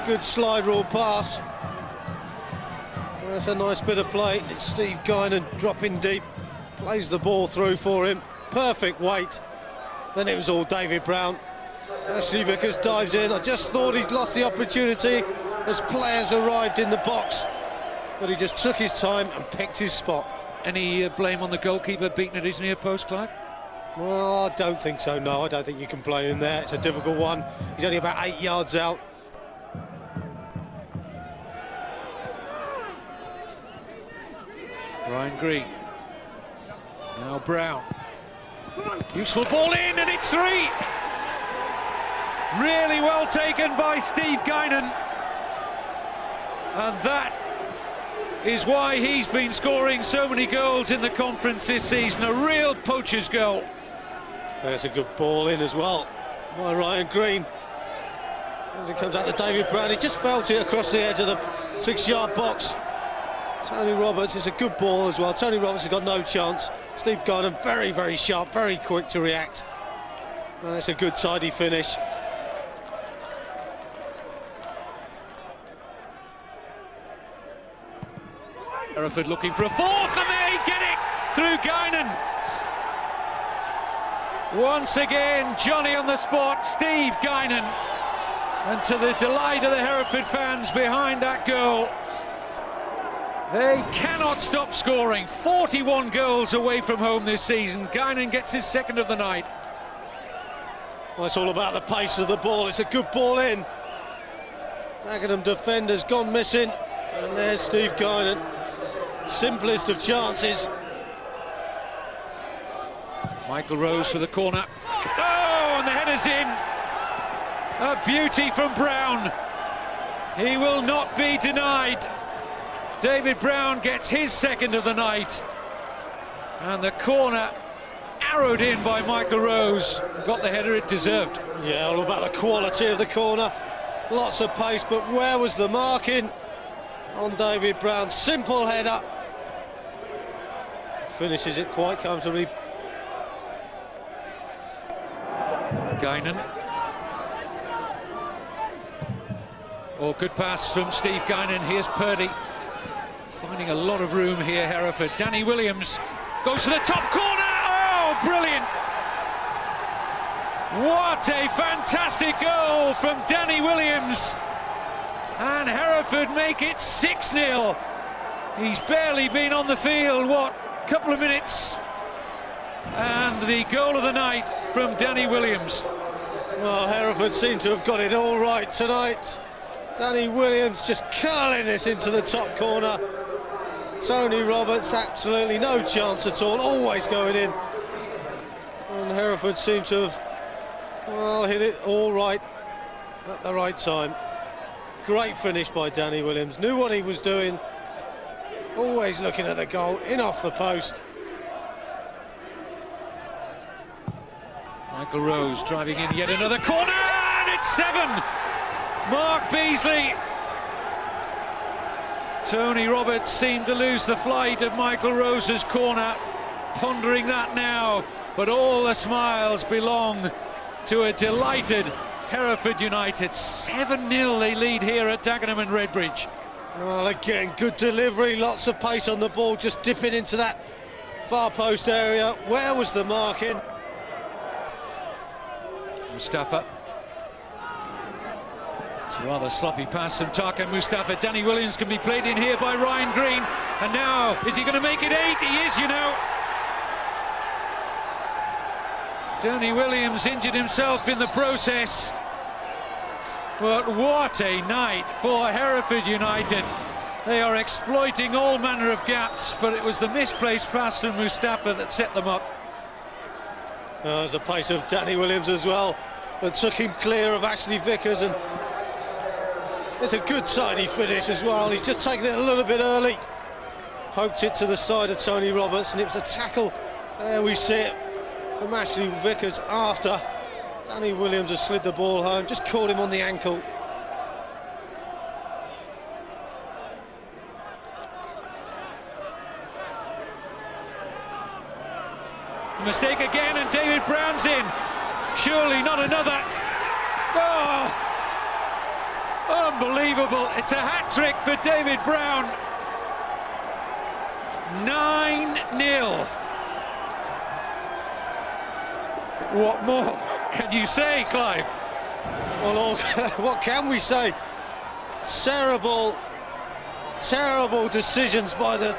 Good slide rule pass. Well, that's a nice bit of play. It's Steve Guinan dropping deep. Plays the ball through for him. Perfect weight. Then it was all David Brown. Ashley Vickers dives in. I just thought he'd lost the opportunity as players arrived in the box, but he just took his time and picked his spot. Any blame on the goalkeeper beaten at his near post, Clive? Well, I don't think so, no. I don't think you can blame him there. It's a difficult one. He's only about 8 yards out. Ryan Green. Now Brown. Useful ball in, and it's 3! Really well taken by Steve Guinan. And that is why he's been scoring so many goals in the conference this season. A real poacher's goal. There's a good ball in as well by Ryan Green. As it comes out to David Brown, he just felt it across the edge of the 6-yard box. Tony Roberts, it's a good ball as well. Tony Roberts has got no chance. Steve Guinan very, very sharp, very quick to react. And it's a good, tidy finish. Hereford looking for a fourth, and they get it through Guinan. Once again, Johnny on the spot, Steve Guinan. And to the delight of the Hereford fans behind that goal, they cannot stop scoring. 41 goals away from home this season. Guinan gets his second of the night. Well, it's all about the pace of the ball. It's a good ball in. Dagenham defender's gone missing. And there's Steve Guinan. Simplest of chances. Michael Rose for the corner. Oh, and the header's in. A beauty from Brown. He will not be denied. David Brown gets his second of the night. And the corner arrowed in by Michael Rose. Got the header it deserved. Yeah, all about the quality of the corner. Lots of pace, but where was the marking on David Brown? Simple header. Finishes it quite comfortably. Guinan. Oh, good pass from Steve Guinan. Here's Purdy. Finding a lot of room here, Hereford. Danny Williams goes to the top corner. Oh, brilliant! What a fantastic goal from Danny Williams. And Hereford make it 6-0. He's barely been on the field, what, couple of minutes? And the goal of the night from Danny Williams. Well, Hereford seem to have got it all right tonight. Danny Williams just curling this into the top corner. Tony Roberts, absolutely no chance at all, always going in. And Hereford seem to have, well, hit it all right at the right time. Great finish by Danny Williams, knew what he was doing, always looking at the goal, in off the post. Michael Rose driving in yet another corner, and it's 7! Mark Beasley. Tony Roberts seemed to lose the flight of Michael Rose's corner, pondering that now, but all the smiles belong to a delighted Hereford United. 7-0 they lead here at Dagenham and Redbridge. Well, again, good delivery, lots of pace on the ball, just dipping into that far post area. Where was the marking? Mustafa. It's a rather sloppy pass from Tarkan Mustafa. Danny Williams can be played in here by Ryan Green. And now, is he going to make it 8? He is, you know. Danny Williams injured himself in the process. But what a night for Hereford United. They are exploiting all manner of gaps, but it was the misplaced pass from Mustafa that set them up. There's a pace of Danny Williams as well that took him clear of Ashley Vickers, and it's a good tidy finish as well. He's just taken it a little bit early, poked it to the side of Tony Roberts, and it was a tackle. There we see it from Ashley Vickers after Danny Williams has slid the ball home, just caught him on the ankle. Mistake again, and David Brown's in. Surely not another. Oh, unbelievable. It's a hat-trick for David Brown. 9-0. What more can you say, Clive? Well, what can we say? Terrible decisions by the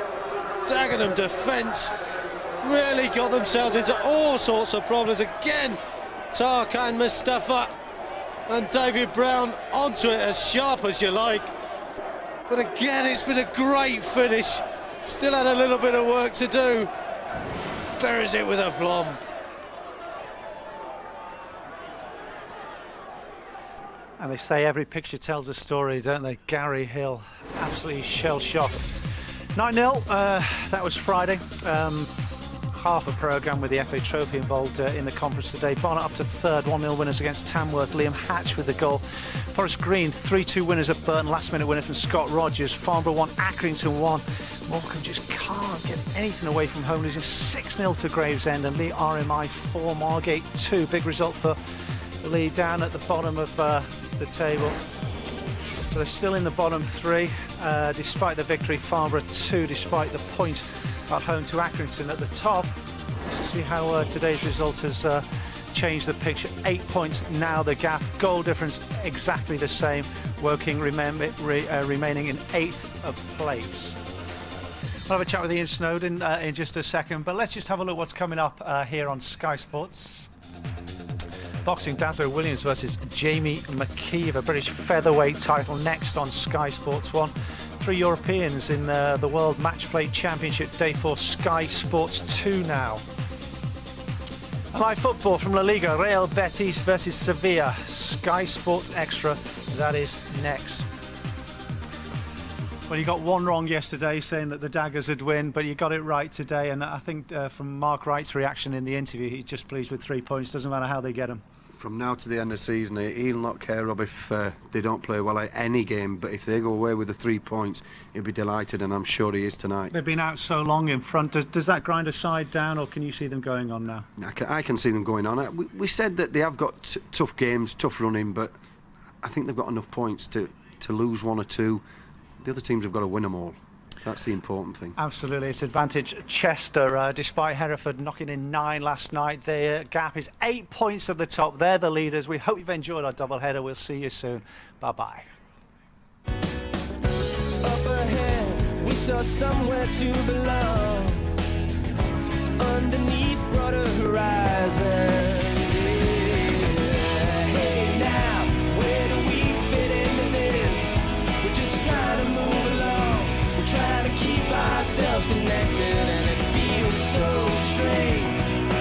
Dagenham defence. Really got themselves into all sorts of problems. Again, Tarkan Mustafa and David Brown onto it as sharp as you like. But again, it's been a great finish. Still had a little bit of work to do. Buries it with aplomb. And they say every picture tells a story, don't they? Gary Hill, absolutely shell-shocked. 9-0, that was Friday. Half a programme with the FA Trophy involved in the conference today. Barnet up to third, 1-0 winners against Tamworth. Liam Hatch with the goal. Forest Green, 3-2 winners at Burton. Last-minute winner from Scott Rogers. Farnborough 1, Accrington 1. Morecambe just can't get anything away from home, losing 6-0 to Gravesend. And Lee RMI 4, Margate 2. Big result for Lee down at the bottom of the table. So they're still in the bottom 3 despite the victory. Farnborough 2 despite the point at home to Accrington at the top. Let's see how today's result has changed the picture. 8 points now the gap. Goal difference exactly the same. Woking remaining in 8th place. I'll have a chat with Ian Snowden in just a second, but let's just have a look what's coming up here on Sky Sports. Boxing, Dazzo Williams versus Jamie McKeeve, a British featherweight title next on Sky Sports 1. 3 Europeans in the World Match Play Championship, day 4, Sky Sports 2 now. Live football from La Liga, Real Betis versus Sevilla, Sky Sports Extra, that is next. Well, you got one wrong yesterday, saying that the Daggers would win, but you got it right today, and I think from Mark Wright's reaction in the interview, he's just pleased with 3 points, doesn't matter how they get them. From now to the end of the season, he'll not care, Rob, if they don't play well at any game, but if they go away with the 3 points, he'll be delighted, and I'm sure he is tonight. They've been out so long in front. Does that grind a side down, or can you see them going on now? I can see them going on. We said that they have got tough games, tough running, but I think they've got enough points to lose 1 or 2. The other teams have got to win them all. That's the important thing. Absolutely, it's advantage Chester, despite Hereford knocking in 9 last night. The gap is 8 points at the top. They're the leaders. We hope you've enjoyed our doubleheader. We'll see you soon. Bye-bye. Up ahead, we saw somewhere to belong. Underneath broader horizon. Hey now, where do we fit into this? We're just trying to move along. We're trying to keep ourselves connected, and it feels so strange.